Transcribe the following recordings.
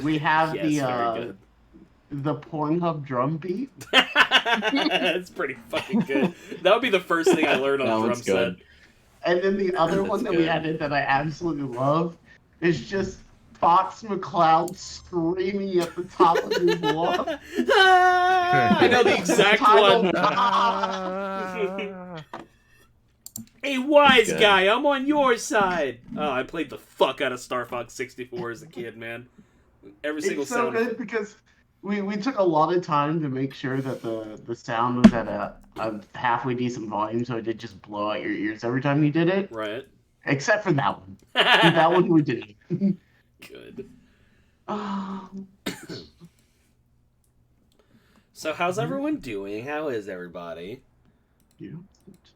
We have Yes, very good. the Pornhub drum beat. That's pretty fucking good. That would be the first thing I learned on drum set. And then the other one that we good. added that I absolutely love is just Fox McCloud screaming at the top of his lungs. I know the exact one. Hey, wise guy, I'm on your side. Oh, I played the fuck out of Star Fox 64 as a kid, man. Every single It's so sound. good because we took a lot of time to make sure that the sound was at a halfway decent volume, so it did just blow out your ears every time you did it. Right. Except for that one. That one we didn't. Good. Oh. So how's everyone doing? How is everybody? You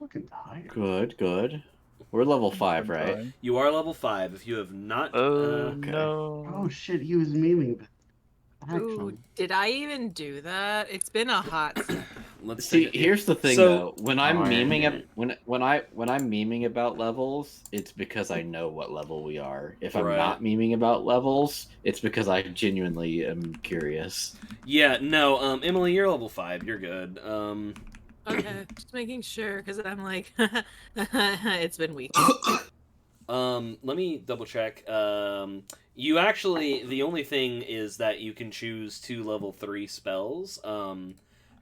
looking tired. Good. We're level 5, right? You are level 5. If you have not... no. Oh shit, he was memeing. Ooh, did I even do that? It's been a hot second. Let's See, here's the thing though. When I'm memeing when I'm memeing about levels, it's because I know what level we are. If I'm not memeing about levels, it's because I genuinely am curious. Yeah, no, Emily, you're level 5. You're good. Okay, just making sure, because I'm like, it's been weeks. Let me double check. You actually, the only thing is that you can choose 2 level 3 spells.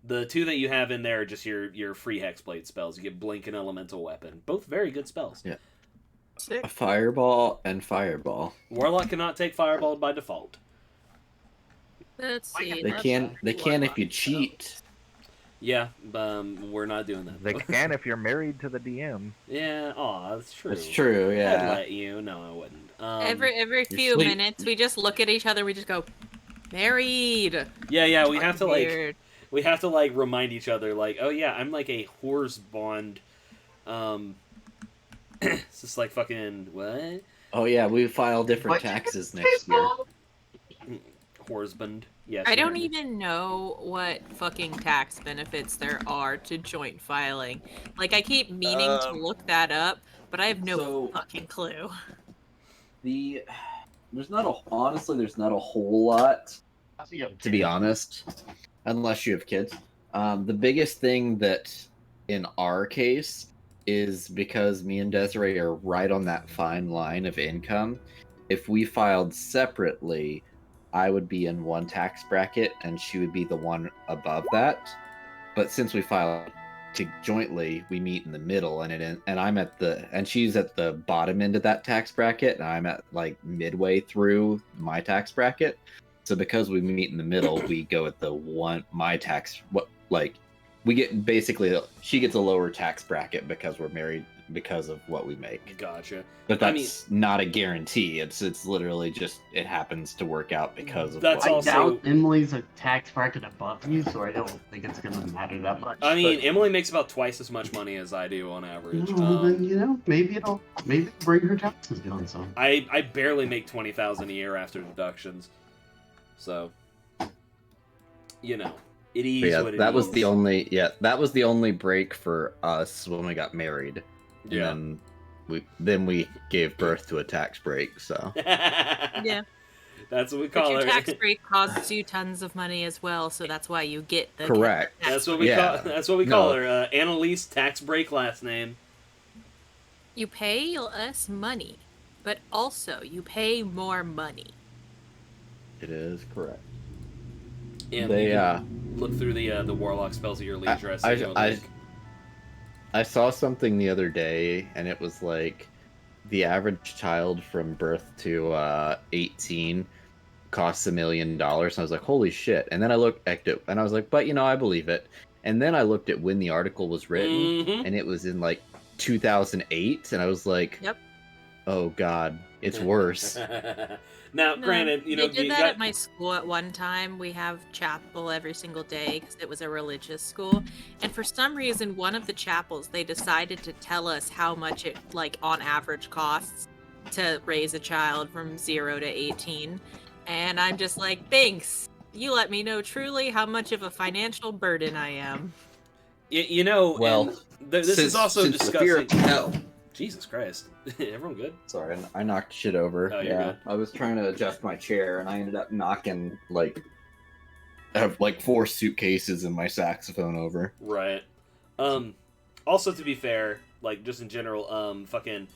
The 2 that you have in there are just your free hexblade spells. You get Blink and Elemental Weapon. Both very good spells. Yeah. A Fireball and Fireball. Warlock cannot take Fireball by default. Let's see. They can if you cheat. Yeah, we're not doing that. They can if you're married to the DM. Yeah, that's true. That's true, yeah. I'd let you. No, I wouldn't. Every few minutes, we just look at each other. We just go, married. Yeah. We have to weird. We have to remind each other oh yeah, I'm like a horse bond. It's just fucking what? Oh yeah, we file different taxes next year. Horseband. Yes. I don't even know what fucking tax benefits there are to joint filing. I keep meaning to look that up, but I have no fucking clue. There's not a whole lot, to be honest, unless you have kids. The biggest thing that in our case is because me and Desiree are right on that fine line of income. If we filed separately, I would be in one tax bracket and she would be the one above that. But since we file jointly, we meet in the middle, and she's at the bottom end of that tax bracket, and I'm at midway through my tax bracket. So because we meet in the middle, we go at we get basically she gets a lower tax bracket because we're married because of what we make. Gotcha. But that's not a guarantee. It's literally just it happens to work out because of. That's I doubt Emily's a tax bracket above you, so I don't think it's gonna matter that much. I mean, Emily makes about twice as much money as I do on average. Then maybe bring her taxes down some. I barely make $20,000 a year after deductions, so it is what it that is. was the only that was the only break for us when we got married. And then we gave birth to a tax break. So yeah, that's what we call it. Your tax break costs you tons of money as well, so that's why you get the correct. That's what we call. That's what we call her. Annalise tax break last name. You pay less money, but also you pay more money. It is correct. And they look through the warlock spells at your leisure. I saw something the other day, and it was the average child from birth to 18 costs $1 million. And I was like, holy shit. And then I looked at it, and I was like, but I believe it. And then I looked at when the article was written, and it was in 2008, and I was like, yep. Oh god, it's worse. Now, granted, they did that at my school at one time. We have chapel every single day because it was a religious school, and for some reason, one of the chapels they decided to tell us how much it on average costs to raise a child from 0 to 18, and I'm just like, thanks. You let me know truly how much of a financial burden I am. This is also discussing. Jesus Christ. Everyone good? Sorry, I knocked shit over. Oh, you're good. I was trying to adjust my chair, and I ended up knocking, like, I have, like, 4 suitcases and my saxophone over. Right. Also, to be fair, like, just in general, fucking...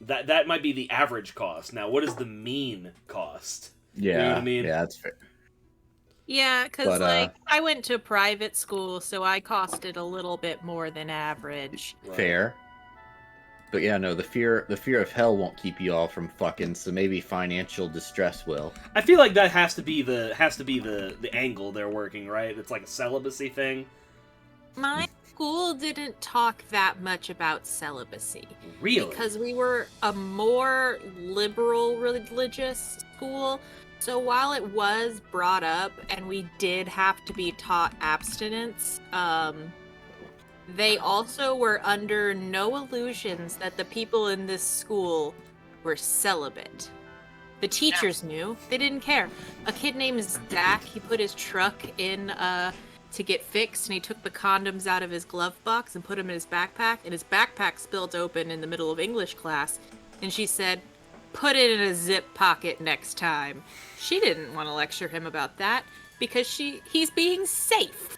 That might be the average cost. Now, what is the mean cost? Yeah, You know what I mean? yeah, that's fair. Yeah, because But, like I went to private school, so I costed a little bit more than average. Right. Fair. But yeah, no, the fear of hell won't keep you all from fucking, so maybe financial distress will. I feel like that has to be the angle they're working, right? It's like a celibacy thing. My school didn't talk that much about celibacy. Really? Because we were a more liberal religious school. So while it was brought up and we did have to be taught abstinence, they also were under no illusions that the people in this school were celibate. The teachers knew. They didn't care. A kid named Zach, he put his truck in to get fixed, and he took the condoms out of his glove box and put them in his backpack, and his backpack spilled open in the middle of English class, and she said, "Put it in a zip pocket next time." She didn't want to lecture him about that because he's being safe.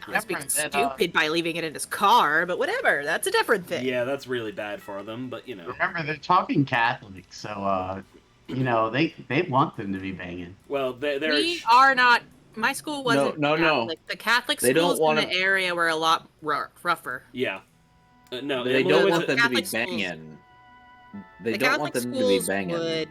I was being stupid by leaving it in his car, but whatever, that's a different thing. Yeah, that's really bad for them, but you know. Remember, they're talking Catholic, so you know they want them to be banging. Well, they're We are not. My school wasn't No. Catholic. The Catholic They don't schools in the wanna- area were a lot rougher. yeah. No, They well, don't it's want a- them to be Catholic schools- banging. They The don't want Catholic them to be schools banging.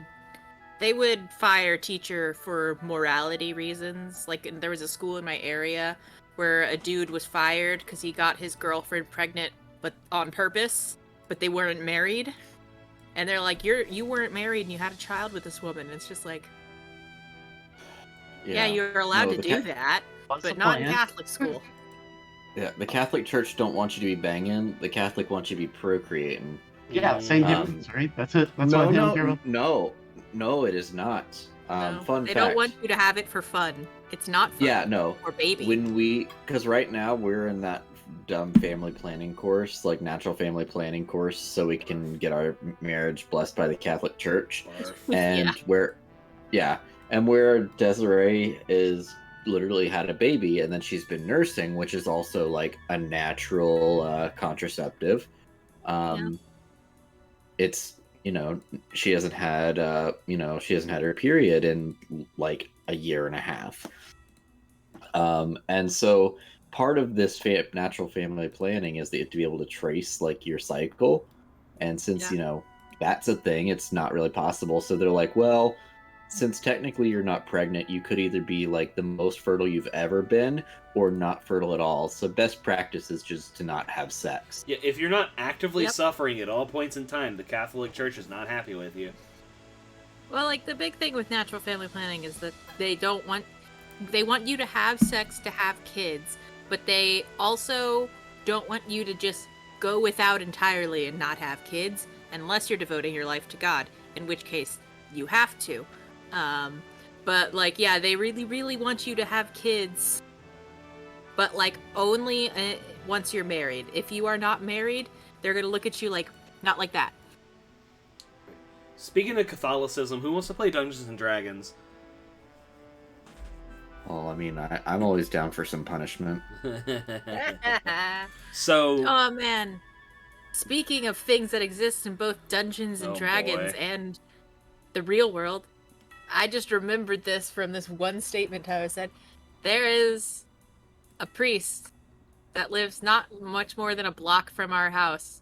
they would fire a teacher for morality reasons. Like there was a school in my area where a dude was fired because he got his girlfriend pregnant, but on purpose. But they weren't married, and they're like, "You weren't married and you had a child with this woman." And it's just like, yeah, you're allowed No, to the do that, What's but the not in plan? Catholic school. Yeah, the Catholic Church don't want you to be banging. The Catholic wants you to be procreating. Yeah, same Um, difference, right? That's it. That's why they don't care about. No, it is not. No, Fun they fact. don't want you to have it for fun. It's not fun. Yeah, no. Or baby. Because right now we're in that dumb family planning course, like natural family planning course, so we can get our marriage blessed by the Catholic Church. And where Desiree is literally had a baby, and then she's been nursing, which is also like a natural contraceptive. It's she hasn't had her period in like a year and a half. And so part of this natural family planning is to be able to trace like your cycle, and since that's a thing, it's not really possible. So they're like, well, since technically you're not pregnant, you could either be like the most fertile you've ever been or not fertile at all. So best practice is just to not have sex. Yeah, if you're not actively suffering at all points in time, the Catholic Church is not happy with you. Well, like the big thing with natural family planning is that they want you to have sex to have kids, but they also don't want you to just go without entirely and not have kids unless you're devoting your life to God, in which case you have to. But like, yeah, they really, really want you to have kids, but like only once you're married. If you are not married, they're gonna look at you like, not like that. Speaking of Catholicism, who wants to play Dungeons and Dragons? Well, I mean, I'm always down for some punishment. So, Oh man, speaking of things that exist in both Dungeons and Oh, Dragons boy. and the real world, I just remembered this from this one statement Tyler said. There is a priest that lives not much more than a block from our house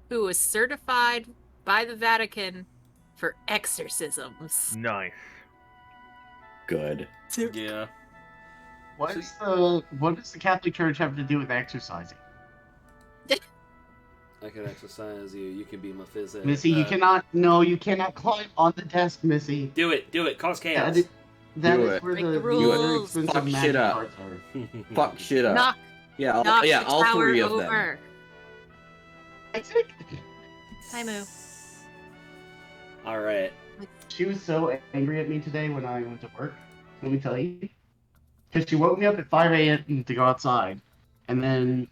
who was certified by the Vatican for exorcisms. Nice. Good. yeah. What does the Catholic Church have to do with exercising? I can exercise you. You can be my physicist. Missy, you cannot climb on the desk, Missy. Do it. Cause chaos. That Do is it. where Break the the rules. expensive Fuck magic shit up. cards are. Fuck shit up. Knock Yeah, the all tower 3 of them. over. Isaac? Hi, Moo. All right. She was so angry at me today when I went to work. Let me tell you. Because she woke me up at 5 a.m. to go outside. And then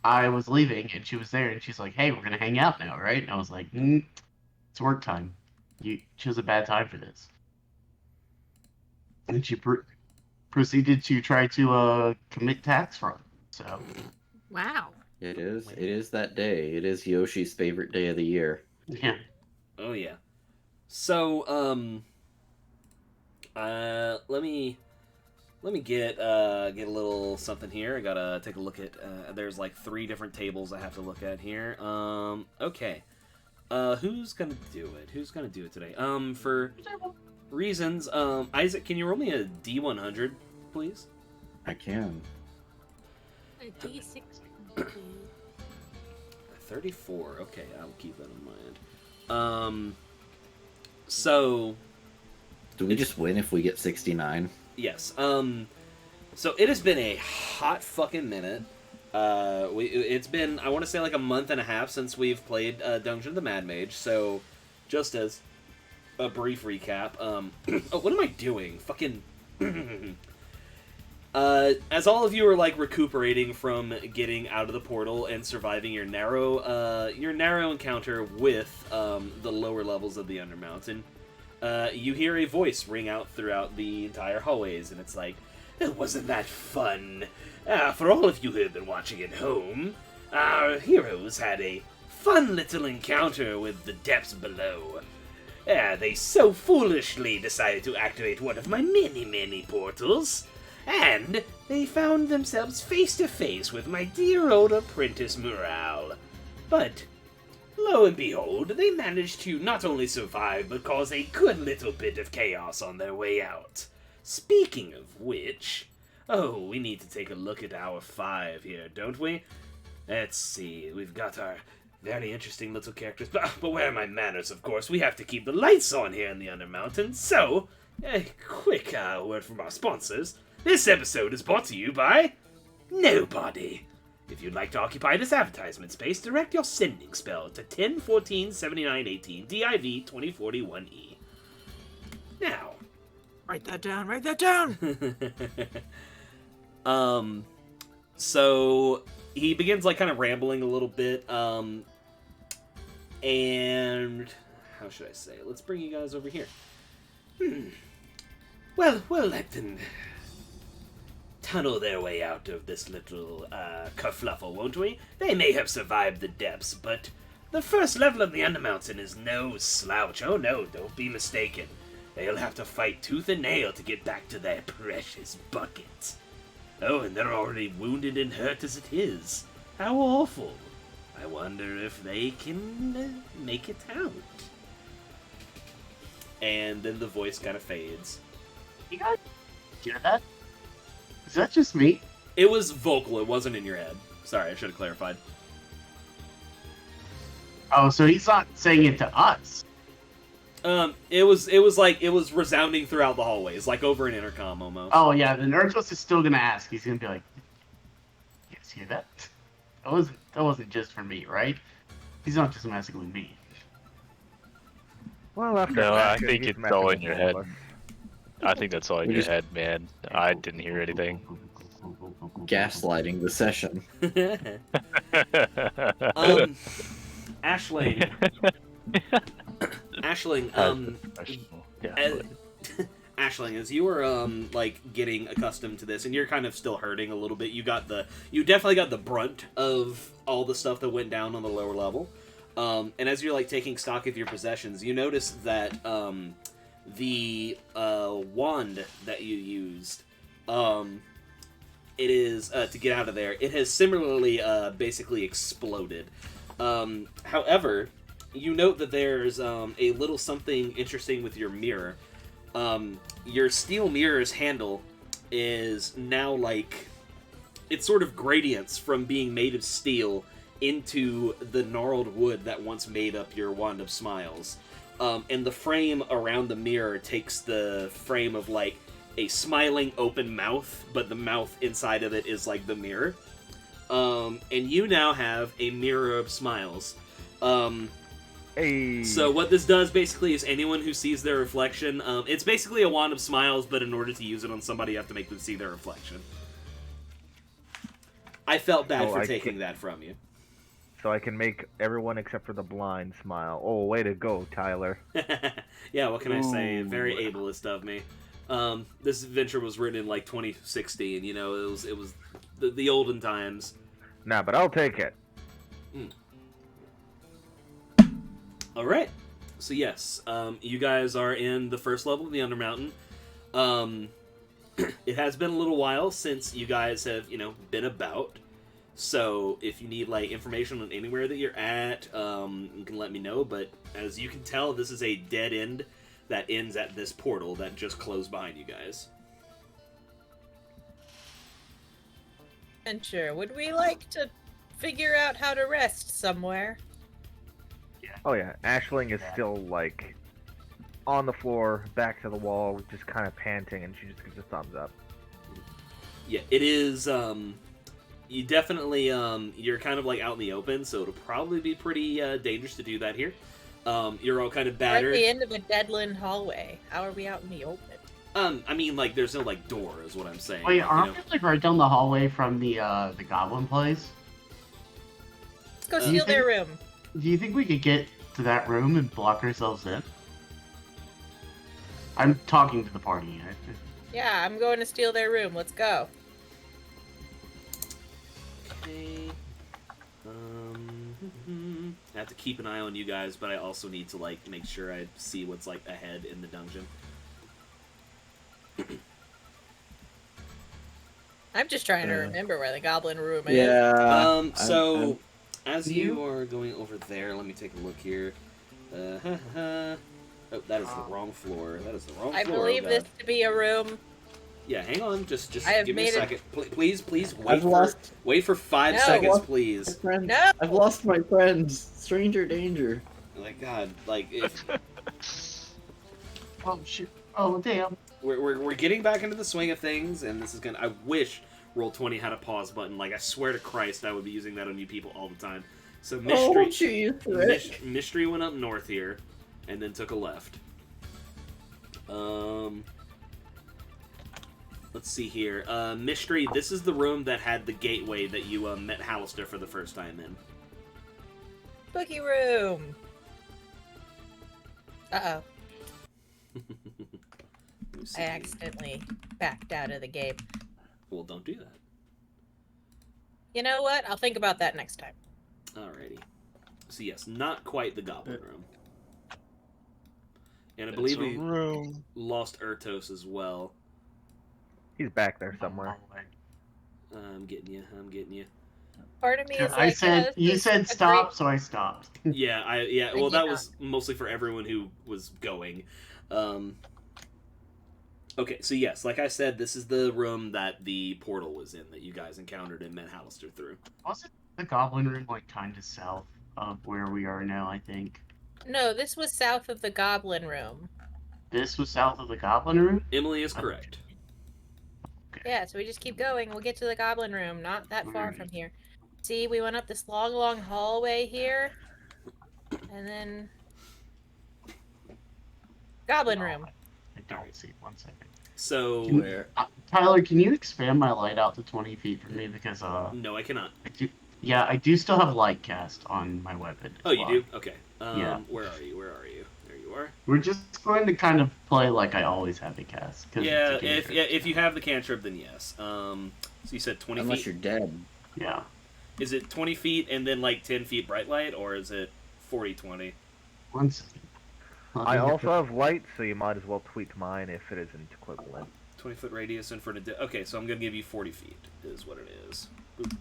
I was leaving, and she was there, and she's like, "Hey, we're gonna hang out now, right?" And I was like, "It's work time. You chose a bad time for this." And she proceeded to try to commit tax fraud. So Wow. It is. It is that day. It is Yoshi's favorite day of the year. yeah, Oh yeah. So let me get a little something here. I gotta take a look at. There's like 3 different tables I have to look at here. Okay. Who's gonna do it? Who's gonna do it today? For reasons, Isaac, can you roll me a D100, please? I can. A D6. 34. Okay, I'll keep that in mind. So Do we just win if we get 69? yes. So it has been a hot fucking minute. It's been, I want to say, like a month and a half since we've played Dungeon of the Mad Mage. So, just as a brief recap, oh, what am I doing? Fucking. As all of you are like recuperating from getting out of the portal and surviving your narrow encounter with the lower levels of the Undermountain, you hear a voice ring out throughout the entire hallways, and it's like, "Wasn't that fun? For all of you who have been watching at home, our heroes had a fun little encounter with the depths below. They so foolishly decided to activate one of my many portals, and they found themselves face to face with my dear old apprentice Morale. But lo and behold, they managed to not only survive, but cause a good little bit of chaos on their way out. Speaking of which, oh, we need to take a look at our 5 here, don't we? Let's see, we've got our very interesting little characters, but where are my manners, of course? We have to keep the lights on here in the Undermountain, so a quick word from our sponsors. This episode is brought to you by Nobody. If you'd like to occupy this advertisement space, direct your sending spell to 1014-7918 DIV 2041E. Now, Write that down. Write that down. So he begins like kind of rambling a little bit, and how should I say? Let's bring you guys over here. Well, we'll let them tunnel their way out of this little kerfluffle, won't we? They may have survived the depths, but the first level of the Undermountain is no slouch. Oh no, don't be mistaken. They'll have to fight tooth and nail to get back to their precious buckets. Oh, and they're already wounded and hurt as it is. How awful. I wonder if they can make it out. And then the voice kind of fades. you guys hear that? Is that just me? It was vocal, it wasn't in your head. Sorry, I should have clarified. Oh, so he's not saying it to us. It was resounding throughout the hallways, like over an intercom almost. Oh yeah, the Nerdghost is still gonna ask. He's gonna be like, "You guys hear that? That wasn't just for me, right?" He's not just messing with me. Well, after No, that, I think he's it's messing all with in your all of head. us. I think that's all in your head, man. I didn't hear anything. Gaslighting the session. Ashling. Ashling, Ashling, as you were like getting accustomed to this, and you're kind of still hurting a little bit. You definitely got the brunt of all the stuff that went down on the lower level. And as you're like taking stock of your possessions, you notice that the wand that you used, it is to get out of there. It has similarly basically exploded. However, you note that there's a little something interesting with your mirror. Your steel mirror's handle is now like, it's sort of gradients from being made of steel into the gnarled wood that once made up your Wand of Smiles. And the frame around the mirror takes the frame of like a smiling open mouth, but the mouth inside of it is like the mirror. And you now have a Mirror of Smiles. Hey. So what this does basically is anyone who sees their reflection, it's basically a Wand of Smiles, but in order to use it on somebody, you have to make them see their reflection. I felt bad So for I taking that from you. So I can make everyone except for the blind smile. Oh, way to go, Tyler. Yeah, what can I say? Ooh. Very ableist of me. This adventure was written in like 2016. You know, it was the olden times. Nah, but I'll take it. All right. So yes, you guys are in the first level of the Undermountain. It has been a little while since you guys have, been about. So if you need like information on anywhere that you're at, you can let me know. But as you can tell, this is a dead end that ends at this portal that just closed behind you guys. Adventure. Would we like to figure out how to rest somewhere? Oh yeah, Ashling is still like on the floor, back to the wall, just kind of panting, and she just gives a thumbs up. Yeah, it is. You definitely you're kind of like out in the open, so it'll probably be pretty dangerous to do that here. You're all kind of We're at battered. the end of a deadland hallway. How are we out in the open? I mean, like, there's no like door, is what I'm saying. Wait, like, aren't we like right down the hallway from the goblin place? Let's go Do steal you their think- room. Do you think we could get to that room and block ourselves in? I'm talking to the party. Yeah, I'm going to steal their room. Let's go. Okay. I have to keep an eye on you guys, but I also need to like make sure I see what's like ahead in the dungeon. I'm just trying to remember where the goblin room is. Yeah. So as You? you are going over there, let me take a look here. Oh, that is the wrong floor. That is the wrong I floor. believe oh, this God. to be a room. Yeah, hang on. Just I have give me a made it- second. Please I've lost wait for 5 No. seconds, my please. friend. No! I've lost my friends. Stranger danger. Like God, like if Oh shoot! Oh damn! we're getting back into the swing of things, and this is gonna. I wish Roll20 had a pause button. Like I swear to Christ, I would be using that on you people all the time. So Oh, mystery, jeez, Rick. mystery went up north here, and then took a left. Let's see here. Mystery. This is the room that had the gateway that you met Hallister for the first time in. Spooky room. Uh-oh. Let me see. I accidentally backed out of the game. Well, don't do that. You know what? I'll think about that next time. Alrighty. So yes, not quite the goblin room. And I It's believe a we room. lost Ertos as well. He's back there somewhere. I'm getting you. I'm getting you. Part of me is I like, said this you is said a stop, so I stopped. Yeah. Well, that Yeah. was mostly for everyone who was going. Okay, so yes, like I said, this is the room that the portal was in that you guys encountered and met Hallister through. Wasn't the goblin room like kind of south of where we are now? I think Great. No, this was south of the goblin room. this was south of the goblin room. Emily is correct. Yeah, so we just keep going. We'll get to the goblin room, not that far from here. See, we went up this long, long hallway here. And then... Goblin room. I don't see. 1 second. So Where? Tyler, can you expand my light out to 20 feet from me because no, I cannot. I do still have light cast on my weapon. Oh, you do? Okay. Yeah. Where are you? Where are you? There you are. We're just going to kind of play like I always have it cast. 'cause Yeah, it's a cantrip. if you have the cantrip, then yes. So you said 20 Unless feet. you're dead. Yeah. Is it 20 feet and then like 10 feet bright light, or is it 40-20? 1 second. I also have light, so you might as well tweak mine if it isn't equivalent. 20-foot radius and for an okay, so I'm gonna give you 40 feet is what it is. Boop.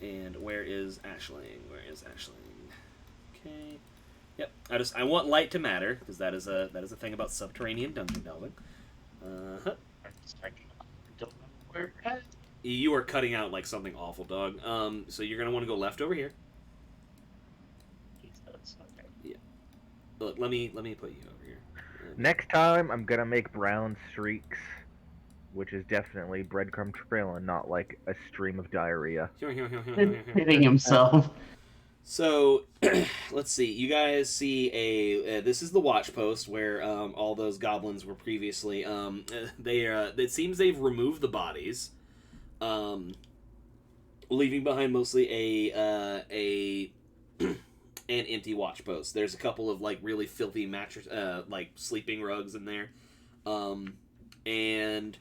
And where is Ashling? Where is Ashling? Okay. Yep. I want light to matter because that is a thing about subterranean dungeon delving. Uh-huh. I don't know where we're at. You are cutting out like something awful, dog. So you're gonna want to go left over here. Jesus, okay. Look, let me put you over here. Next time, I'm gonna make brown streaks, which is definitely breadcrumb trail and not like a stream of diarrhea. Hitting himself. So, let's see. You guys see this is the watch post where all those goblins were previously. It seems they've removed the bodies. leaving behind mostly a an empty watch post. There's a couple of like really filthy mattress, like sleeping rugs in there, and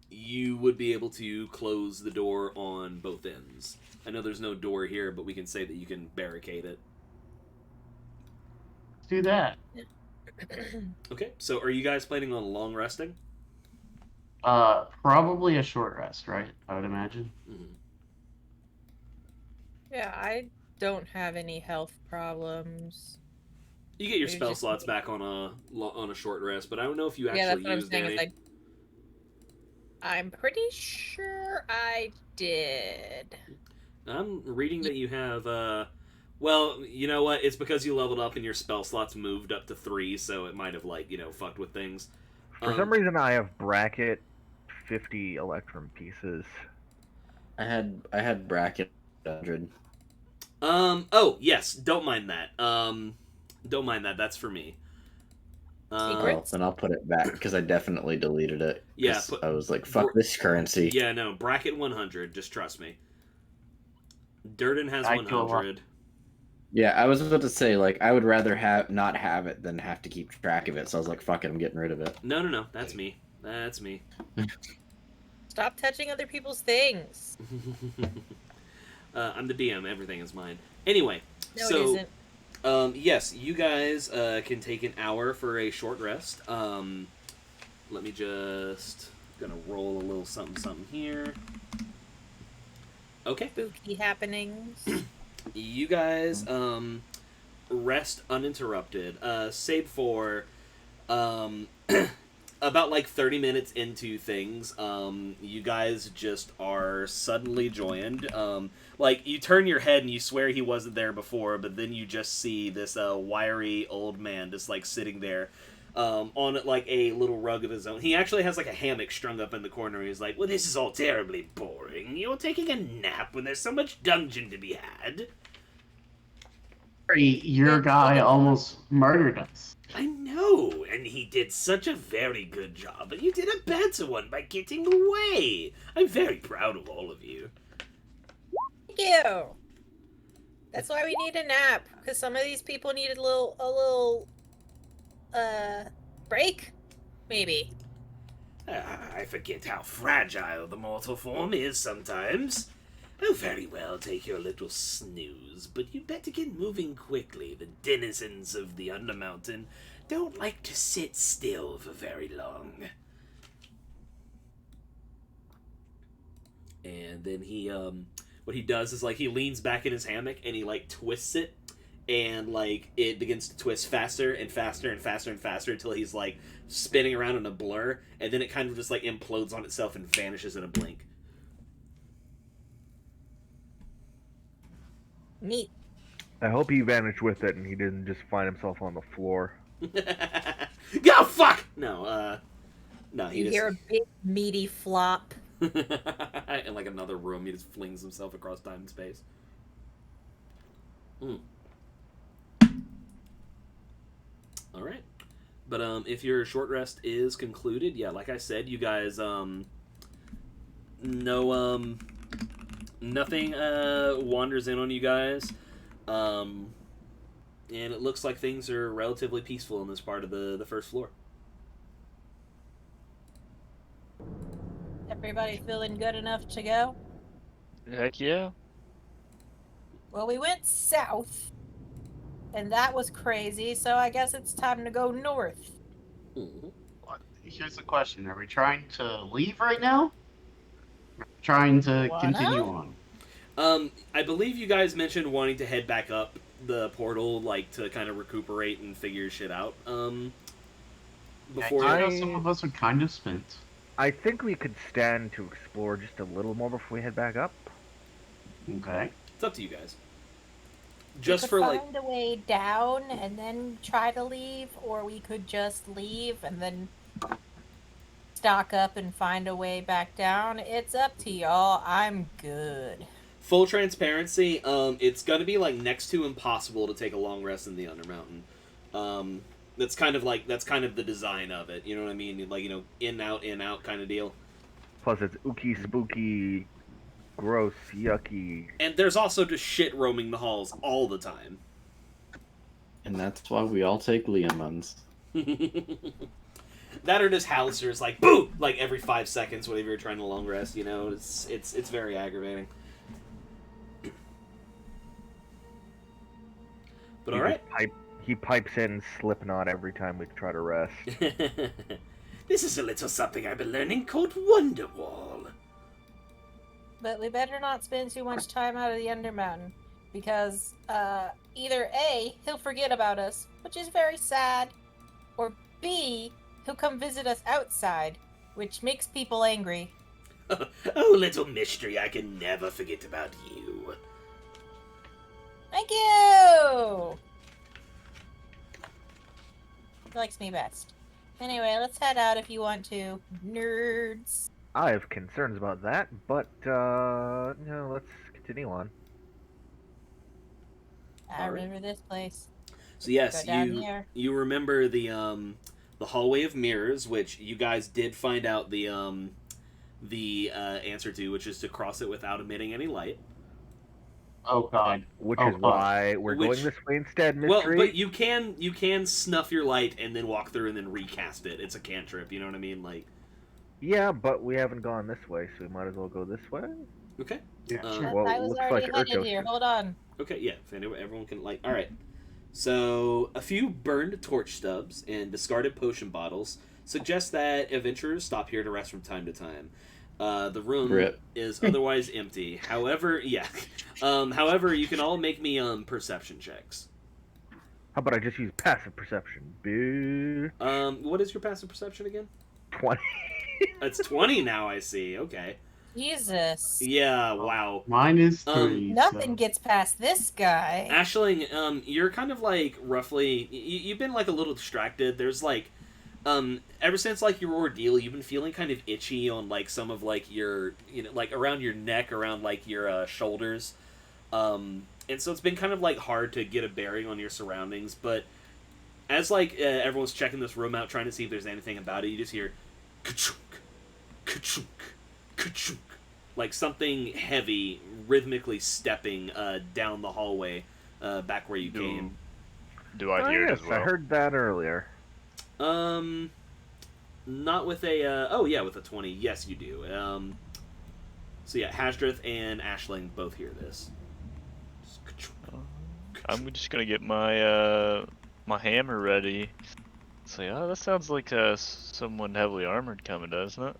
you would be able to close the door on both ends. I know there's no door here, but we can say that you can barricade it. Let's do that. Okay, so are you guys planning on long resting? Probably a short rest, right? I would imagine. Mm-hmm. Yeah, I don't have any health problems. You get your spell slots back on a short rest, but I don't know if you actually used any. I'm pretty sure I did. I'm reading that you have, well, you know what? It's because you leveled up and your spell slots moved up to 3, so it might have, like, fucked with things. For some reason, I have bracket 50 electrum pieces. I had bracket 100. Oh, yes, don't mind that. Don't mind that, that's for me. Well, then I'll put it back, because I definitely deleted it. Yeah. I was like, fuck this currency. Yeah, no, bracket 100, just trust me. Durden has 100. Yeah, I was about to say, like, I would rather not have it than have to keep track of it, so I was like, fuck it, I'm getting rid of it. No, that's me. That's me. Stop touching other people's things. I'm the DM, everything is mine. Anyway, no, so... it isn't. Yes, you guys can take an hour for a short rest. Let me just... gonna roll a little something here. Okay. Spooky happenings. You guys rest uninterrupted. Save for about like 30 minutes into things, you guys just are suddenly joined. Like, you turn your head and you swear he wasn't there before, but then you just see this wiry old man just like sitting there on like a little rug of his own. He actually has like a hammock strung up in the corner. He's like, well, this is all terribly boring. You're taking a nap when there's so much dungeon to be had. Your guy almost murdered us. I know, and he did such a very good job, and you did a better one by getting away. I'm very proud of all of you. Thank you. That's why we need a nap, because some of these people needed a little break, maybe. I forget how fragile the mortal form is sometimes. Oh, very well, take your little snooze, but you better get moving quickly. The denizens of the Undermountain don't like to sit still for very long. And then he, what he does is, like, he leans back in his hammock and he, like, twists it, and, like, it begins to twist faster and faster and faster and faster until he's, like, spinning around in a blur, and then it kind of just, like, implodes on itself and vanishes in a blink. Neat. I hope he vanished with it and he didn't just find himself on the floor. Go fuck! No, he You just... hear a big meaty flop. In like another room, he just flings himself across time and space. Alright. But if your short rest is concluded, yeah, like I said, you guys nothing wanders in on you guys. And it looks like things are relatively peaceful in this part of the first floor. Everybody feeling good enough to go? Heck yeah. Well, we went south, and that was crazy, so I guess it's time to go north. Mm-hmm. Here's the question. Are we trying to leave right now? Trying to continue on? I believe you guys mentioned wanting to head back up the portal, like, to kind of recuperate and figure shit out, before... I know some of us are kind of spent. I think we could stand to explore just a little more before we head back up. Okay. It's up to you guys. Just for, like... find a way down and then try to leave, or we could just leave and then stock up and find a way back down. It's up to y'all. I'm good. Full transparency, it's gonna be, like, next to impossible to take a long rest in the Undermountain. That's kind of the design of it, you know what I mean? Like, in out kind of deal. Plus, it's ooky spooky gross, yucky. And there's also just shit roaming the halls all the time. And that's why we all take Leomons. That or just Halisters, like, boom! Like, every 5 seconds whenever you're trying to long rest, you know? It's very aggravating. But alright. He pipes in Slipknot every time we try to rest. This is a little something I've been learning called Wonderwall. But we better not spend too much time out of the Undermountain, because either A, he'll forget about us, which is very sad, or B, he'll come visit us outside, which makes people angry. Oh, little mystery, I can never forget about you. Thank you! He likes me best. Anyway, let's head out if you want to. Nerds. I have concerns about that, but no, let's continue on. I remember this place. So yes, Go down here. you remember the hallway of mirrors, which you guys did find out the answer to, which is to cross it without emitting any light. Oh God. Which Oh, is why we're going this way instead, mystery. Well, but you can snuff your light and then walk through and then recast it. It's a cantrip, you know what I mean? Like. Yeah, but we haven't gone this way, so we might as well go this way. Okay. Yeah, Well, I was looks already like headed here. Hold on. Okay, yeah. If everyone can like. All right. So a few burned torch stubs and discarded potion bottles suggest that adventurers stop here to rest from time to time. The room is otherwise empty. However, however, you can all make me perception checks. How about I just use passive perception? Boo. What is your passive perception again? 20. It's 20 now. I see. Okay. Jesus. Yeah. Wow. Mine is 3. Nothing gets past this guy. Ashling, you're kind of like roughly. You've been like a little distracted. There's like. Ever since like your ordeal, you've been feeling kind of itchy on like some of like your, like around your neck, around like your shoulders, and so it's been kind of like hard to get a bearing on your surroundings. But as like everyone's checking this room out, trying to see if there's anything about it, you just hear, ka-chunk, ka-chunk, ka-chunk, like something heavy rhythmically stepping down the hallway back where you came. Do I hear it as yes, well? I heard that earlier. Not with a, with a 20. Yes, you do. So yeah, Hasdrath and Ashling both hear this. I'm just gonna get my my hammer ready. Say, oh, that sounds like someone heavily armored coming, doesn't it?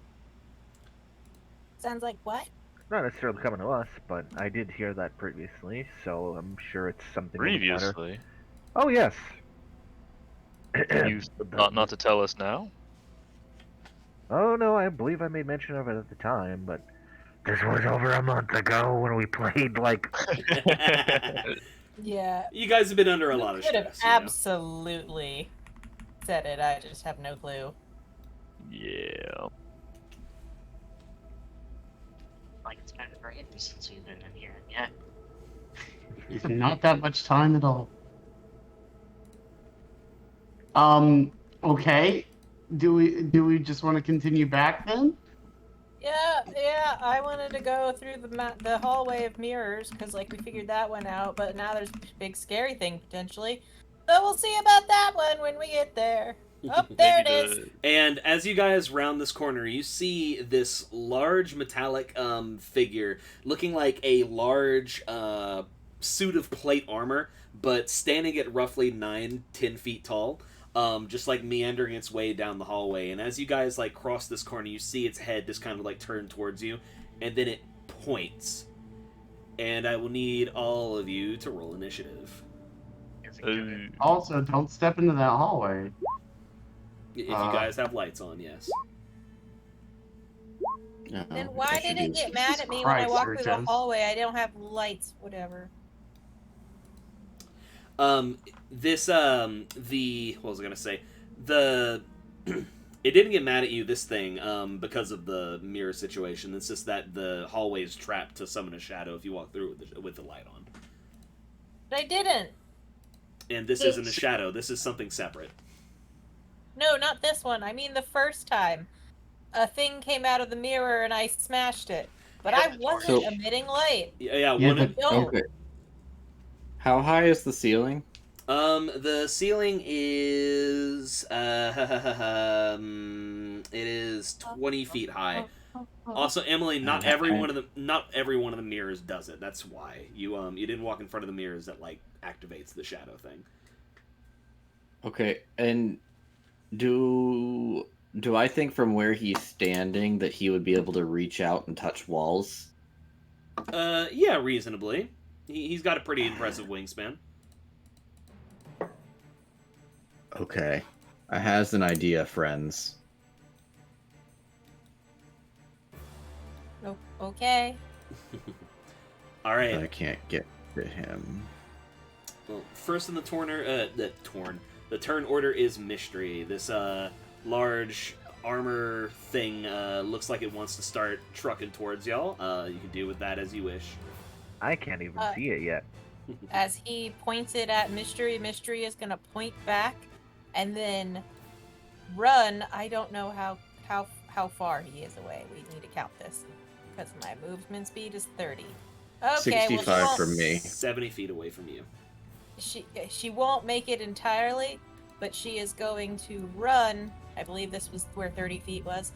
Sounds like what? Not necessarily coming to us, but I did hear that previously, so I'm sure it's something. Previously. Oh yes. You not to tell us now? Oh no, I believe I made mention of it at the time, but this was over a month ago when we played like. Yeah. You guys have been under a lot of Could have stress. absolutely said it. I just have no clue. Yeah. Like it's been very interesting since we've been in here. Yeah. It's not that much time at all. Okay. Do we just want to continue back then? Yeah. I wanted to go through the hallway of mirrors because like we figured that one out, but now there's a big scary thing potentially. So we'll see about that one when we get there. Oh, there it is. And as you guys round this corner, you see this large metallic figure looking like a large suit of plate armor, but standing at roughly 9-10 feet tall. Just like meandering its way down the hallway. And as you guys like cross this corner, you see its head just kind of like turn towards you, and then it points. And I will need all of you to roll initiative. Also, don't step into that hallway. If you guys have lights on, yes. Then why did it get mad at me when I walked through the hallway? I don't have lights, whatever. What was I gonna say? It didn't get mad at you, this thing, because of the mirror situation. It's just that the hallway is trapped to summon a shadow if you walk through with the light on. But I didn't. And this isn't a shadow. This is something separate. No, not this one. I mean the first time. A thing came out of the mirror and I smashed it. But I wasn't So- emitting light. Yeah, Yeah, one. Don't. Okay. How high is the ceiling? The ceiling is it is 20 feet high. Also, Emily, not every one of the mirrors does it. That's why you didn't walk in front of the mirrors that like activates the shadow thing. Okay, and do I think from where he's standing that he would be able to reach out and touch walls? Yeah, reasonably. He's got a pretty impressive wingspan. Okay. I has an idea, friends. Okay. All right. But I can't get to him. Well, first in the the turn order is Mystery. This large armor thing looks like it wants to start trucking towards y'all. You can do with that as you wish. I can't even see it yet. As he points it at Mystery, Mystery is gonna point back, and then run. I don't know how far he is away. We need to count this because my movement speed is 30. Okay, 65 for me. 70 feet away from you. She won't make it entirely, but she is going to run. I believe this was where 30 feet was,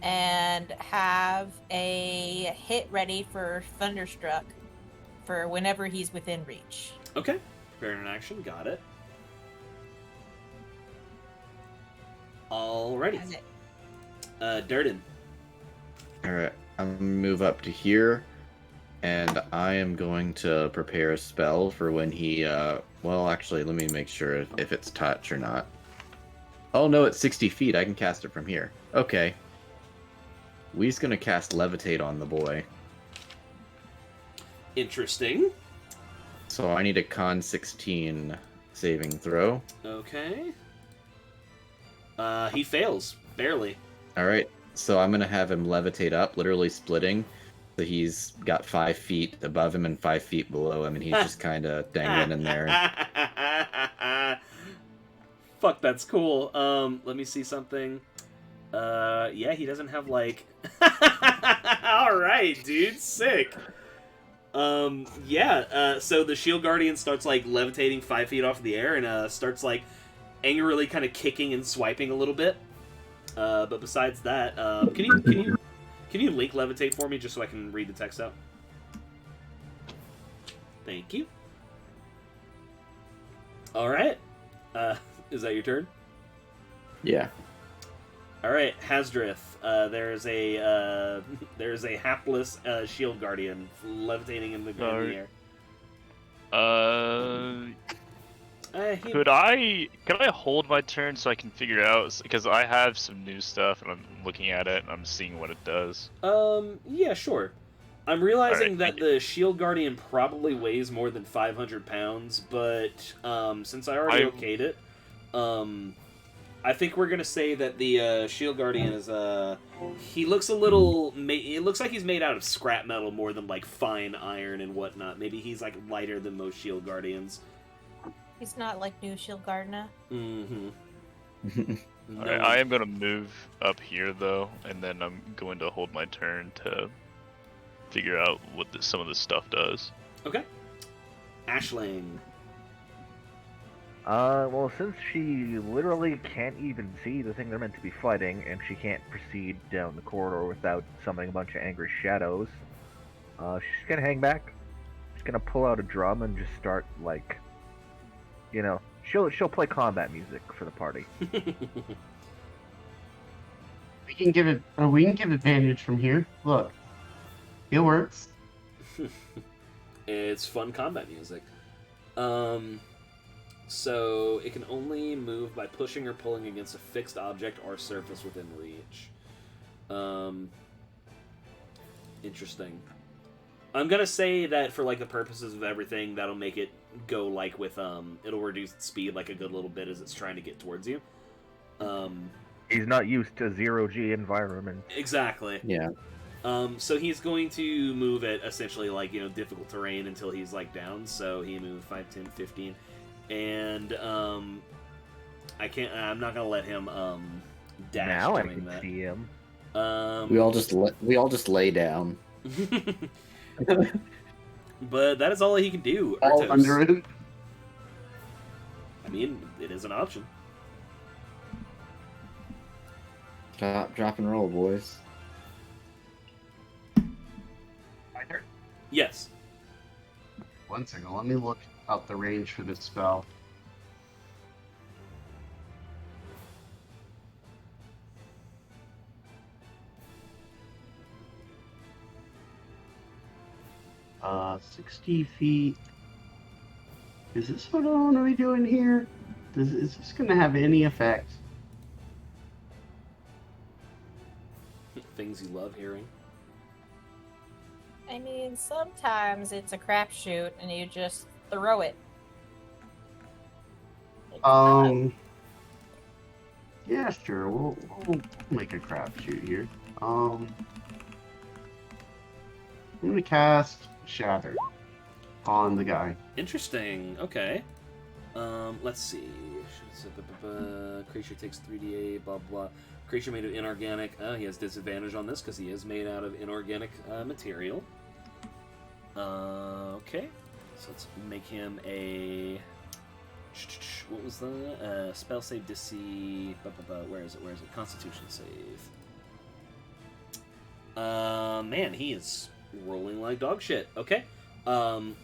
and have a hit ready for Thunderstruck for whenever he's within reach. Okay. Fair in action. Got it. Alrighty. Has it. Durden. Alright, I'm gonna move up to here, and I am going to prepare a spell for when he, well, actually, let me make sure if it's touch or not. Oh no, it's 60 feet, I can cast it from here. Okay. We's gonna cast Levitate on the boy. Interesting. So I need a con 16 saving throw. Okay. He fails. Barely. Alright, so I'm gonna have him levitate up, literally splitting. So he's got 5 feet above him and 5 feet below him, and he's just kind of dangling in there. Fuck, that's cool. Let me see something. Yeah, he doesn't have, like... Alright, dude. Sick. Yeah, so the Shield Guardian starts, like, levitating 5 feet off the air and, starts, like, angrily kind of kicking and swiping a little bit. But besides that, can you link levitate for me just so I can read the text out? Thank you. All right. Is that your turn? Yeah. All right, Hasdrith. There's a hapless Shield Guardian levitating in the air. Could I hold my turn so I can figure out, because I have some new stuff and I'm looking at it and I'm seeing what it does. Yeah, sure. I'm realizing that the Shield Guardian probably weighs more than 500 pounds, but since I already okayed it, I think we're gonna say that the Shield Guardian is he looks a little. It looks like he's made out of scrap metal more than like fine iron and whatnot. Maybe he's like lighter than most Shield Guardians. He's not like new Shield Gardener. Mm-hmm. No. Alright, I am gonna move up here though, and then I'm going to hold my turn to figure out what some of this stuff does. Okay. Ashling. Well, since she literally can't even see the thing they're meant to be fighting, and she can't proceed down the corridor without summoning a bunch of angry shadows, she's gonna hang back. She's gonna pull out a drum and just start, like, you know, she'll play combat music for the party. We can give advantage from here. Look, it works. It's fun combat music. So it can only move by pushing or pulling against a fixed object or surface within reach. Interesting. I'm gonna say that for like the purposes of everything, that'll make it go like with it'll reduce its speed like a good little bit as it's trying to get towards you. He's not used to zero-G environment. Exactly. Yeah. So he's going to move at essentially like, you know, difficult terrain until he's like down. So he moved 5, 10, 15. And I'm not gonna let him dash now I doing can that. see him. We all just lay down. But that is all he can do. All Urtos. under it. I mean, it is an option. Drop and roll, boys. My turn. Yes. 1 second, let me look up the range for this spell. Uh, 60 feet. Is this what I want to be doing here? Is this going to have any effect? Things you love hearing. I mean, sometimes it's a crapshoot and you just throw it. Yeah, sure. We'll make a crapshoot here. I'm gonna cast Shatter on the guy. Interesting. Okay. Let's see. Creature takes 3d8. Blah blah. Creature made of inorganic. He has disadvantage on this because he is made out of inorganic material. Okay. So let's make him a. What was the spell save DC? Where is it? Where is it? Constitution save. Man, he is rolling like dog shit. Okay. So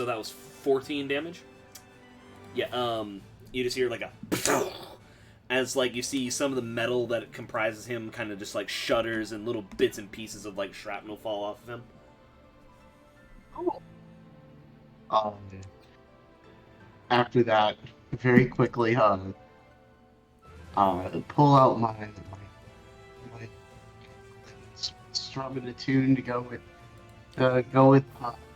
that was 14 damage. Yeah. You just hear like a as like you see some of the metal that comprises him kind of just like shudders and little bits and pieces of like shrapnel fall off of him. Oh. After that, very quickly, pull out my strumming a tune to go with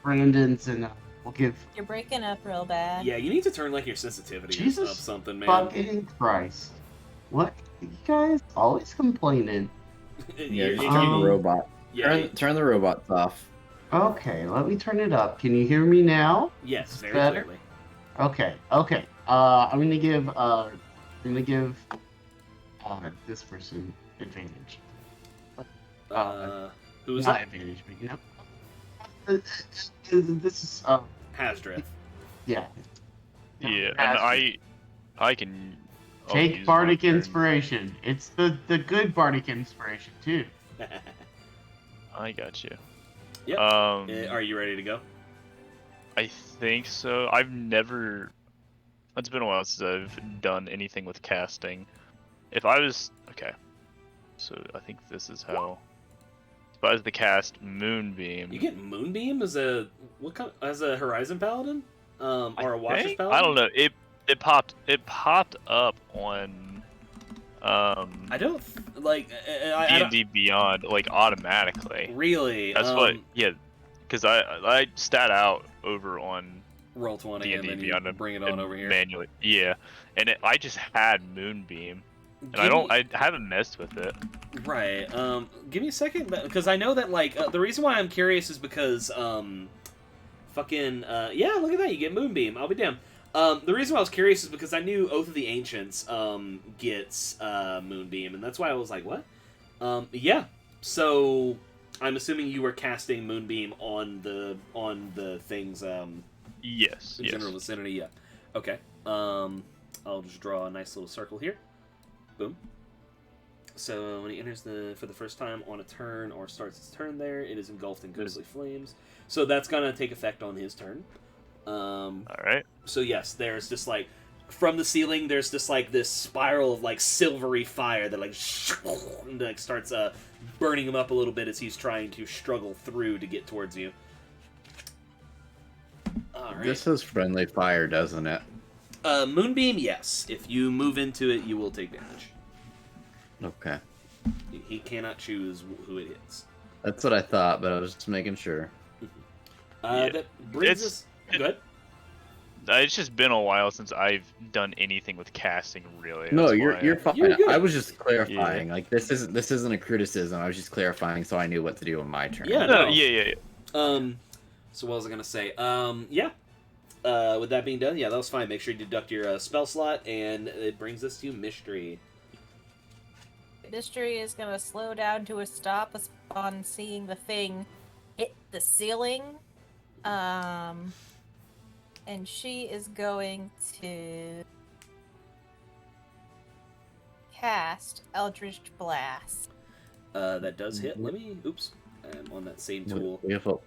Brandon's, and we'll give. You're breaking up real bad. Yeah, you need to turn like your sensitivity Jesus up something, man. Fucking Christ! What, you guys always complaining? Yeah, turn the robot. Yeah, Turn the robots off. Okay, let me turn it up. Can you hear me now? yes, very better? clearly. Okay. I'm gonna give this person advantage. Who is Not that? advantage, but you know. This is Hasdrith. yeah. Yeah, and I can Take use bardic my turn. inspiration. It's the good bardic inspiration too. I got you. Yep. Um, Are you ready to go? I think so. I've never. It's been a while since I've done anything with casting. If I was okay, so I think this is how. If I was to cast Moonbeam. You get Moonbeam as a as a Horizon Paladin, or a Watcher's think? Paladin? I don't know. It popped up on. I don't like. I don't, D&D Beyond like automatically. really. That's what. Yeah, because I stat out over on Roll 20 D&D and then Beyond you bring it on over here. manually. Yeah, and I just had Moonbeam, and I haven't messed with it. Right. Give me a second, because I know that like the reason why I'm curious is because fucking yeah, look at that, you get Moonbeam. I'll be damned. The reason why I was curious is because I knew Oath of the Ancients gets Moonbeam, and that's why I was like, what? Yeah. So I'm assuming you were casting Moonbeam on the things Yes. in Yes. general vicinity. Yeah. Okay. I'll just draw a nice little circle here. Boom. So when he enters for the first time on a turn or starts his turn there, it is engulfed in ghostly flames. So that's gonna take effect on his turn. All right. So yes, there's just like from the ceiling, there's just like this spiral of like silvery fire that like and, like starts burning him up a little bit as he's trying to struggle through to get towards you. All right. This is friendly fire, doesn't it? Moonbeam, yes. If you move into it, you will take damage. Okay. He cannot choose who it hits. That's what I thought, but I was just making sure. Yeah. That brings us. Good. It's just been a while since I've done anything with casting, really. No, That's you're why you're fine. You're good. I was just clarifying. Like this isn't a criticism. I was just clarifying so I knew what to do on my turn. Yeah. No, No. yeah. So what was I gonna say? Yeah. With that being done, yeah, that was fine. Make sure you deduct your spell slot, and it brings us to mystery. Mystery is gonna slow down to a stop upon seeing the thing hit the ceiling. And she is going to cast Eldritch Blast. That does hit. Let me. Oops. I'm on that same tool. We have a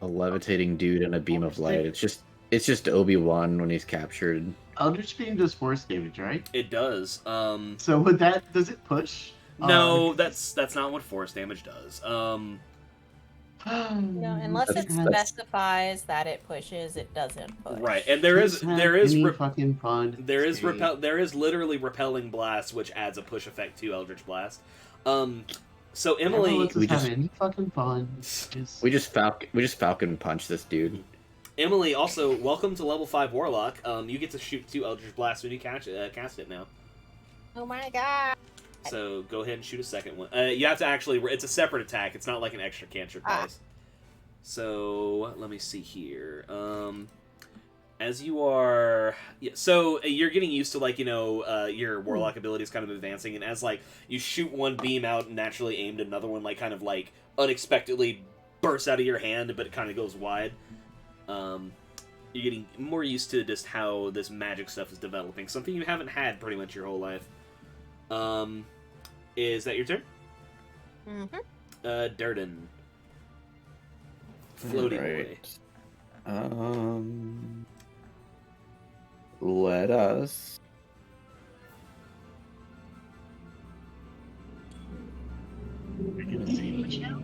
levitating dude and a beam of light. It's just Obi-Wan when he's captured. Eldritch Beam does force damage, right? It does. So with that, does it push? No, that's not what force damage does. No, unless it specifies that it pushes, it doesn't push. Right, and there is fucking fun. There is literally repelling blast, which adds a push effect to Eldritch Blast. So Emily, we just have any fucking fun. We just Falcon punch this dude. Emily, also welcome to level 5 Warlock. You get to shoot 2 Eldritch Blasts when you cast it now. Oh my god! So go ahead and shoot a second one. You have to actually. It's a separate attack. It's not like an extra cantrip dice. So let me see here. As you are, so you're getting used to your warlock abilities kind of advancing, and as you shoot one beam out and naturally aimed, another one unexpectedly bursts out of your hand, but it kind of goes wide. You're getting more used to just how this magic stuff is developing. Something you haven't had pretty much your whole life. Is that your turn? Mm-hmm. Durden. Floaty boy. Let us. We're gonna say which now?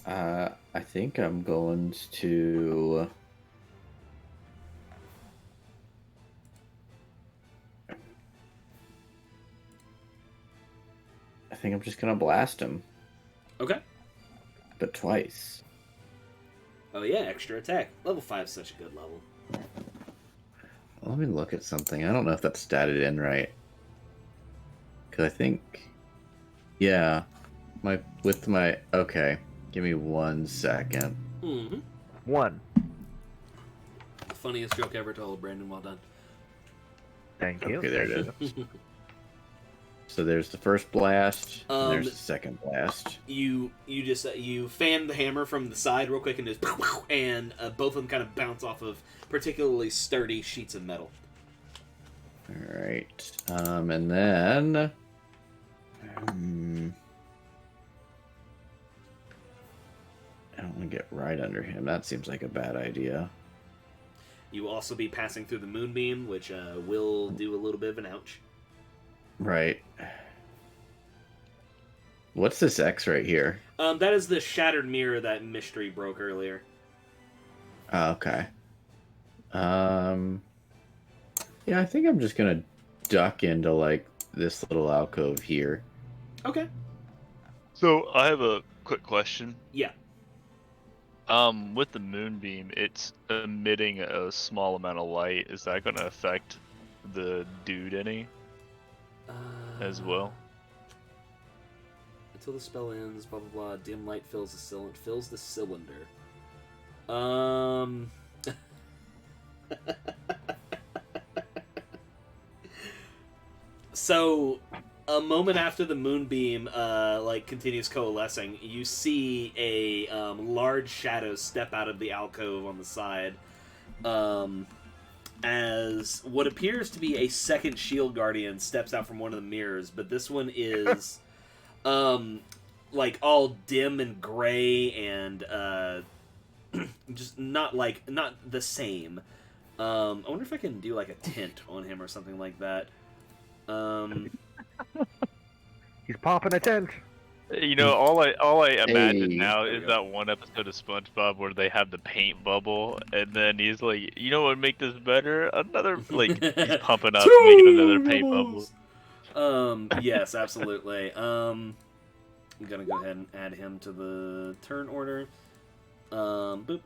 I think I'm going to. I think I'm just gonna blast him. Okay. But twice. Oh yeah, extra attack. Level 5 is such a good level. Let me look at something. I don't know if that's statted in right. Because I think... Yeah. Okay. Give me 1 second. Mm-hmm. 1. Funniest joke ever told, Brandon. Well done. Thank you. Okay, there it is. So there's the first blast, and there's the second blast. You just you fan the hammer from the side real quick and just and both of them kind of bounce off of particularly sturdy sheets of metal. All right, and then I don't want to get right under him. That seems like a bad idea. You will also be passing through the moonbeam, which will do a little bit of an ouch. Right. What's this X right here? That is the shattered mirror that Mystery broke earlier. Oh, okay. Yeah, I think I'm just gonna duck into this little alcove here. Okay. So I have a quick question. Yeah. With the moonbeam, it's emitting a small amount of light. Is that going to affect the dude any? As well. Until the spell ends, blah blah blah. Dim light fills the cylinder. So, a moment after the moonbeam continues coalescing, you see a large shadow step out of the alcove on the side. As what appears to be a second shield guardian steps out from one of the mirrors, but this one is all dim and gray and just not the same. I wonder if I can do a tint on him or something like that. He's popping a tent. You know, all I imagine Hey. now is that one episode of SpongeBob where they have the paint bubble, and then he's like, "You know what would make this better? Another he's pumping up, making another paint bubble." Yes, absolutely. I'm gonna go ahead and add him to the turn order. Boop.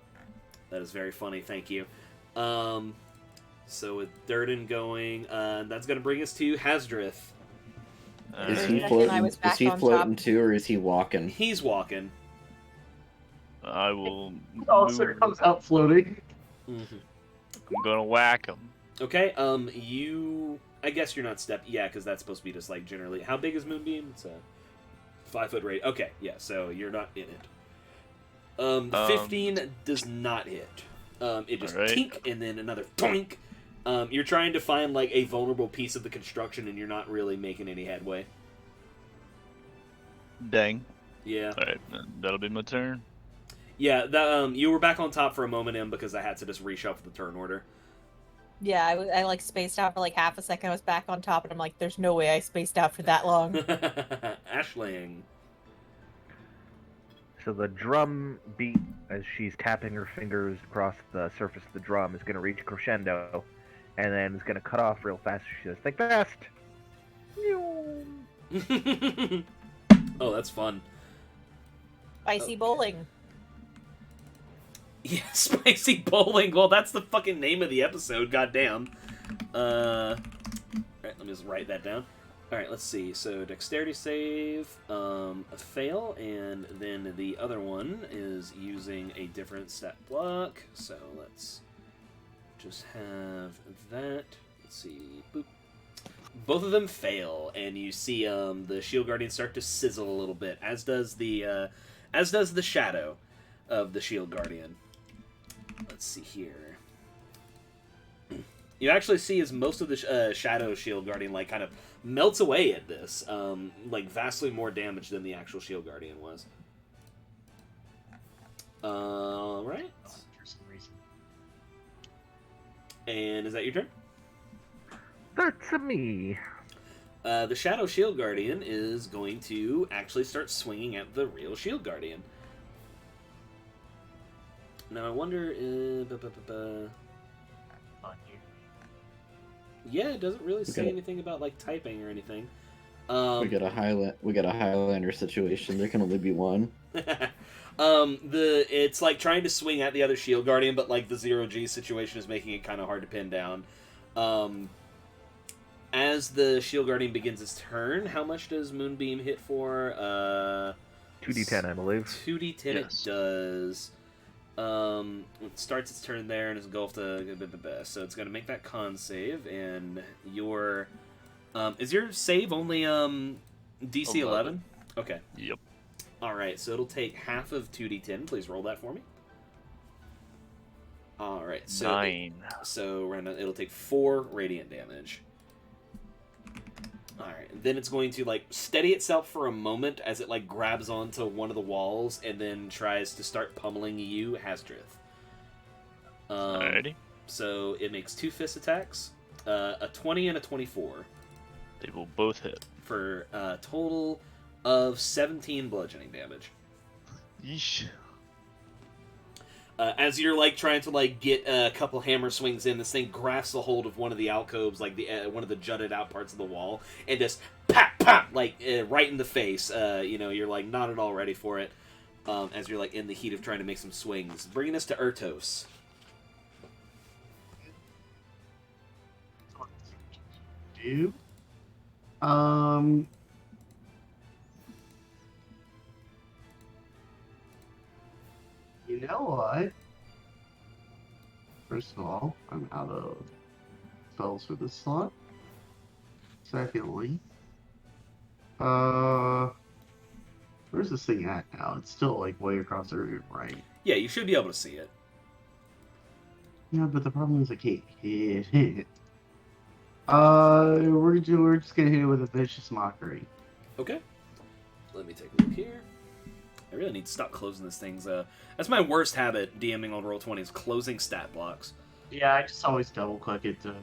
That is very funny. Thank you. So with Durden going, that's gonna bring us to Hasdrith. Is he I floating? was back Is he on floating top. too, or is he walking? He's walking. I will. Also move- comes out floating. Mm-hmm. I'm gonna whack him. Okay. I guess you're not step. Yeah, because that's supposed to be just like generally. How big is Moonbeam? It's a 5-foot radius. Okay. Yeah. So you're not in it. 15 does not hit. It just tink and then another toink. You're trying to find like a vulnerable piece of the construction, and you're not really making any headway. Dang. Yeah. Alright, that'll be my turn. Yeah, you were back on top for a moment, Em, because I had to just reshuffle the turn order. Yeah, I like spaced out for like half a second. I was back on top, and I'm like, "There's no way I spaced out for that long." Ashling. So the drum beat as she's tapping her fingers across the surface of the drum is going to reach crescendo, and then it's going to cut off real fast. She says, "Think fast." Oh, that's fun. Spicy bowling. Yeah, spicy bowling. Well, that's the fucking name of the episode. Goddamn. Alright, let me just write that down. Alright, let's see. So, dexterity save, a fail, and then the other one is using a different stat block. So, let's just have that. Let's see. Boop. Both of them fail, and you see the Shield Guardian start to sizzle a little bit, as does the shadow of the Shield Guardian. Let's see here. You actually see as most of the Shadow Shield Guardian like kind of melts away at this, like vastly more damage than the actual Shield Guardian was. All right. For some reason. And is that your turn? That's me. The Shadow Shield Guardian is going to actually start swinging at the real Shield Guardian. Now I wonder. On here. Yeah, it doesn't really say anything about like typing or anything. We got a Highlander situation. There can only be one. It's like trying to swing at the other Shield Guardian, but like the 0G situation is making it kind of hard to pin down. As the Shield Guardian begins its turn, how much does Moonbeam hit for? 2d10, I believe. 2d10 Yes. it does. It starts its turn there and is engulfed so it's gonna make that con save, and your is your save only DC 11? Okay. Yep. Alright, so it'll take half of 2d10. Please roll that for me. Alright, so 9. It'll take 4 radiant damage. Alright, then it's going to, like, steady itself for a moment as it, like, grabs onto one of the walls and then tries to start pummeling you, Hasdrith. Alrighty. So it makes 2 fist attacks, a 20 and a 24. They will both hit. For a total of 17 bludgeoning damage. Yeesh. As you're like trying to like get a couple hammer swings in, this thing grasps a hold of one of the alcoves, like the one of the jutted out parts of the wall, and just pop, pop, like right in the face. You're like not at all ready for it. As you're like in the heat of trying to make some swings, bringing us to Ertos. Do you know what? First of all, I'm out of spells for this slot. Secondly, where's this thing at now? It's still like way across the room, right? Yeah, you should be able to see it. Yeah, but the problem is I can't hit it. We're just gonna hit it with a vicious mockery. Okay. Let me take a look here. I really need to stop closing this thing's. That's my worst habit, DMing on Roll20, is closing stat blocks. Yeah, I just always double click it to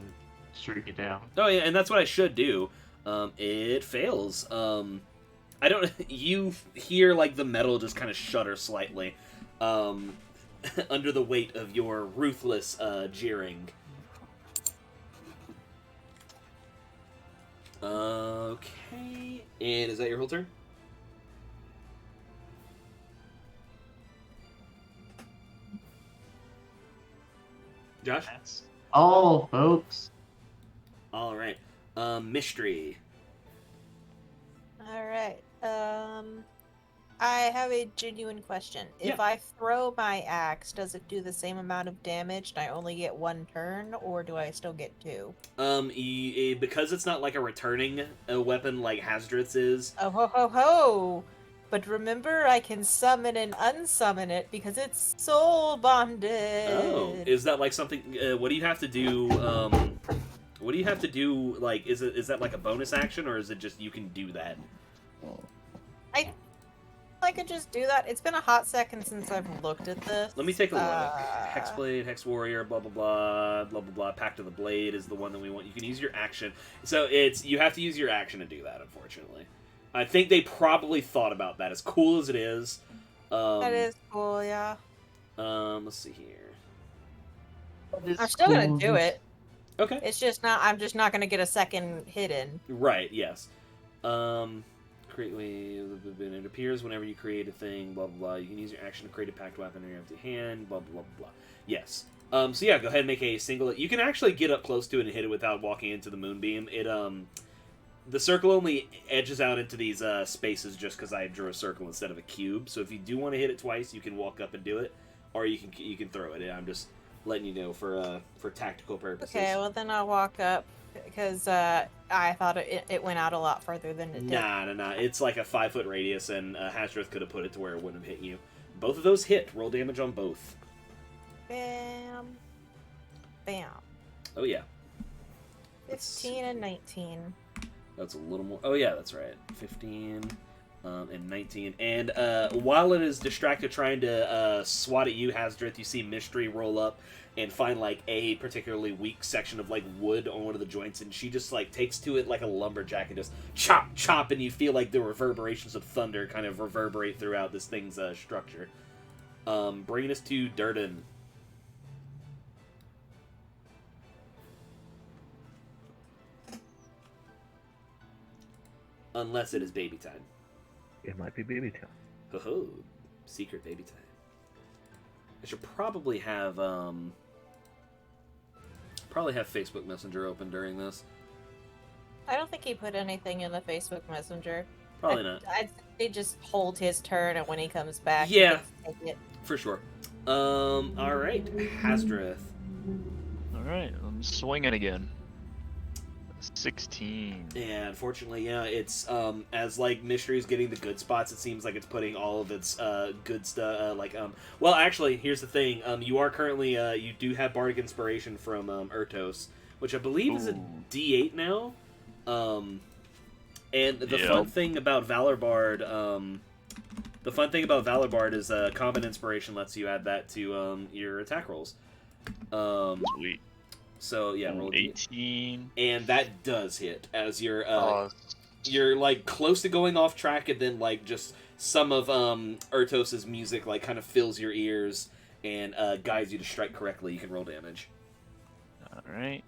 shrink it down. Oh yeah, and that's what I should do. It fails. I don't. You hear like the metal just kind of shudder slightly, under the weight of your ruthless jeering. Okay, and is that your whole turn? Josh? That's all, folks. All right. Mystery. All right. I have a genuine question. If Yeah. I throw my axe, does it do the same amount of damage and I only get 1 turn, or do I still get 2? Because it's not like a returning weapon like Hasdrith's is. Oh ho ho ho! But remember, I can summon and unsummon it because it's soul bonded. Oh, is that like something? What do you have to do? What do you have to do? Like, is that like a bonus action, or is it just you can do that? I could just do that. It's been a hot second since I've looked at this. Let me take a look. Hexblade, Hex Warrior, blah blah blah, blah blah blah. Pact of the Blade is the one that we want. You can use your action. So you have to use your action to do that. Unfortunately, I think they probably thought about that. As cool as it is. That is cool, yeah. Let's see here. I'm still gonna do it. Okay. It's just not. I'm just not gonna get a second hit in. Right. Yes. Create it appears whenever you create a thing, blah blah blah. You can use your action to create a packed weapon in your empty hand, blah blah blah. Yes. So yeah, go ahead and make a single. You can actually get up close to it and hit it without walking into the moonbeam. The circle only edges out into these spaces just because I drew a circle instead of a cube. So if you do want to hit it twice, you can walk up and do it, or you can throw it. I'm just letting you know for tactical purposes. Okay, well then I'll walk up because I thought it went out a lot further than it did. Nah. It's like a 5-foot radius, and Hasdrith could have put it to where it wouldn't have hit you. Both of those hit. Roll damage on both. Bam. Bam. Oh yeah. 15 and 19. That's a little more. Oh yeah, that's right. 15 and 19. And while it is distracted trying to swat at you, Hasdrith, you see Mystery roll up and find like a particularly weak section of like wood on one of the joints, and she just like takes to it like a lumberjack and just chop, chop, and you feel like the reverberations of thunder kind of reverberate throughout this thing's structure. Bringing us to Durden. Unless it is baby time. It might be baby time. Ho-ho. Secret baby time. I should probably have Facebook Messenger open during this. I don't think he put anything in the Facebook Messenger. Probably not. I'd say just hold his turn, and when he comes back, Yeah. he can take it. For sure. Alright. Hasdrith. Alright, I'm swinging again. 16. Yeah, unfortunately, yeah, it's, as, like, Mystery's getting the good spots, it seems like it's putting all of its, good stuff, well, actually, here's the thing, you are currently, you do have Bardic Inspiration from, Ertos, which I believe is a D8 now, and the fun thing about Valor Bard, is, Combat Inspiration lets you add that to, your attack rolls. Sweet. So yeah, roll 18, and that does hit as you're like close to going off track, and then like just some of Ertos's music like kind of fills your ears and guides you to strike correctly. You can roll damage. All right,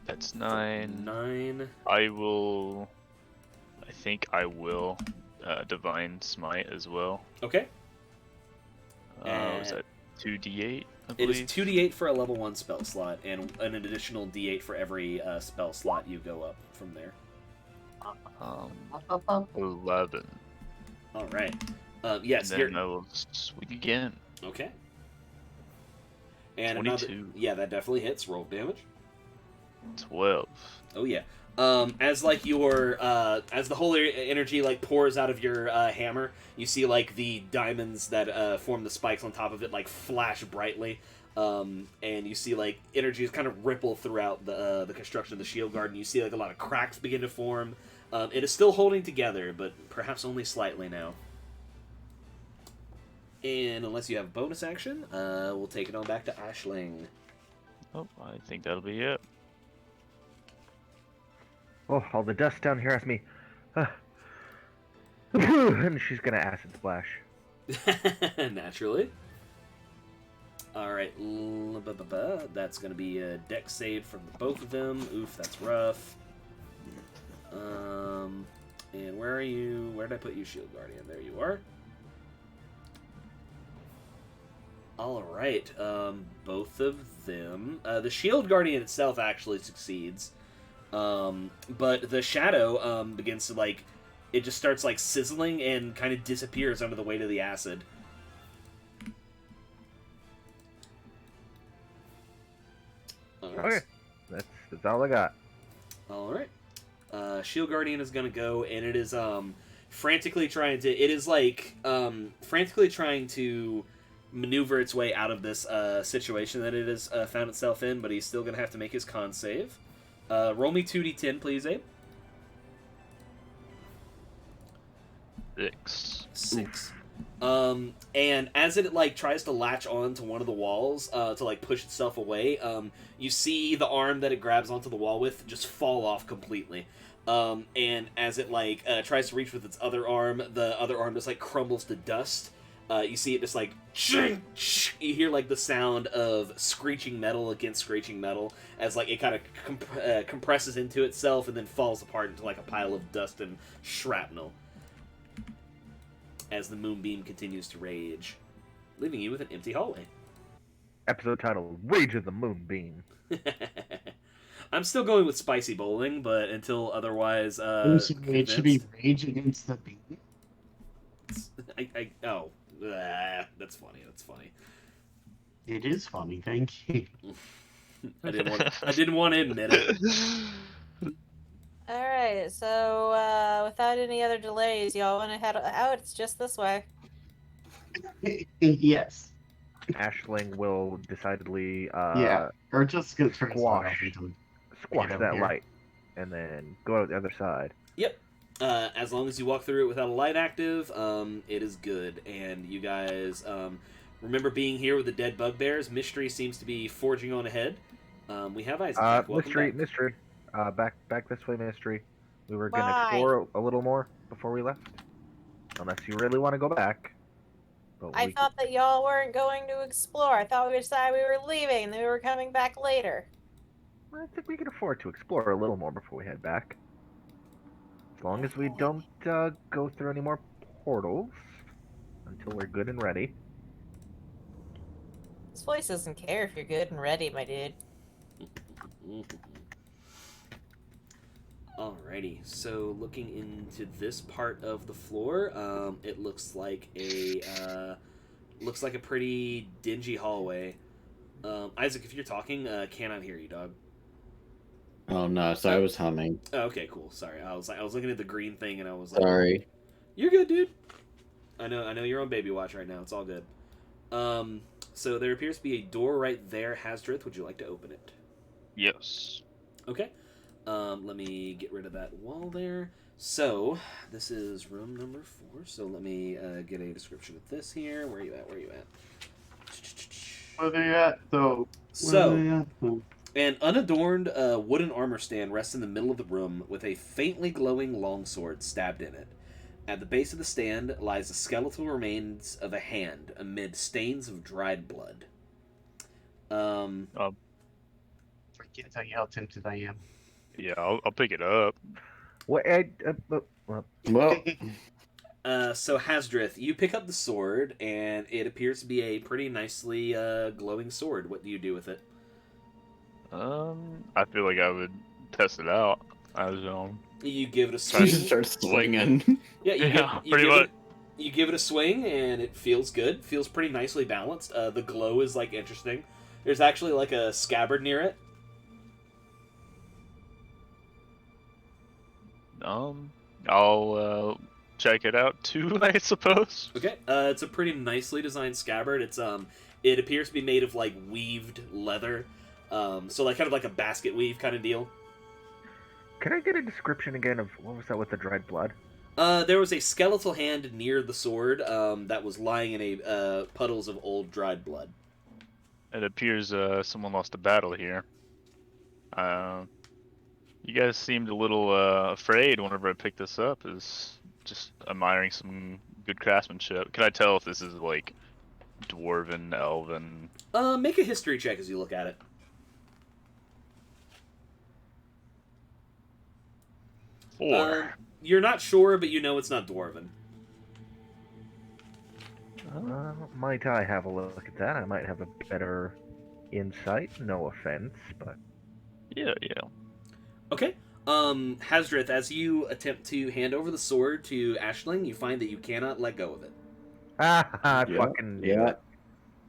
that's 9. 9. I think I will Divine Smite as well. Okay. Was that 2d8? It is 2d8 for a level 1 spell slot, and an additional d8 for every spell slot you go up from there. 11. All right. Yes. And then I will swing again. Okay. And 22. Yeah, that definitely hits. Roll damage. 12. Oh yeah. As like your as the holy energy like pours out of your hammer, you see like the diamonds that form the spikes on top of it like flash brightly, and you see like energies kind of ripple throughout the construction of the shield guard, and you see like a lot of cracks begin to form. It is still holding together, but perhaps only slightly now. And unless you have a bonus action, we'll take it on back to Aisling. Oh, I think that'll be it. Oh, all the dust down here has me. And she's gonna acid splash. Naturally. Alright, that's gonna be a dex save from the both of them. Oof, that's rough. And where are you? Where did I put you, Shield Guardian? There you are. Alright, both of them. The Shield Guardian itself actually succeeds. But the shadow begins to like it just starts like sizzling and kind of disappears under the weight of the acid. Okay, that's all I got. All right. Shield Guardian is gonna go, and it is frantically trying to. It is like frantically trying to maneuver its way out of this situation that it has found itself in. But he's still gonna have to make his con save. Roll me 2d10, please, Abe. 6. And as it like tries to latch on to one of the walls to like push itself away, you see the arm that it grabs onto the wall with just fall off completely. And as it like tries to reach with its other arm, the other arm just like crumbles to dust. You see it just like you hear like the sound of screeching metal against screeching metal as like it kind of compresses into itself and then falls apart into like a pile of dust and shrapnel as the moonbeam continues to rage, leaving you with an empty hallway. Episode title: Rage of the Moonbeam. I'm still going with spicy bowling, but until otherwise it should be Rage Against the Beam. That's funny. That's funny. It is funny, thank you. I didn't want to admit it. Alright, so without any other delays, y'all want to head out? It's just this way. Yes. Ashling will decidedly Yeah. Or just go turn squash Get that here. light, and then go out the other side. Yep. As long as you walk through it without a light active, it is good. And you guys remember being here with the dead bugbears. Mystery seems to be forging on ahead. We have Isaac. Welcome Mystery. Back this way, Mystery. We were going to Why? explore a little more before we left. Unless you really want to go back. But I thought that y'all weren't going to explore. I thought we decided we were leaving and we were coming back later. I think we can afford to explore a little more before we head back. As long as we don't go through any more portals until we're good and ready. This place doesn't care if you're good and ready, my dude. Alrighty, so looking into this part of the floor, it looks like a pretty dingy hallway. Isaac, if you're talking, cannot hear you, dog. Oh no, so I was humming. Oh, okay, cool. Sorry, I was looking at the green thing and I was like, Sorry. "You're good, dude." I know you're on baby watch right now. It's all good. So there appears to be a door right there. Hasdrith, would you like to open it? Yes. Okay. Let me get rid of that wall there. So, this is room number 4. So let me get a description of this here. Where are you at? Where they at, though? So, an unadorned wooden armor stand rests in the middle of the room with a faintly glowing longsword stabbed in it. At the base of the stand lies the skeletal remains of a hand amid stains of dried blood. I can't tell you how tempted I am. Yeah, I'll pick it up. Well, So Hasdrith, you pick up the sword, and it appears to be a pretty nicely glowing sword. What do you do with it? I feel like I would test it out. You give it a You swing. just start swinging. Yeah, pretty much. You give it a swing, and it feels good. Feels pretty nicely balanced. The glow is like interesting. There's actually like a scabbard near it. I'll check it out too, I suppose. Okay, it's a pretty nicely designed scabbard. It appears to be made of like weaved leather, so like kind of like a basket weave kind of deal. can I get a description again of what was that with the dried blood? There was a skeletal hand near the sword that was lying in a puddles of old dried blood. It appears someone lost a battle here. You guys seemed a little afraid whenever I picked this up. Is just admiring some good craftsmanship. Can I tell if this is like dwarven, elven? Make a history check as you look at it. You're not sure, but you know it's not dwarven. Might I have a look at that? I might have a better insight. No offense, but Yeah. Okay. Hasdrith, as you attempt to hand over the sword to Ashling, you find that you cannot let go of it. I Yeah, fucking knew yeah. it.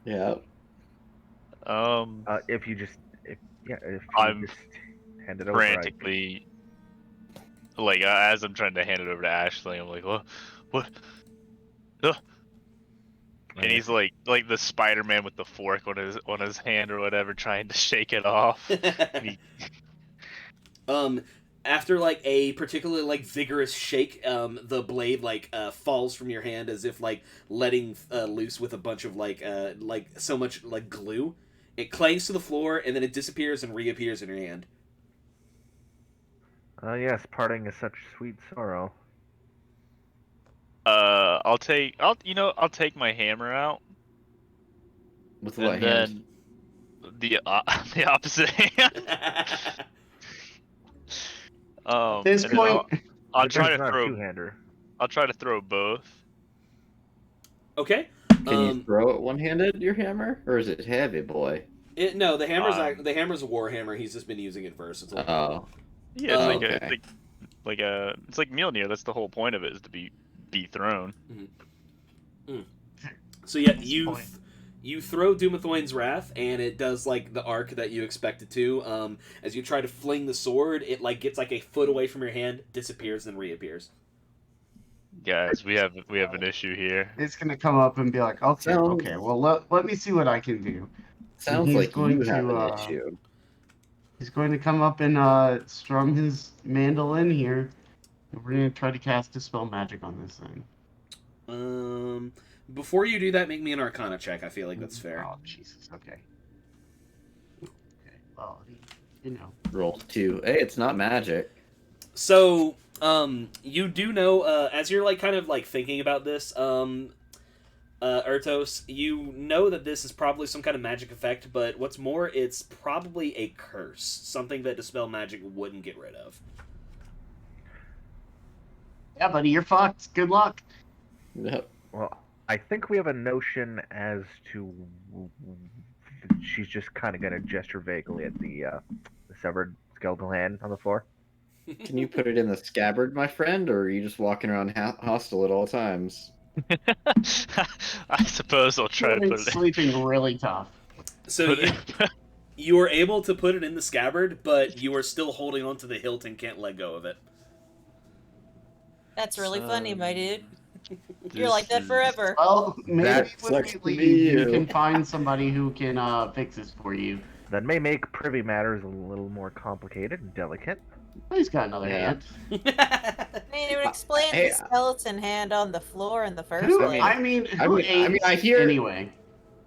Yeah. If you I'm just hand it over, frantically, like, as I'm trying to hand it over to Ashley, I'm like, what? Ugh. And he's like the Spider-Man with the fork on his hand or whatever, trying to shake it off. And After like a particularly like vigorous shake, the blade falls from your hand as if like letting loose with a bunch of like so much like glue. It clangs to the floor and then it disappears and reappears in your hand. yes, parting is such sweet sorrow. I'll take my hammer out, With and what hand? then the opposite hand. At this And then point, I'll try It's to not a throw. two-hander. I'll try to throw both. Okay. Can you throw it one-handed, your hammer? Or is it heavy, boy? No, the hammer's a war hammer. He's just been using it versatile. Oh. Yeah, it's Okay. it's like Mjolnir. That's the whole point of it, is to be thrown. So yeah, At this point. you throw Dumathoin's Wrath, and it does like the arc that you expect it to. As you try to fling the sword, it like gets like a foot away from your hand, disappears, then reappears. Guys, we have an issue here. it's gonna come up and be like, okay, well let me see what I can do. Sounds he's like going you have to, an issue. He's going to come up and strum his mandolin here. And we're gonna try to cast Dispel Magic on this thing. Before you do that, make me an Arcana check. I feel like that's fair. Oh Jesus, okay. Okay, well, you know. Roll 2. Hey, it's not magic. So, you do know, as you're like kind of like thinking about this, Ertos, you know that this is probably some kind of magic effect, but what's more, it's probably a curse, something that Dispel Magic wouldn't get rid of. Yeah, buddy, you're fucked. Good luck. Yep. Well, I think we have a notion as to she's just kind of gonna gesture vaguely at the severed skeletal hand on the floor. Can you put it in the scabbard, my friend, or are you just walking around hostile at all times? I suppose I'll try to put it. Sleeping really tough. So you are able to put it in the scabbard, but you are still holding onto the hilt and can't let go of it. That's really funny, my dude. You're like that forever. Well, maybe That when sucks we to leave, be you you. can find somebody who can fix this for you. That may make privy matters a little more complicated and delicate. Oh, he's got another Yeah. hand. I mean, it would explain Hey, the skeleton hand on the floor in the first Who? place. I mean, I hear. anyway.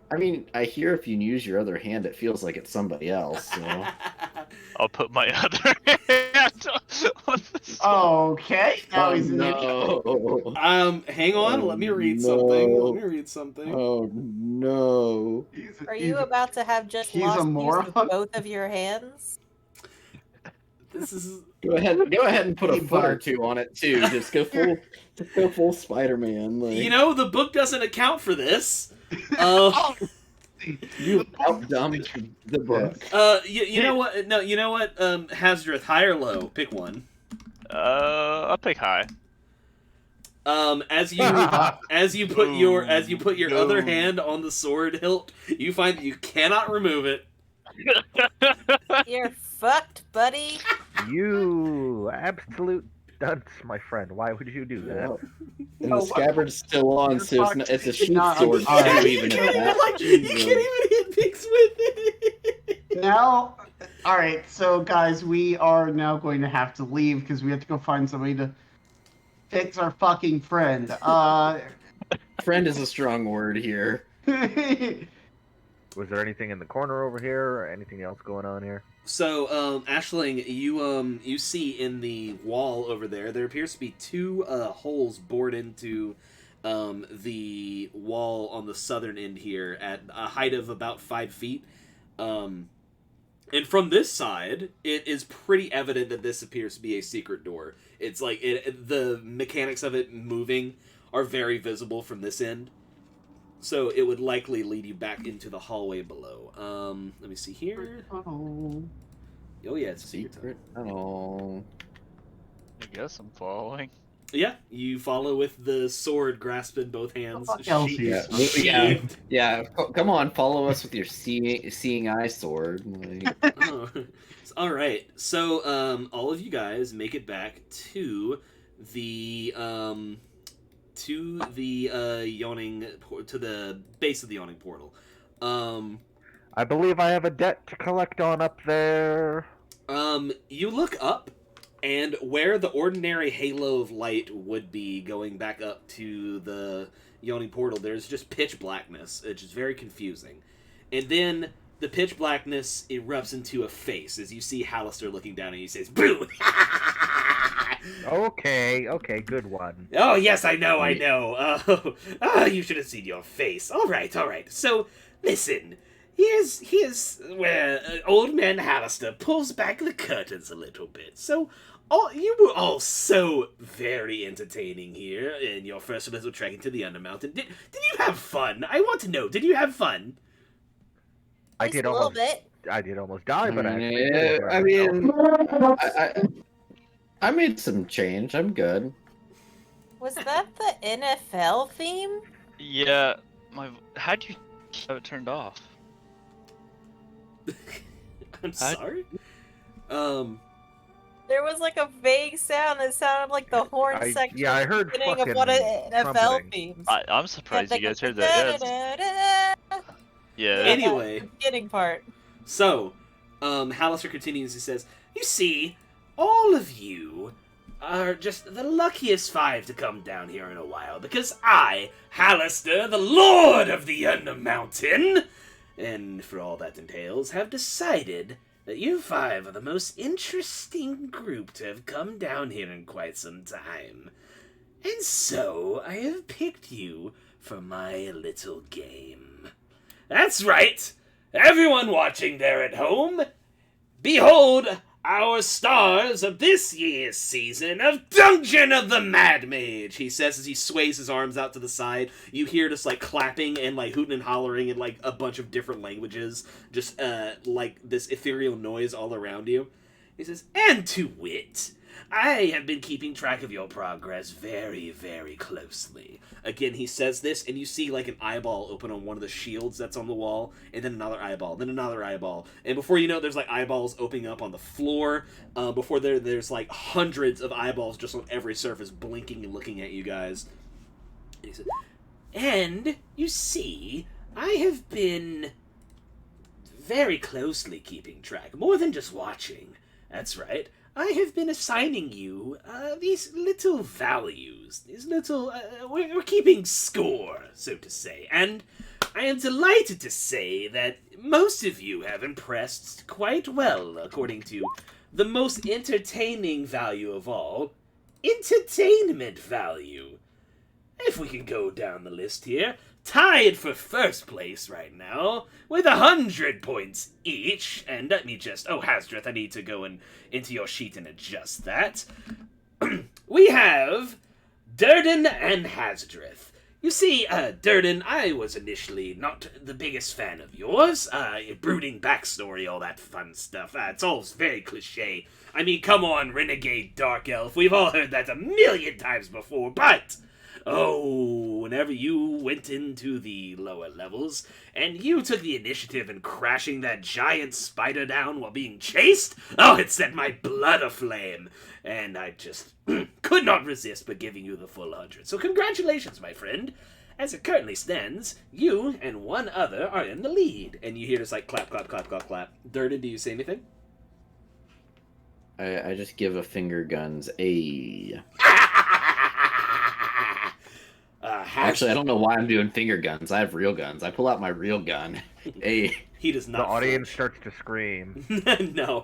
I hear if you use your other hand, it feels like it's somebody else. So. I'll put my other hand on the sword. Okay, now he's an idiot. no. Hang on, let me read no. something. Let me read something. Oh no. Are you about to have just he's a lost use moron. of both of your hands? This is Go ahead and put a Hey, foot or bud. two on it too. Just go full Spider-Man. Like, you know, the book doesn't account for this. you outdumbed the book. You know what? No, you know what? Hasdrith, high or low? Pick one. I'll pick high. As you put your No. other hand on the sword hilt, you find that you cannot remove it. You're fucked, buddy. You absolute dunce, my friend. Why would you do that? And the scabbard's still on, so it's a sheath Not- sword all right. too, even at that. Like, you can't even hit Pix with it. Now, all right. So, guys, we are now going to have to leave because we have to go find somebody to fix our fucking friend. Friend is a strong word here. Was there anything in the corner over here, or anything else going on here? So, Ashling, you see in the wall over there appears to be two holes bored into the wall on the southern end here at a height of about 5 feet. And from this side, it is pretty evident that this appears to be a secret door. It's like the mechanics of it moving are very visible from this end. So it would likely lead you back into the hallway below. Let me see here. Oh yeah, it's a secret tunnel. Secret tunnel. guess I'm following. Yeah, you follow with the sword grasped in both hands. Fuck else Yeah, sheathed. come on, follow us with your seeing eye sword. Like, Oh. All right. So, all of you guys make it back to the to the base of the yawning portal. I believe I have a debt to collect on up there. You look up, and where the ordinary halo of light would be going back up to the yawning portal, there's just pitch blackness. It's just very confusing. And then the pitch blackness erupts into a face as you see Hallister looking down and he says, "Boo!" Okay, good one. Oh, yes, I know. You should have seen your face. All right. So, listen. Here's where old man Hallister pulls back the curtains a little bit. So, you were all so very entertaining here in your first little trek into the Undermountain. Did you have fun? I want to know. Did you have fun? I Just did a little almost. bit. I did almost die, but yeah, I mean, I made some change. I'm good. Was that the NFL theme? Yeah, how'd you have it turned off? I'm sorry? There was like a vague sound that sounded like the horn section I at the heard beginning of fucking one of the NFL trumpeting. themes. I'm surprised you guys heard that. Yeah. Anyway. The beginning part. So, Hallister continues. He says, "You see, all of you are just the luckiest 5 to come down here in a while, because I, Hallister, the Lord of the Undermountain, and for all that entails, have decided that you 5 are the most interesting group to have come down here in quite some time. And so, I have picked you for my little game. That's right! Everyone watching there at home, behold our stars of this year's season of Dungeon of the Mad Mage," he says as he sways his arms out to the side. You hear just, like, clapping and, like, hooting and hollering in, like, a bunch of different languages. Just, like, this ethereal noise all around you. He says, "And to wit, I have been keeping track of your progress very, very closely." Again, he says this, and you see, like, an eyeball open on one of the shields that's on the wall, and then another eyeball, then another eyeball. And before you know it, there's, like, eyeballs opening up on the floor. Before there's, like, hundreds of eyeballs just on every surface blinking and looking at you guys. And he said, "And, you see, I have been very closely keeping track, more than just watching. That's right. I have been assigning you these little values. These little... we're keeping score, so to say. And I am delighted to say that most of you have impressed quite well, according to the most entertaining value of all, entertainment value. If we can go down the list here, tied for first place right now, with 100 points each, and let me just... Oh, Hasdrith, I need to go into your sheet and adjust that. We have Durden and Hasdrith. You see, Durden, I was initially not the biggest fan of yours. Brooding backstory, all that fun stuff. It's all very cliche. I mean, come on, renegade dark elf. We've all heard that a million times before, but... Oh, whenever you went into the lower levels, and you took the initiative in crashing that giant spider down while being chased, oh, it set my blood aflame, and I just could not resist but giving you the full 100. So congratulations, my friend. As it currently stands, you and one other are in the lead. And you hear just like clap, clap, clap, clap, clap. Durden, do you say anything? I just give a finger guns a... Actually, I don't know why I'm doing finger guns. I have real guns. I pull out my real gun. Hey. He does not. The audience starts to scream. No.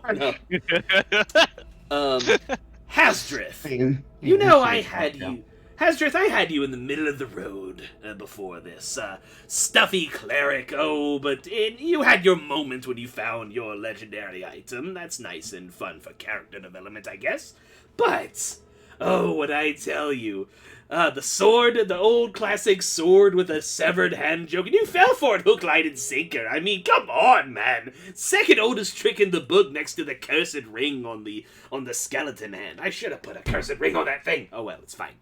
Hasdrith. You know I had you. Hasdrith, I had you in the middle of the road before this. Stuffy cleric, but you had your moment when you found your legendary item. That's nice and fun for character development, I guess. But Oh, what I tell you. The sword, the old classic sword with a severed hand joke, and you fell for it hook, line, and sinker. I mean, come on, man. Second oldest trick in the book next to the cursed ring on the skeleton hand. I should have put a cursed ring on that thing. Oh, well, it's fine.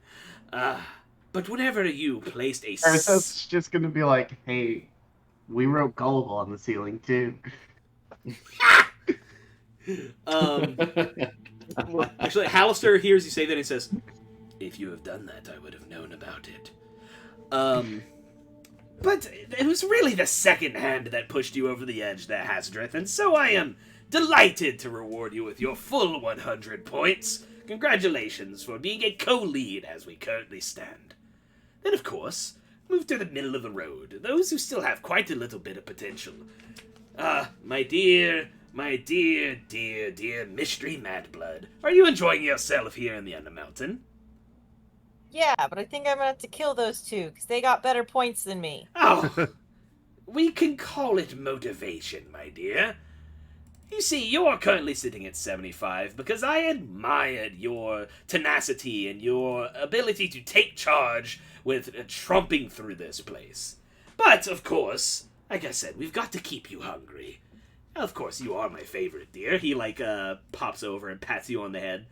But whenever you placed a... That's just gonna be like, hey, we wrote Gullible on the ceiling, too. Actually, Hallister hears you say that and says, if you have done that, I would have known about it. But it was really the second hand that pushed you over the edge there, Hasdrith, and so I am delighted to reward you with your full 100 points. Congratulations for being a co-lead as we currently stand. Then, of course, move to the middle of the road, those who still have quite a little bit of potential. My dear Mystery Madblood, are you enjoying yourself here in the Undermountain? Yeah, but I think I'm gonna have to kill those two, because they got better points than me. Oh, we can call it motivation, my dear. You see, you're currently sitting at 75 because I admired your tenacity and your ability to take charge with tromping through this place. But, of course, like I said, we've got to keep you hungry. Of course, you are my favorite, dear. He, pops over and pats you on the head.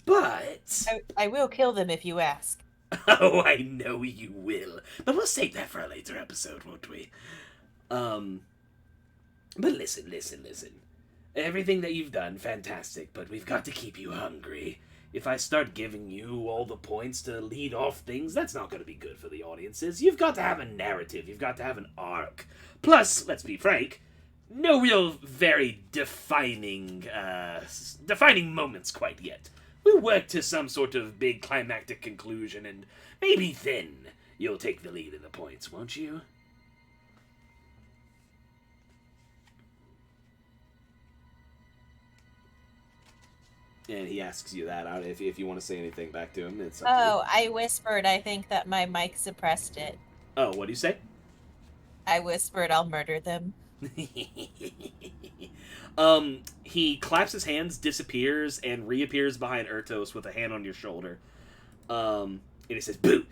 But... I will kill them if you ask. Oh, I know you will. But we'll save that for a later episode, won't we? But listen. Everything that you've done, fantastic, but we've got to keep you hungry. If I start giving you all the points to lead off things, that's not going to be good for the audiences. You've got to have a narrative. You've got to have an arc. Plus, let's be frank, no real very defining moments quite yet. We'll work to some sort of big climactic conclusion, and maybe then you'll take the lead in the points, won't you? And he asks you that out. If you want to say anything back to him, it's up to you. I whispered. I think that my mic suppressed it. Oh, what do you say? I whispered, I'll murder them. He claps his hands, disappears, and reappears behind Ertos with a hand on your shoulder. And he says, "Boo!"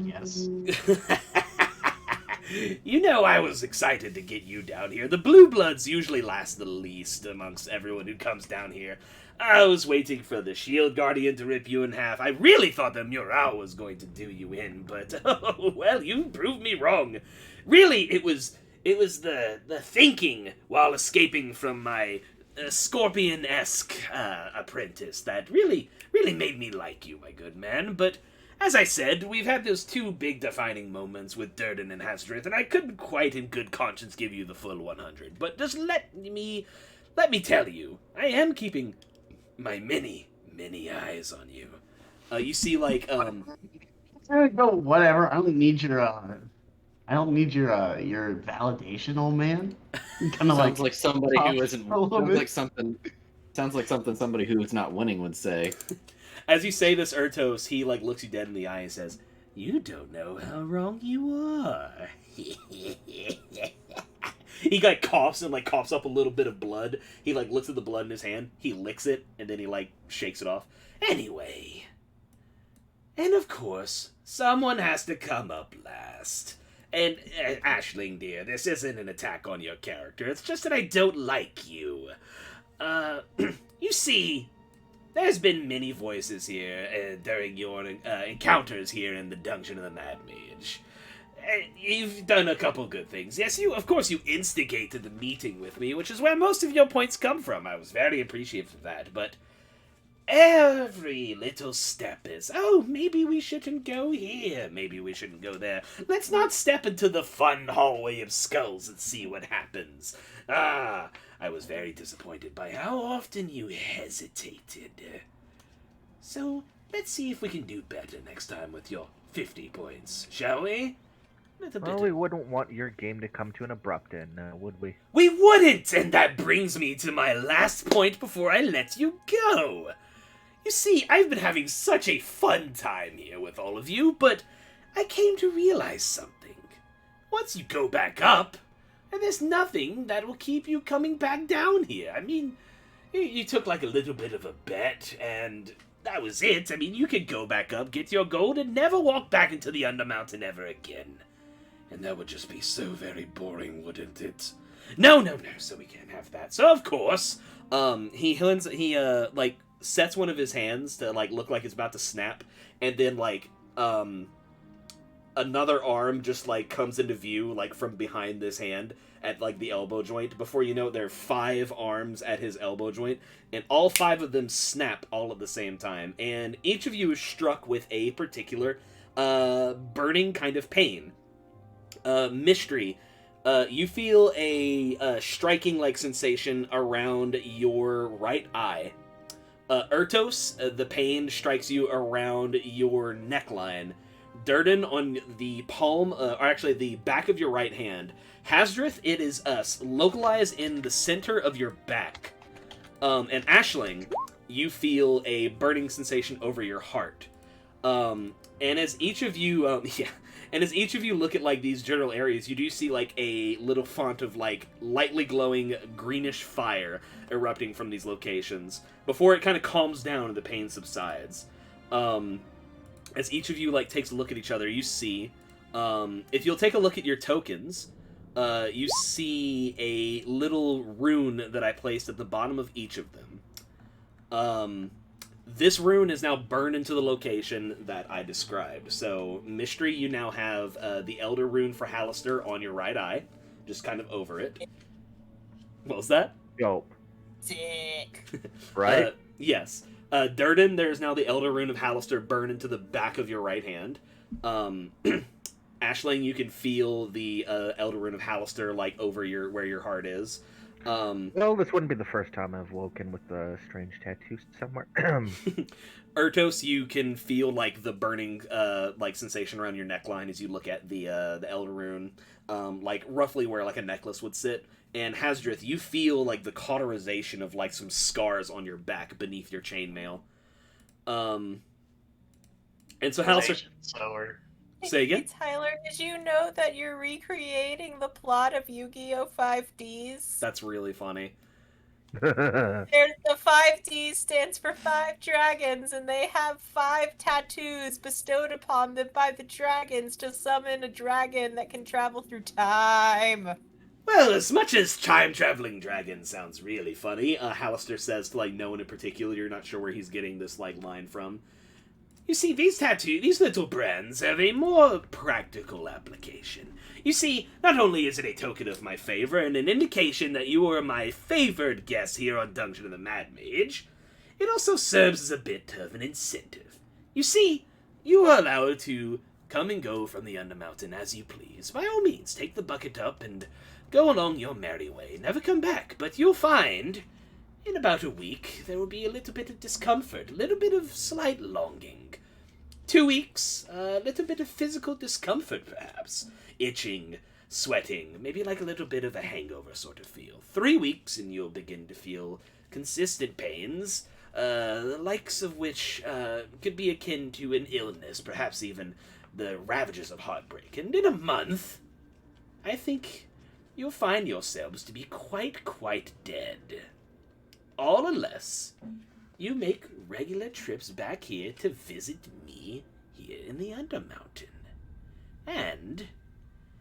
Yes. You know I was excited to get you down here. The Blue Bloods usually last the least amongst everyone who comes down here. I was waiting for the Shield Guardian to rip you in half. I really thought the Mural was going to do you in, but, oh, well, you proved me wrong. Really, it was the thinking while escaping from my Scorpion-esque apprentice that really made me like you, my good man. But as I said, we've had those two big defining moments with Durden and Hasdrith, and I couldn't quite in good conscience give you the full 100. But just let me tell you, I am keeping my many eyes on you. You see, Go whatever. I don't need your validation, old man. Kind of sounds like somebody who isn't. Sounds like something somebody who's not winning would say. As you say this, Ertos, he looks you dead in the eye and says, "You don't know how wrong you are." He coughs and coughs up a little bit of blood. He looks at the blood in his hand. He licks it and then he shakes it off. Anyway, and of course, someone has to come up last. And Aisling, dear, this isn't an attack on your character. It's just that I don't like you. You see, there's been many voices here during your encounters here in the Dungeon of the Mad Mage. You've done a couple good things. Yes, of course you instigated the meeting with me, which is where most of your points come from. I was very appreciative of that, but every little step is, oh, maybe we shouldn't go here, maybe we shouldn't go there. Let's not step into the fun hallway of skulls and see what happens. I was very disappointed by how often you hesitated. So, let's see if we can do better next time with your 50 points, shall we? Well, we wouldn't want your game to come to an abrupt end, would we? We wouldn't! And that brings me to my last point before I let you go. You see, I've been having such a fun time here with all of you, but I came to realize something. Once you go back up, And there's nothing that will keep you coming back down here. I mean, you took like a little bit of a bet, and that was it. I mean, you could go back up, get your gold, and never walk back into the Undermountain ever again. And that would just be so very boring, wouldn't it? No, so we can't have that. So, of course, he like, sets one of his hands to, like, look like it's about to snap, and then, like, another arm just, like, comes into view, like, from behind this hand at, like, the elbow joint. Before you know it, there are 5 arms at his elbow joint, and all 5 of them snap all at the same time. And each of you is struck with a particular, burning kind of pain. Mystery, you feel a striking, like, sensation around your right eye. Ertos, the pain strikes you around your neckline. Durden, on the palm, or actually the back of your right hand. Hasdrith, it is localized in the center of your back. And Ashling, you feel a burning sensation over your heart. And as each of you, and as each of you look at, like, these general areas, you do see, like, a little font of, like, lightly glowing greenish fire erupting from these locations before it kind of calms down and the pain subsides. As each of you, like, takes a look at each other, you see, if you'll take a look at your tokens, you see a little rune that I placed at the bottom of each of them. This rune is now burned into the location that I described. So, Mystery, you now have the Elder Rune for Hallister on your right eye, just kind of over it. What was that? Dope. Sick. Right? Yes. Durden, there's now the Elder Rune of Hallister burned into the back of your right hand. Ashling, you can feel the Elder Rune of Hallister, like, over where your heart is. Well, this wouldn't be the first time I've woken with a strange tattoo somewhere. Ertos, you can feel, like, the burning, like, sensation around your neckline as you look at the Elder Rune, like, roughly where, like, a necklace would sit. And Hasdrith, you feel, like, the cauterization of, like, some scars on your back beneath your chainmail. And so Hallister... Say again? Tyler, did you know that you're recreating the plot of Yu-Gi-Oh! 5Ds? That's really funny. The 5D stands for 5 dragons, and they have 5 tattoos bestowed upon them by the dragons to summon a dragon that can travel through time. Well, as much as time-traveling dragon sounds really funny, Hallister says to, like, no one in particular. You're not sure where he's getting this, like, line from. You see, these little brands have a more practical application. You see, not only is it a token of my favor and an indication that you are my favored guest here on Dungeon of the Mad Mage, it also serves as a bit of an incentive. You see, you are allowed to come and go from the Undermountain as you please. By all means, take the bucket up and go along your merry way. Never come back, but you'll find, in about a week, there will be a little bit of discomfort, a little bit of slight longing. 2 weeks, a little bit of physical discomfort, perhaps. Itching, sweating, maybe like a little bit of a hangover sort of feel. 3 weeks, and you'll begin to feel consistent pains, the likes of which could be akin to an illness, perhaps even the ravages of heartbreak. And in a month, I think you'll find yourselves to be quite dead. All unless you make regular trips back here to visit me here in the Undermountain. And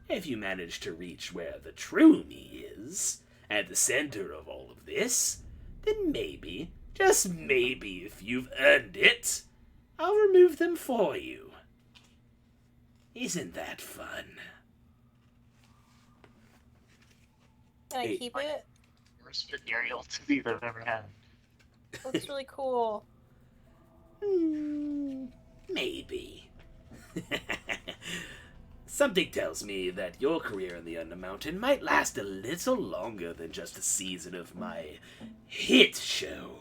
if you manage to reach where the true me is, at the center of all of this, then maybe, just maybe if you've earned it, I'll remove them for you. Isn't that fun? Can I keep it? Worst venereal tooth I've ever had. Looks really cool. Maybe. Something tells me that your career in the Undermountain might last a little longer than just a season of my hit show.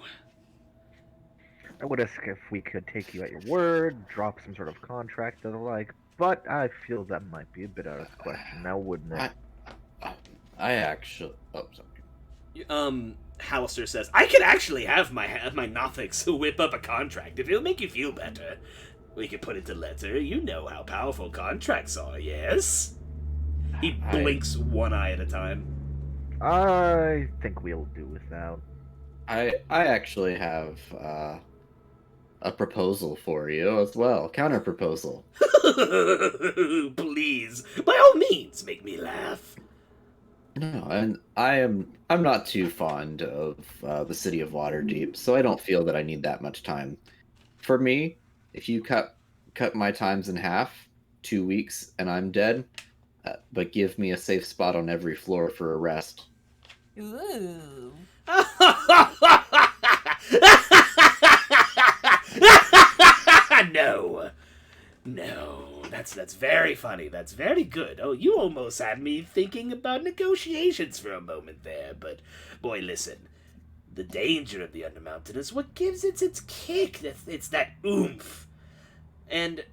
I would ask if we could take you at your word, drop some sort of contract or the like, but I feel that might be a bit out of the question now, wouldn't it? I actually... Oh, sorry. Hallister says, I could actually have my Nothics whip up a contract if it'll make you feel better. We could put it to letter. You know how powerful contracts are, yes? He blinks one eye at a time. I think we'll do without. I actually have a proposal for you as well. Counter proposal. Please, by all means, make me laugh. No, and I'm not too fond of the city of Waterdeep, so I don't feel that I need that much time. For me, if you cut my times in half, 2 weeks, and I'm dead, but give me a safe spot on every floor for a rest. Ooh. No, that's very funny. That's very good. Oh, you almost had me thinking about negotiations for a moment there. But boy, listen, the danger of the Undermountain is what gives it its kick. It's that oomph. And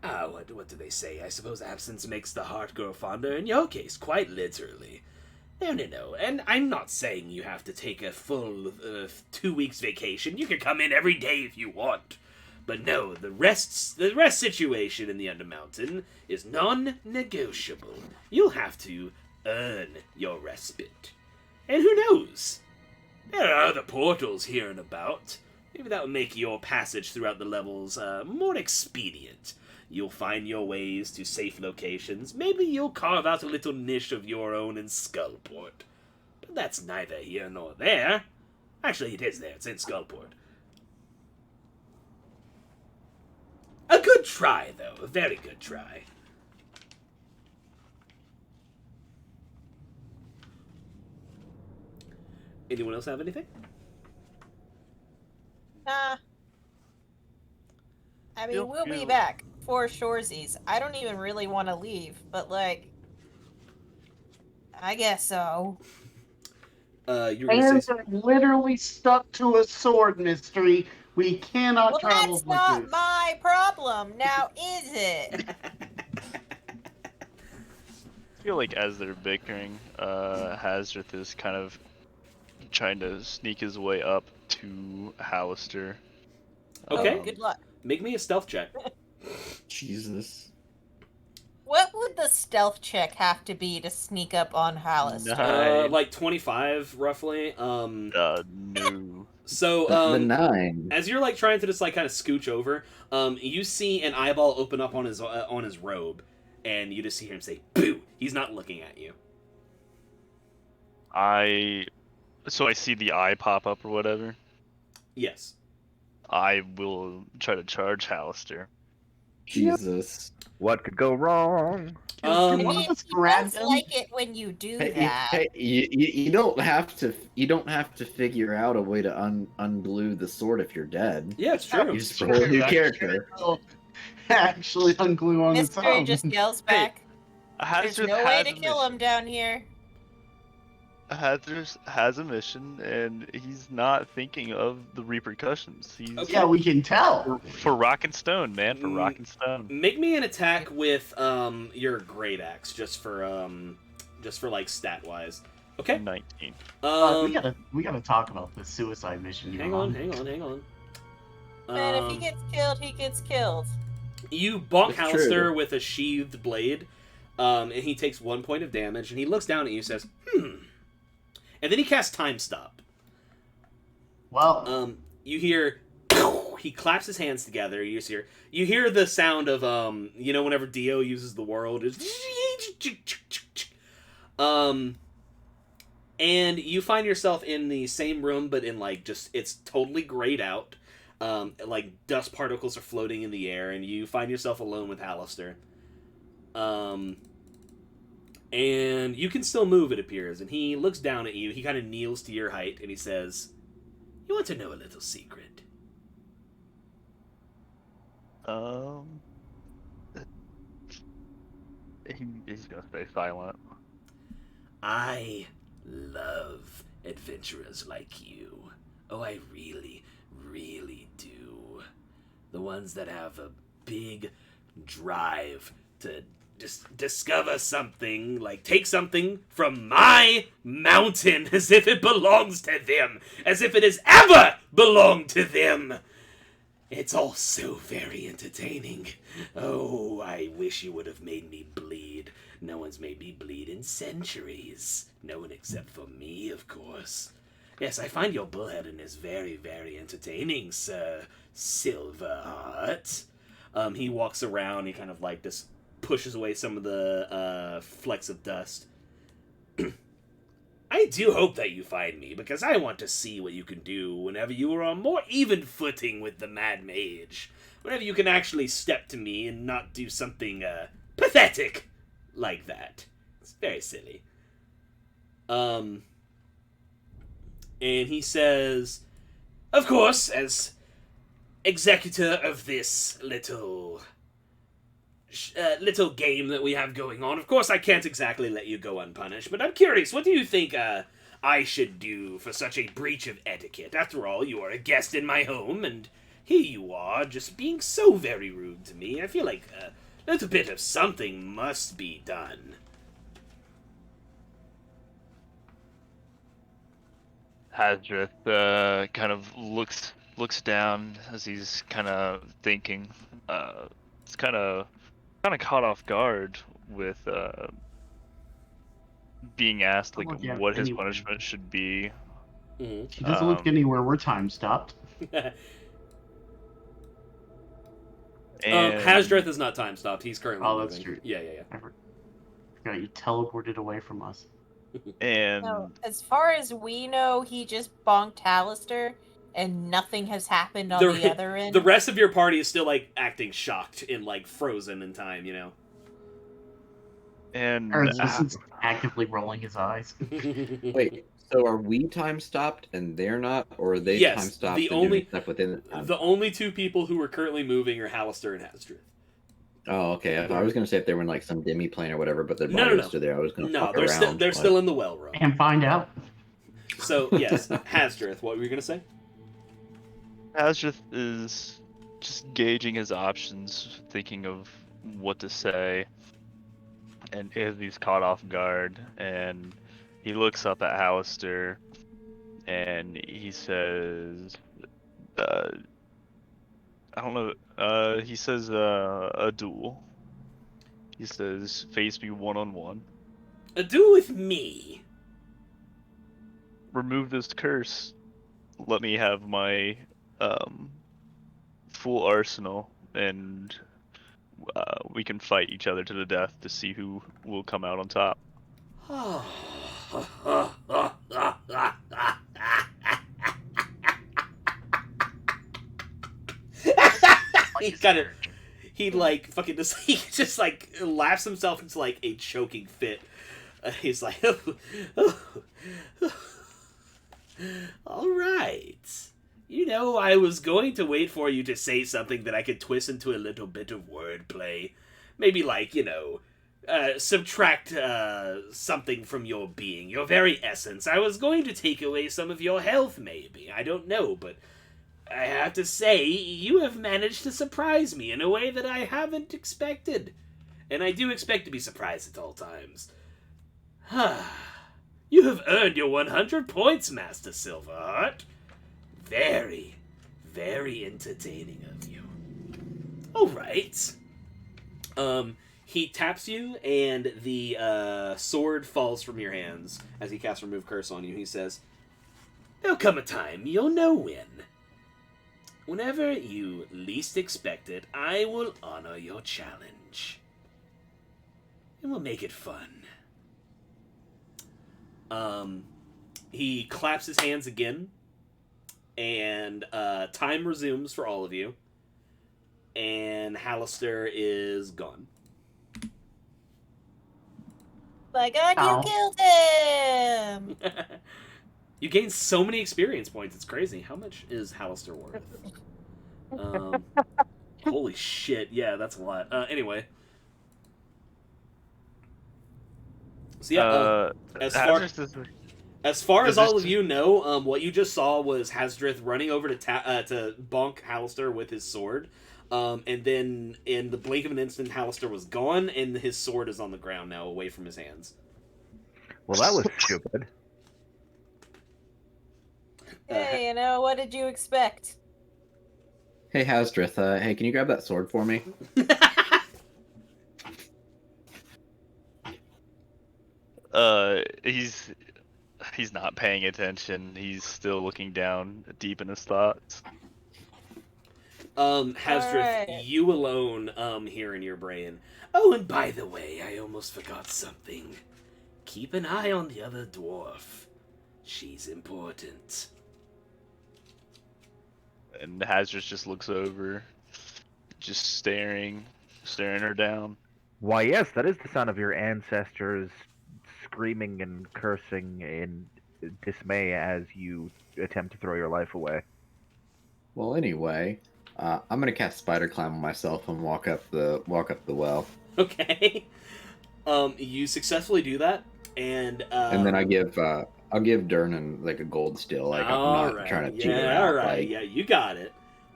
what do they say? I suppose absence makes the heart grow fonder. In your case, quite literally. No. And I'm not saying you have to take a full 2 weeks vacation. You can come in every day if you want. But no, the rest situation in the Undermountain is non-negotiable. You'll have to earn your respite. And who knows? There are other portals here and about. Maybe that will make your passage throughout the levels more expedient. You'll find your ways to safe locations. Maybe you'll carve out a little niche of your own in Skullport. But that's neither here nor there. Actually, it is there. It's in Skullport. A good try, though. A very good try. Anyone else have anything? Nah. I mean, Pew, we'll be pew. back for shoresies. I don't even really want to leave, but like, I guess so. You were gonna Hands say... are literally stuck to a sword, Mystery. We cannot Well, travel that's like not this. my problem. Now, is it? I feel like as they're bickering, Hazard is kind of trying to sneak his way up to Hallister. Okay. Oh, good luck. Make me a stealth check. Jesus. What would the stealth check have to be to sneak up on Hallister? Like 25, roughly. No. So, The 9. as you're like trying to just like kind of scooch over, you see an eyeball open up on his robe, and you just see him say, "Boo!" He's not looking at you. So I see the eye pop up or whatever. Yes. I will try to charge Hallister. Jesus. What could go wrong? I One mean, of us he grab does him? like it when you do Hey, that. you don't have to figure out a way to unglue the sword if you're dead. Yeah, it's true. You just roll a new character. Actually unglue on its Mystery own. just yells back. There's Hazard no way has to a kill mission. him down here. Hazard has a mission, and he's not thinking of the repercussions. He's Okay. Yeah, we can tell. for rock and stone, man. For rock and stone. Make me an attack with your great axe, just for like stat wise. Okay. 19. We gotta talk about the suicide mission. Hang on. Man, if he gets killed, he gets killed. You bonk It's Hallister true. with a sheathed blade, and he takes 1 point of damage, and he looks down at you and says, and then he casts Time Stop. Well, You hear, he claps his hands together, you hear the sound of, whenever Dio uses the world, and you find yourself in the same room, but in it's totally grayed out. Like dust particles are floating in the air, and you find yourself alone with Hallister. And you can still move, it appears, and he looks down at you. He kind of kneels to your height, and he says, "You want to know a little secret?" He's gonna stay silent. I love adventurers like you. Oh, I really, really do. The ones that have a big drive to just discover something, like take something from my mountain as if it belongs to them, as if it has ever belonged to them. It's all so very entertaining. Oh, I wish you would have made me bleed. No one's made me bleed in centuries. No one except for me, of course. Yes, I find your bullheadedness very, very entertaining, Sir Silverheart. He walks around, he kind of like just pushes away some of the flecks of dust. I do hope that you find me, because I want to see what you can do whenever you are on more even footing with the Mad Mage. Whenever you can actually step to me and not do something, pathetic like that. It's very silly. And he says, of course, as executor of this little game that we have going on. Of course, I can't exactly let you go unpunished, but I'm curious, what do you think I should do for such a breach of etiquette? After all, you are a guest in my home, and here you are, just being so very rude to me. I feel like a little bit of something must be done. Hadrith kind of looks down as he's kind of thinking. It's kind of caught off guard with being asked like what his punishment should be. He doesn't look anywhere. We're time stopped. And Hasdrith is not time stopped. He's currently moving. That's true. Yeah. I forgot you teleported away from us. And No, as far as we know, he just bonked Hallister, and nothing has happened on the other end. The rest of your party is still like acting shocked and like frozen in time, you know. And Resistance actively rolling his eyes. Wait, so are we time stopped and they're not, or are they Yes, time stopped the and only- doing stuff within the time? The only two people who are currently moving are Hallister and Hasdrith. Oh, okay. I was gonna say if they were in like some demi plane or whatever, but their No, body no. was still there. I was gonna No, fuck they're around. they're but- still in the well room. And find out. So yes, Hasdrith, what were you gonna say? Hadrith is just gauging his options, thinking of what to say, and as he's caught off guard, and he looks up at Hallister, and he says, I don't know, he says a duel. He says, face me one-on-one. A duel with me. Remove this curse. Let me have my full arsenal, and we can fight each other to the death to see who will come out on top. He like fucking just he just like laughs himself into like a choking fit. He's like, all right. You know, I was going to wait for you to say something that I could twist into a little bit of wordplay. Maybe like, you know, subtract something from your being, your very essence. I was going to take away some of your health, maybe. I don't know, but I have to say, you have managed to surprise me in a way that I haven't expected. And I do expect to be surprised at all times. You have earned your 100 points, Master Silverheart. Very, very entertaining of you. Alright. He taps you, and the sword falls from your hands as he casts Remove Curse on you. He says, there'll come a time, you'll know when. Whenever you least expect it, I will honor your challenge. And we'll make it fun. He claps his hands again, and time resumes for all of you, and Hallister is gone. My God, you killed him! You gain so many experience points, it's crazy. How much is Hallister worth? Holy shit, yeah, that's a lot. Anyway. So yeah, as far as all of you know, what you just saw was Hasdrith running over to bonk Hallister with his sword, and then in the blink of an instant, Hallister was gone, and his sword is on the ground now, away from his hands. Well, that was stupid. Hey, you know, what did you expect? Hey, Hasdrith, hey, can you grab that sword for me? He's not paying attention. He's still looking down deep in his thoughts. Hasdrith, Alright. you alone hear in your brain. Oh, and by the way, I almost forgot something. Keep an eye on the other dwarf. She's important. And Hazard just looks over, just staring her down. Why, yes, that is the sound of your ancestors screaming and cursing in dismay as you attempt to throw your life away. Well, anyway, I'm gonna cast Spider Climb on myself and walk up the well. Okay. You successfully do that, and then I'll give Durnan like a gold still. Like I'm not trying to cheat her out. All right, Like, yeah, you got it.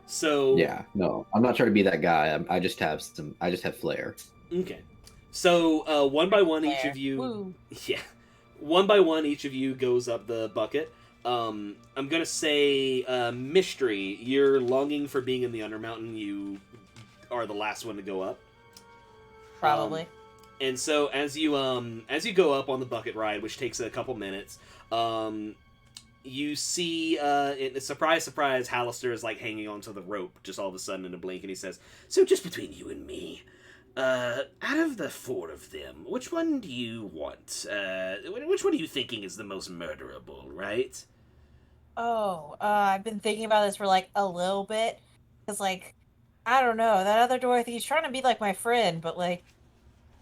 So yeah, no, I'm not trying to be that guy. I just have flair. okay. So one by one, each of you. Woo. Yeah, one by one, each of you goes up the bucket. I'm gonna say, Mystery, you're longing for being in the Undermountain. You are the last one to go up. Probably. And so as you go up on the bucket ride, which takes a couple minutes, you see, surprise, surprise, Hallister is like hanging onto the rope just all of a sudden in a blink, and he says, "So just between you and me, out of the four of them, which one do you want? Which one are you thinking is the most murderable, right?" Oh, I've been thinking about this for like a little bit. Because, like, I don't know. That other Dorothy, he's trying to be like my friend, but, like,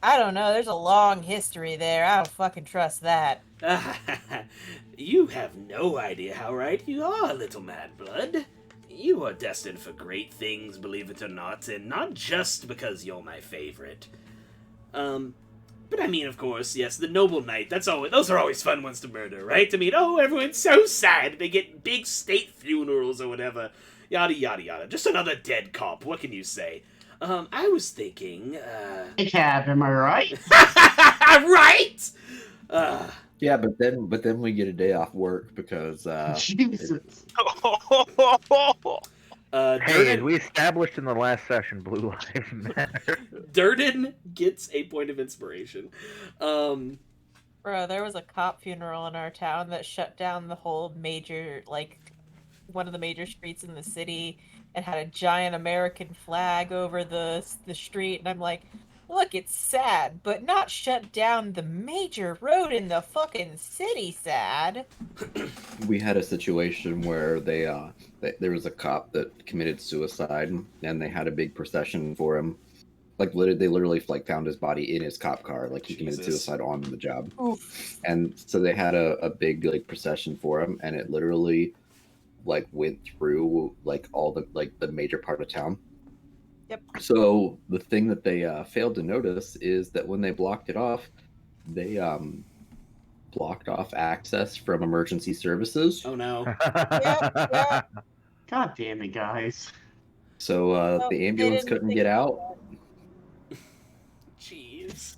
I don't know. There's a long history there. I don't fucking trust that. You have no idea how right you are, little Mad Blood. You are destined for great things, believe it or not, and not just because you're my favorite. But I mean, of course, yes, the Noble Knight, those are always fun ones to murder, right? I mean, oh, everyone's so sad, they get big state funerals or whatever, yada yada yada. Just another dead cop, what can you say? I was thinking, Hey, Cap, am I right? right? Yeah, but then we get a day off work because Jesus. Hey, as we established in the last session, Blue Lives Matter. Durden gets a point of inspiration. Bro, there was a cop funeral in our town that shut down the whole major, like, one of the major streets in the city and had a giant American flag over the street. And I'm like, look, it's sad, but not shut down the major road in the fucking city sad. we had a situation where there was a cop that committed suicide, and they had a big procession for him. Like, they literally like found his body in his cop car, like he committed suicide on the job. Oof. And so they had a big like procession for him, and it literally like went through like all the major part of town. Yep. So the thing that they failed to notice is that when they blocked it off, they blocked off access from emergency services. Oh no. Yeah. God damn it, guys. So the ambulance couldn't get out. Jeez.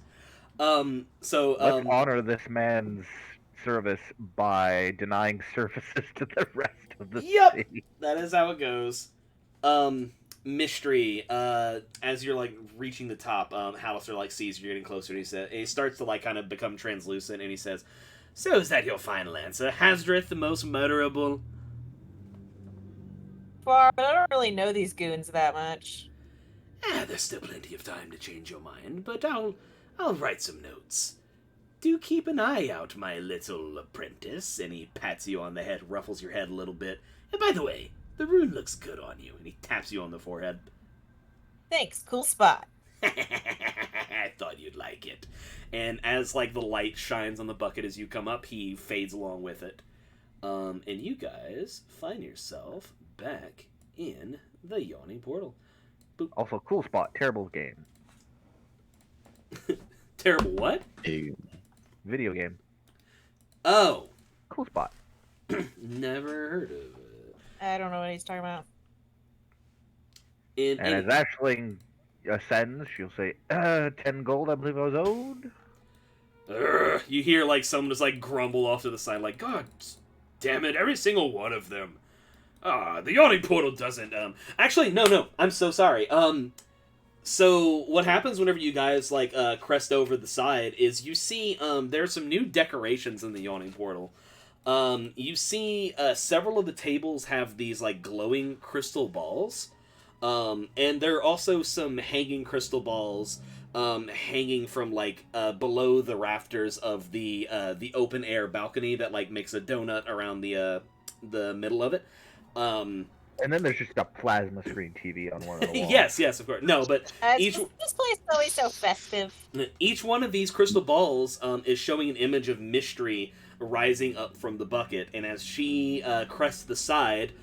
Let's honor this man's service by denying services to the rest of the city. That is how it goes. Mystery, as you're like reaching the top, Hallister like sees you're getting closer, and he starts to like kind of become translucent, and he says, "So is that your final answer? Hasdrith the most murderable?" Far, but I don't really know these goons that much. There's still plenty of time to change your mind, but I'll write some notes. Do keep an eye out, my little apprentice. And he pats you on the head, ruffles your head a little bit. And by the way, the rune looks good on you. And he taps you on the forehead. Thanks, cool spot. I thought you'd like it. And as like the light shines on the bucket as you come up, he fades along with it. And you guys find yourself back in the Yawning Portal. Boop. Also, cool spot, terrible game. Terrible what? Video game. Oh. Cool spot. Never heard of it. I don't know what he's talking about. And as Ashling ascends, she'll say, 10 gold, I believe I was owed. You hear like someone just like grumble off to the side, like, God damn it, every single one of them. The yawning portal doesn't. Actually, no. I'm so sorry. So what happens whenever you guys crest over the side is you see there's some new decorations in the yawning portal. You see several of the tables have these glowing crystal balls, and there are also some hanging crystal balls hanging from below the rafters of the open air balcony that makes a donut around the middle of it. And then there's just a plasma screen TV on one of the walls. yes, of course. No, but this place is always so festive. Each one of these crystal balls is showing an image of Mystery rising up from the bucket, and as she crests the side,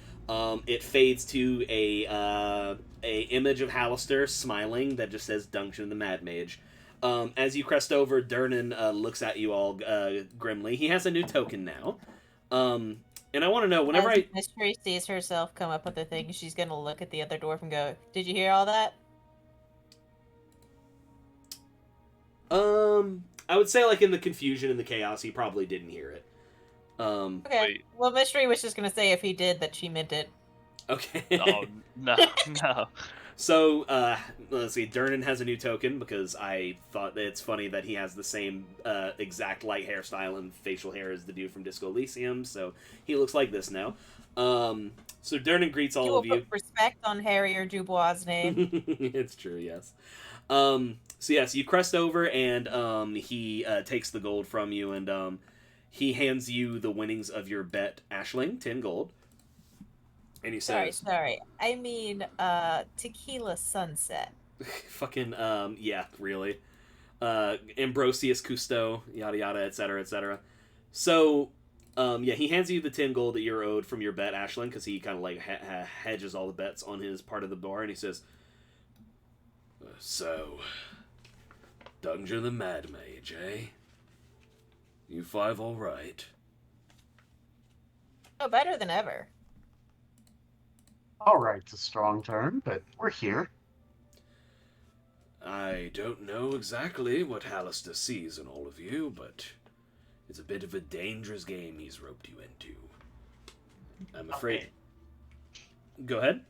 it fades to a image of Hallister smiling that just says "Dungeon the Mad Mage." As you crest over, Durnan looks at you all grimly. He has a new token now. And I want to know, whenever Mystery sees herself come up with the thing, she's gonna look at the other dwarf and go, "Did you hear all that?" I would say in the confusion and the chaos, he probably didn't hear it. Okay. Wait. Well, Mystery was just gonna say if he did that she meant it. Okay. Oh, no. So, let's see. Durnan has a new token because I thought that it's funny that he has the same exact light hairstyle and facial hair as the dude from Disco Elysium, so he looks like this now. So Durnan greets all of you. Put respect on Harrier Dubois' name. It's true, yes. So yes, you crest over, and he takes the gold from you, and he hands you the winnings of your bet, Ashling, 10 gold. And he says... Sorry. I mean, Tequila Sunset. Fucking, yeah, really. Ambrosius Cousteau, yada yada, etc., etc. So, yeah, he hands you the 10 gold that you're owed from your bet, Ashland, because he kind of hedges all the bets on his part of the bar, and he says, "So, Dungeon the Mad Mage, eh? You 5 all right?" Oh, better than ever. All right's a strong term, but we're here. I don't know exactly what Hallister sees in all of you, but it's a bit of a dangerous game he's roped you into. I'm afraid... Go ahead.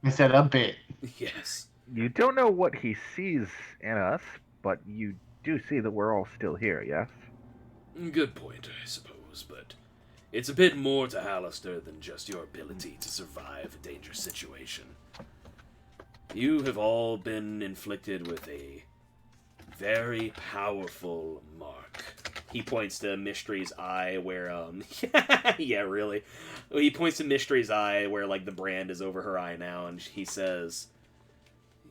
I said a bit. Yes. You don't know what he sees in us, but you do see that we're all still here, yes? Good point, I suppose, but it's a bit more to Hallister than just your ability to survive a dangerous situation. You have all been inflicted with a very powerful mark. He points to Mystery's eye where, yeah, really. He points to Mystery's eye where, the brand is over her eye now, and he says,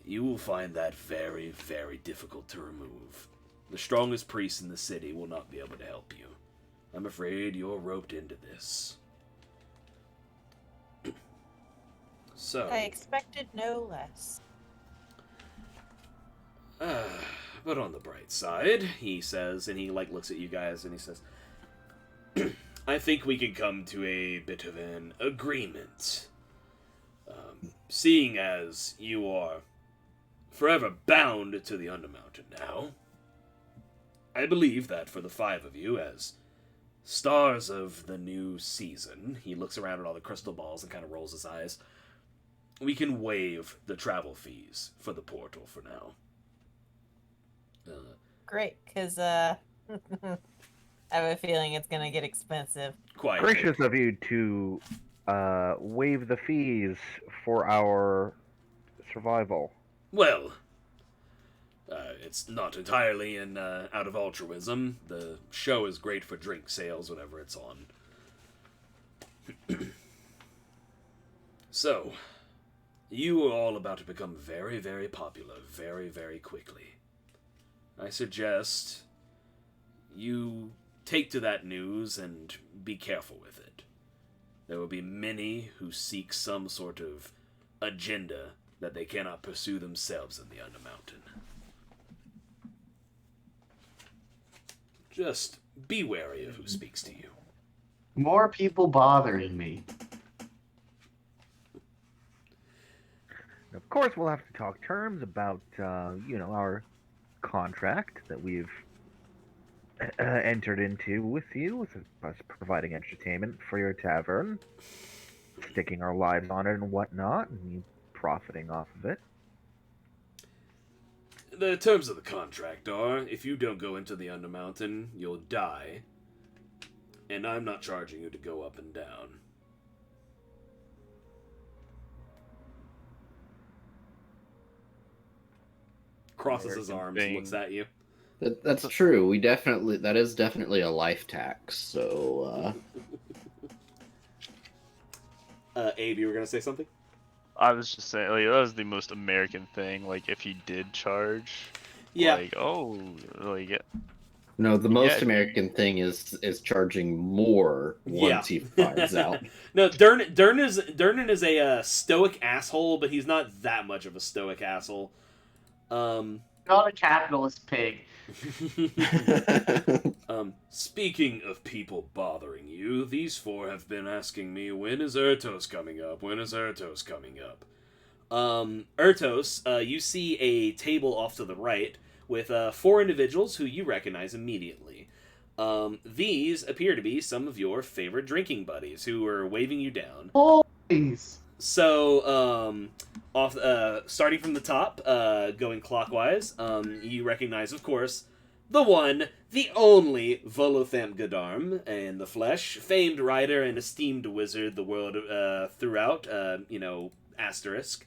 "You will find that very, very difficult to remove. The strongest priest in the city will not be able to help you. I'm afraid you're roped into this." So... I expected no less. But on the bright side, he says, and he looks at you guys and he says, "I think we can come to a bit of an agreement. Seeing as you are forever bound to the Undermountain now, I believe that for the 5 of you, as stars of the new season," he looks around at all the crystal balls and kind of rolls his eyes, "we can waive the travel fees for the portal for now." Great, because I have a feeling it's gonna get expensive. Quite gracious of you to waive the fees for our survival. Well, it's not entirely out of altruism. The show is great for drink sales whenever it's on. So, you are all about to become very, very popular very, very quickly. I suggest you take to that news and be careful with it. There will be many who seek some sort of agenda that they cannot pursue themselves in the Undermountain. Just be wary of who speaks to you. More people bothering me. Of course, we'll have to talk terms about, our contract that we've entered into with you, with us providing entertainment for your tavern. sticking our lives on it and whatnot, and you profiting off of it. The terms of the contract are, if you don't go into the Undermountain, you'll die. And I'm not charging you to go up and down. Crosses his arms, looks at you. That's true. That is definitely a life tax. So, Abe, you were gonna say something? I was just saying, like, that was the most American thing. Like, if he did charge, Yeah. like, oh, like, no, the most Yeah. American thing is charging more once he finds out. No, Durnan is a stoic asshole, but he's not that much of a stoic asshole. Not a capitalist pig. Speaking of people bothering you, these four have been asking me, when is Ertos coming up? When is Ertos coming up? Ertos, you see a table off to the right with four individuals who you recognize immediately. These appear to be some of your favorite drinking buddies who are waving you down. Boys! So, starting from the top, going clockwise, you recognize, of course, the one, the only Volothamp Godarm in the flesh, famed rider and esteemed wizard the world throughout, asterisk.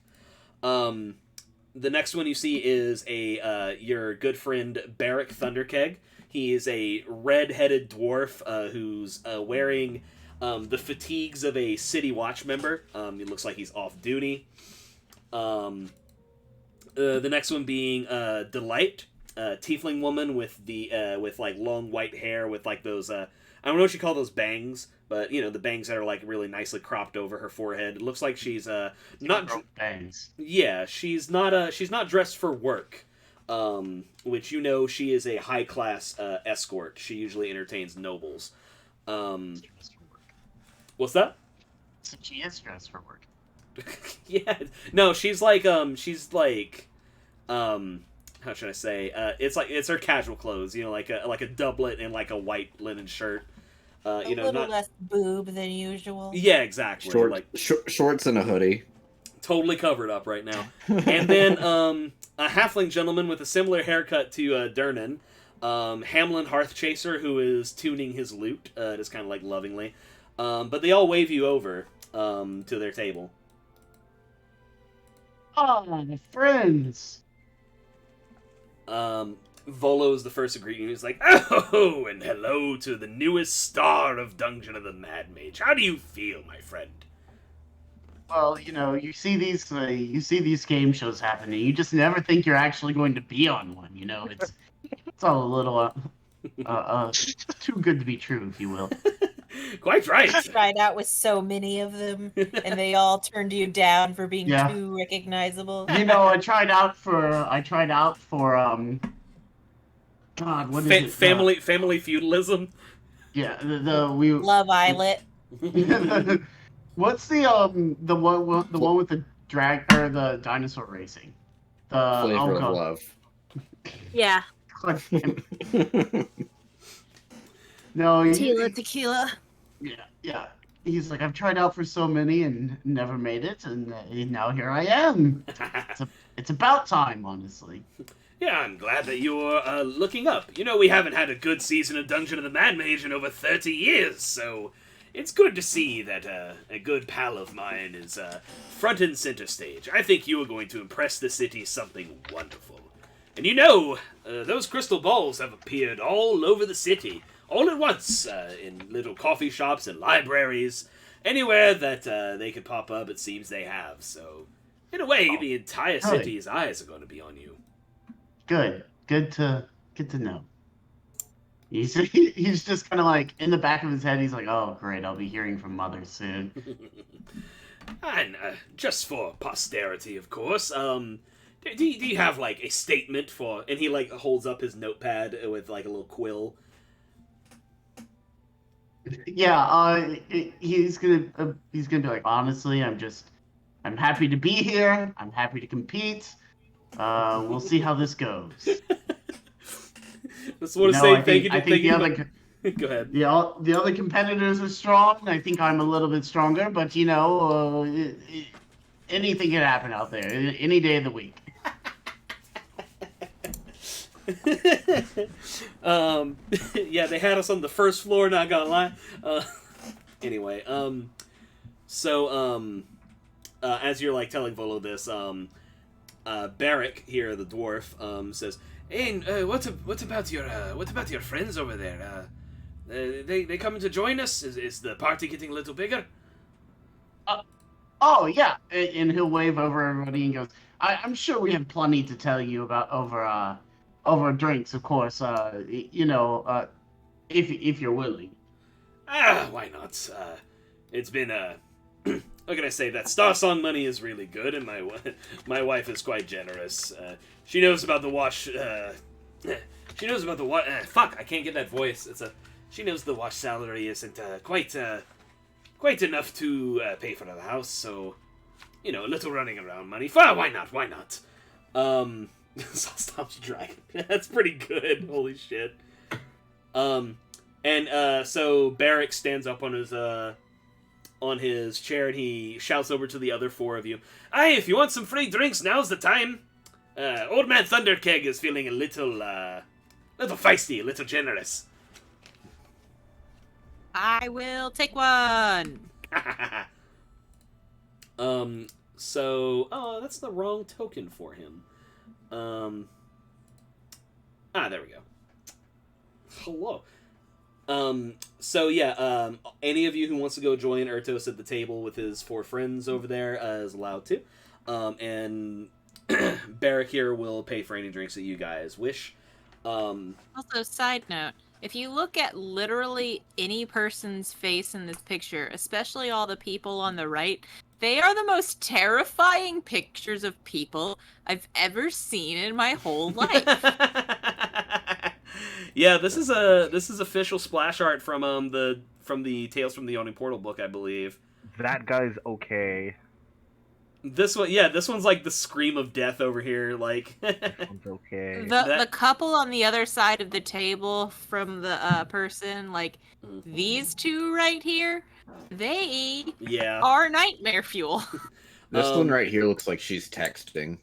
The next one you see is your good friend Barrack Thunderkeg. He is a red-headed dwarf who's wearing the fatigues of a city watch member. It looks like he's off duty. The next one being Delight, tiefling woman with with like long white hair with like those I don't know what you call those bangs, but the bangs that are like really nicely cropped over her forehead. It looks like she's not bangs. Yeah, she's not dressed for work. Which she is a high class escort. She usually entertains nobles. What's that? So she is dressed for work. Yeah, no, she's like how should I say? It's her casual clothes, like a doublet and like a white linen shirt. A little less boob than usual. Yeah, exactly. Shorts and a hoodie. Totally covered up right now. And then a halfling gentleman with a similar haircut to Durnan, Hamlin Hearthchaser, who is tuning his lute, just kind of like lovingly. But they all wave you over to their table. Oh, my friends! Volo is the first to greet you. He's like, "Oh, and hello to the newest star of Dungeon of the Mad Mage. How do you feel, my friend?" Well, you see these game shows happening. You just never think you're actually going to be on one. It's all a little too good to be true, if you will. Quite right. You tried out with so many of them, and they all turned you down for being too recognizable. I tried out for God, what is it? Family feudalism. Yeah, Love Islet. What's the one with the the dinosaur racing? The Flavor of Love. Yeah. No. Tequila. Yeah. He's like, I've tried out for so many and never made it, and now here I am. It's about time, honestly. Yeah, I'm glad that you're looking up. We haven't had a good season of Dungeon of the Mad Mage in over 30 years, so it's good to see that a good pal of mine is front and center stage. I think you are going to impress the city something wonderful. And those crystal balls have appeared all over the city, all at once, in little coffee shops and libraries. Anywhere that they could pop up, it seems they have. So, in a way, the entire city's eyes are going to be on you. Good to know. He's just kind of like, in the back of his head, he's like, oh, great, I'll be hearing from Mother soon. And just for posterity, of course, do you have, like, a statement for... And he, like, holds up his notepad with, like, a little quill. Yeah, he's gonna be like, honestly, I'm happy to be here. I'm happy to compete. We'll see how this goes. Just want to say thank you. Go ahead. The other competitors are strong. I think I'm a little bit stronger, but anything can happen out there any day of the week. Yeah, they had us on the first floor. Not gonna lie. Anyway, as you're like telling Volo this, Barrick here, the dwarf, says, "Hey, what about your friends over there? They coming to join us? Is the party getting a little bigger?" Oh yeah, and he'll wave over everybody and goes, I'm sure we have plenty to tell you about over drinks, of course. If you're willing. Why not? It's been how can I say that? Star Song money is really good, and my wife is quite generous. She knows about the wash. She knows about the wash. Fuck, I can't get that voice. She knows the wash salary isn't quite enough to pay for the house, so a little running around money. Why not? Why not? Stops dragon. That's pretty good. Holy shit. So Barrick stands up on his chair and he shouts over to the other four of you. Hey, if you want some free drinks, now's the time. Old Man Thunderkeg is feeling a little feisty, a little generous. I will take one. That's the wrong token for him. There we go. Hello. Any of you who wants to go join Ertos at the table with his four friends over there is allowed to. And Barrick here will pay for any drinks that you guys wish. Also, side note, if you look at literally any person's face in this picture, especially all the people on the right, they are the most terrifying pictures of people I've ever seen in my whole life. Yeah, this is official splash art from the Tales from the Yawning Portal book, I believe. That guy's okay. This one's like the scream of death over here, like. This one's okay. The couple on the other side of the table from the person, like these two right here, they are nightmare fuel. This one right here looks like she's texting.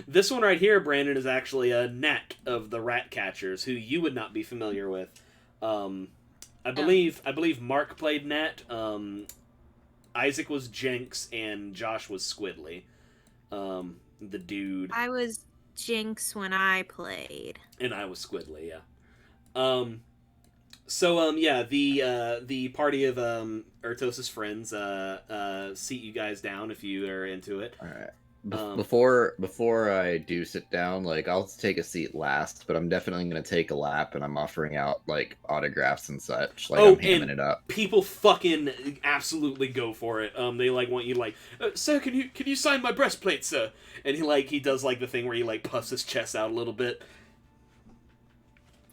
This one right here, Brandon, is actually a Nat of the Rat Catchers, who you would not be familiar with. I believe Mark played Nat. Isaac was Jenks, and Josh was Squidly. The dude. I was Jinx when I played. And I was Squidly, yeah. The party of Ertos' friends seat you guys down if you are into it. All right. Before I do sit down, like I'll take a seat last, but I'm definitely gonna take a lap, and I'm offering out like autographs and such. Like I'm hamming it up. People fucking absolutely go for it. They like want you to, like, sir, can you sign my breastplate, sir? And he does like the thing where he like puffs his chest out a little bit.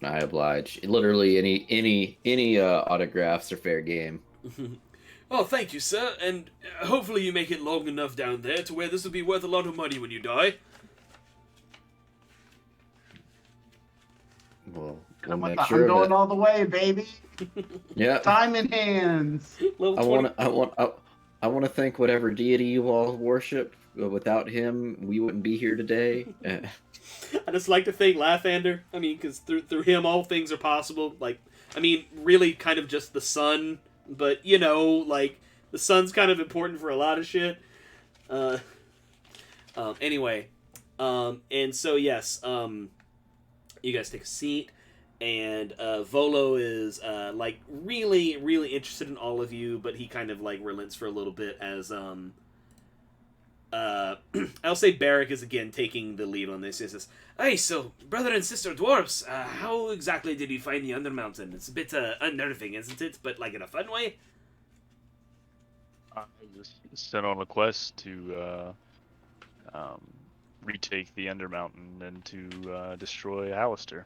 I oblige. Literally any autographs are fair game. Oh, thank you, sir, and hopefully you make it long enough down there to where this will be worth a lot of money when you die. Well, I'm make sure going all the way, baby. Yeah. Time in hands. I want to thank whatever deity you all worship. Without him, we wouldn't be here today. I just like to think Lathander. I mean, because through him, all things are possible. Like, I mean, really kind of just the sun. But, like, the sun's kind of important for a lot of shit. Anyway. And so, yes, you guys take a seat. And Volo is, like, really, really interested in all of you. But he kind of, like, relents for a little bit as, I'll say Barrick is, again, taking the lead on this. He says, hey, so, brother and sister dwarves, how exactly did you find the Undermountain? It's a bit unnerving, isn't it? But, like, in a fun way? I was sent on a quest to retake the Undermountain and to destroy Alistair.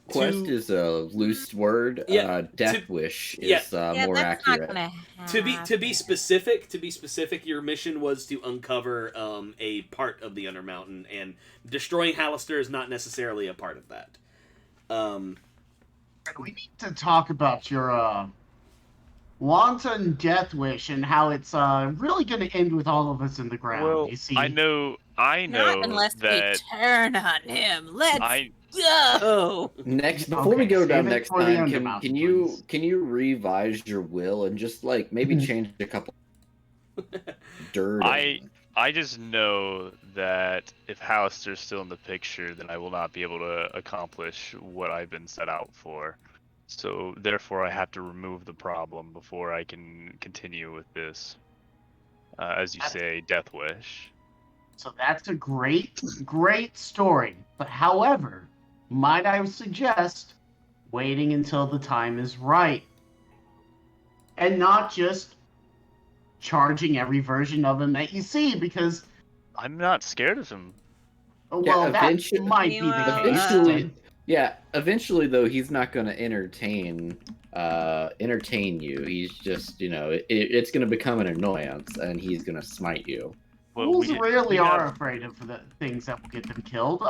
Quest is a loose word. Yeah, Death wish is more accurate. To be specific, your mission was to uncover a part of the Undermountain, and destroying Alistair is not necessarily a part of that. We need to talk about your wanton death wish and how it's really going to end with all of us in the ground. Well, You see, I know Not unless that we turn on him. Let's I go. Next, before we Okay, go save down it next for the time, Undermount, can you please. can you revise your will and just like maybe change a couple dirt? I just know that if Hallister's still in the picture, then I will not be able to accomplish what I've been set out for. So therefore, I have to remove the problem before I can continue with this, as you say, death wish. So that's a great, great story. But however, might I suggest waiting until the time is right. And not just charging every version of him that you see, because, I'm not scared of him. well, that eventually- might be the Meanwhile, case. Eventually, yeah. Eventually, though, he's not going to entertain you. He's just, it's going to become an annoyance, and he's going to smite you. Well, Fools rarely we are have- afraid of the things that will get them killed.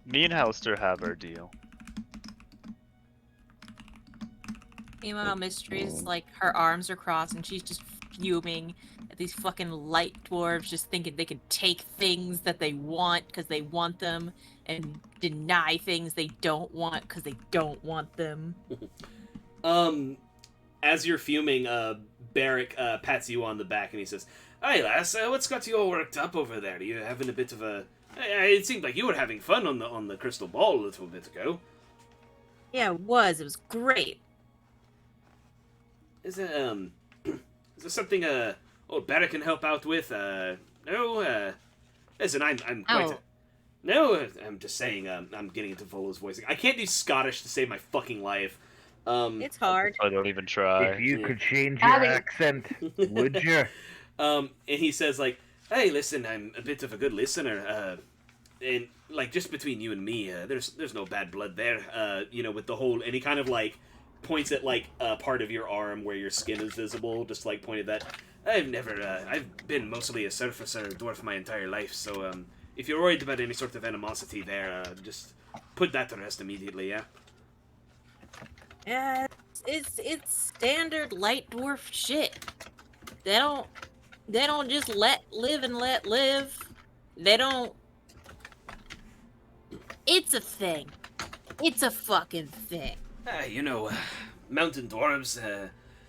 Me and Hallister have our deal. Meanwhile, Mystery's like her arms are crossed and she's just fuming at these fucking light dwarves, just thinking they can take things that they want because they want them, and deny things they don't want because they don't want them. As you're fuming, Barrick pats you on the back and he says, "Hey lass, what's got you all worked up over there? Are you having a bit of a? It seemed like you were having fun on the crystal ball a little bit ago." Yeah, it was. It was great. Is it is there something old Barrick can help out with? No. Listen, I'm quite. Oh. No, I'm just saying. I'm getting into Volo's voice. I can't do Scottish to save my fucking life. It's hard. I don't even try. If you yeah. could change your accent, would you? And he says like, "Hey, listen, I'm a bit of a good listener. And like just between you and me, there's no bad blood there. With the whole." And he kind of like points at like a part of your arm where your skin is visible, just like pointed that. I've been mostly a surface or dwarf my entire life, so if you're worried about any sort of animosity there, just put that to rest immediately, yeah? Yeah, it's standard light dwarf shit. They don't just let live and let live. They don't. It's a thing. It's a fucking thing. Mountain dwarves,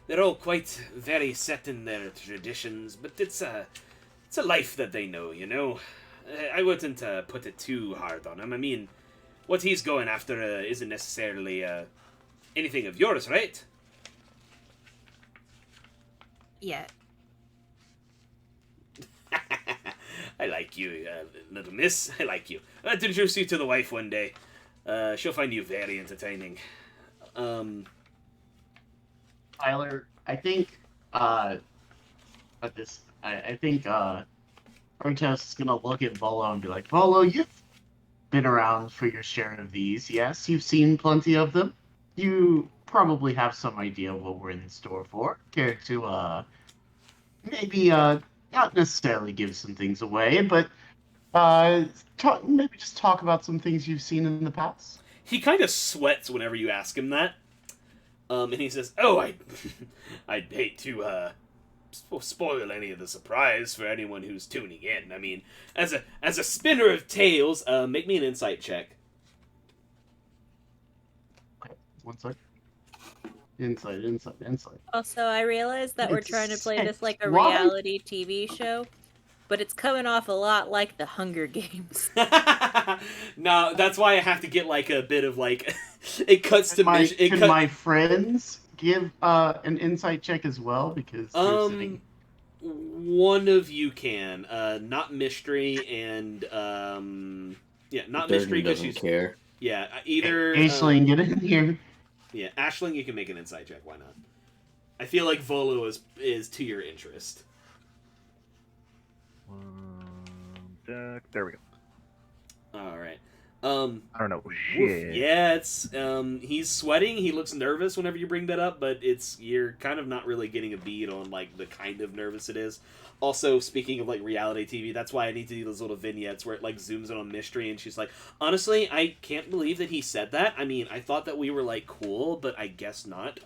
they're all quite very set in their traditions, but it's a life that they know, I wouldn't put it too hard on him. I mean, what he's going after isn't necessarily anything of yours, right? Yeah. I like you, little miss. I like you. I'll introduce you to the wife one day. She'll find you very entertaining. Tyler, I think I think Protoss is gonna look at Volo and be like, "Volo, you've been around for your share of these. Yes, you've seen plenty of them. You probably have some idea of what we're in store for. Care to maybe not necessarily give some things away, but maybe just talk about some things you've seen in the past?" He kind of sweats whenever you ask him that. And he says, "Oh, I'd hate to spoil any of the surprise for anyone who's tuning in. I mean, as a spinner of tales, make me an insight check." Okay, 1 sec. Insight. Also, I realized that we're It's trying to play this like a why? reality TV show, but it's coming off a lot like the Hunger Games. No, that's why I have to get like a bit of like it cuts to Can my friends give an insight check as well, because they're sitting... One of you can, not Mystery and not Mystery because she's care. yeah either Aisling, get in here. Yeah, Aisling, you can make an insight check. Why not? I feel like Volo is to your interest. There we go. All right. I don't know. Woof. Shit. Yeah, it's he's sweating. He looks nervous whenever you bring that up, but you're kind of not really getting a bead on like the kind of nervous it is. Also, speaking of like reality TV, that's why I need to do those little vignettes where it like zooms in on Mystery, and she's like, "Honestly, I can't believe that he said that. I mean, I thought that we were like cool, but I guess not."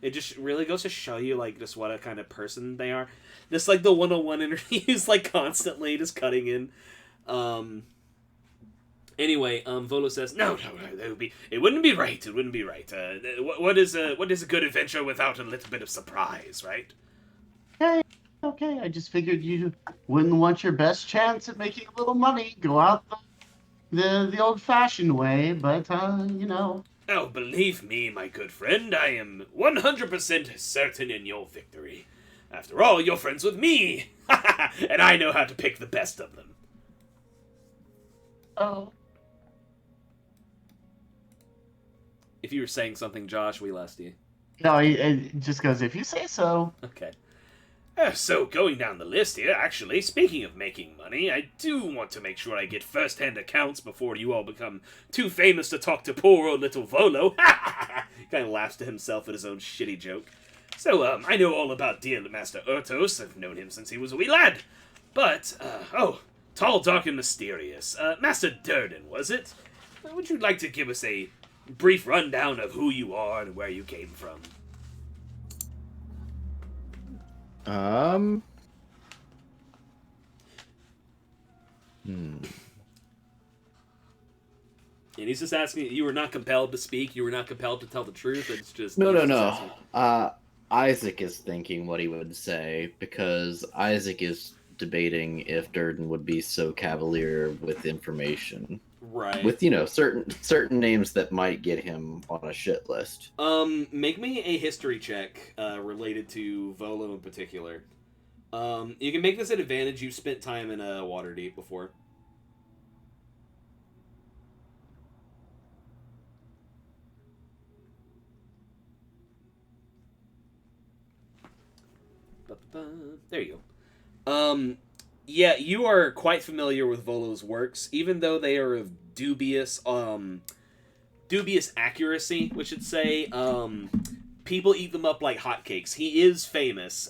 It just really goes to show you like just what a kind of person they are. Just like the 101 interviews, like constantly just cutting in. Anyway, Volo says, no, it wouldn't be right. It wouldn't be right. What is a good adventure without a little bit of surprise, right? Okay. I just figured you wouldn't want your best chance at making a little money. Go out the old-fashioned way, but you know. Oh, believe me, my good friend, I am 100% certain in your victory. After all, you're friends with me, and I know how to pick the best of them. Oh. If you were saying something, Josh, we lost you. No, it just goes, if you say so. Okay. So, going down the list here, actually, speaking of making money, I do want to make sure I get first-hand accounts before you all become too famous to talk to poor old little Volo. He kind of laughs to himself at his own shitty joke. So, I know all about dear Master Urtos. I've known him since he was a wee lad. But, tall, dark, and mysterious. Master Durden, was it? Would you like to give us a brief rundown of who you are and where you came from? Hmm. And he's just asking, you were not compelled to speak, you were not compelled to tell the truth, it's just... No. Isaac is thinking what he would say, because Isaac is debating if Durden would be so cavalier with information. Right. With, certain names that might get him on a shit list. Make me a history check related to Volo in particular. You can make this an advantage. You've spent time in Waterdeep before. There you go. Yeah, you are quite familiar with Volo's works, even though they are of dubious accuracy, we should say. People eat them up like hotcakes. He is famous,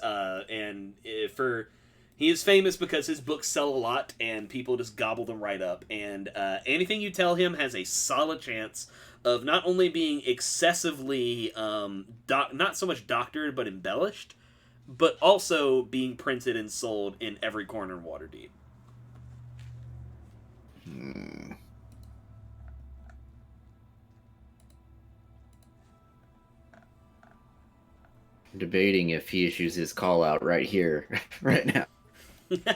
he is famous because his books sell a lot, and people just gobble them right up. And anything you tell him has a solid chance of not only being excessively, not so much doctored, but embellished, but also being printed and sold in every corner in Waterdeep. Debating if he issues his call out right here, right now.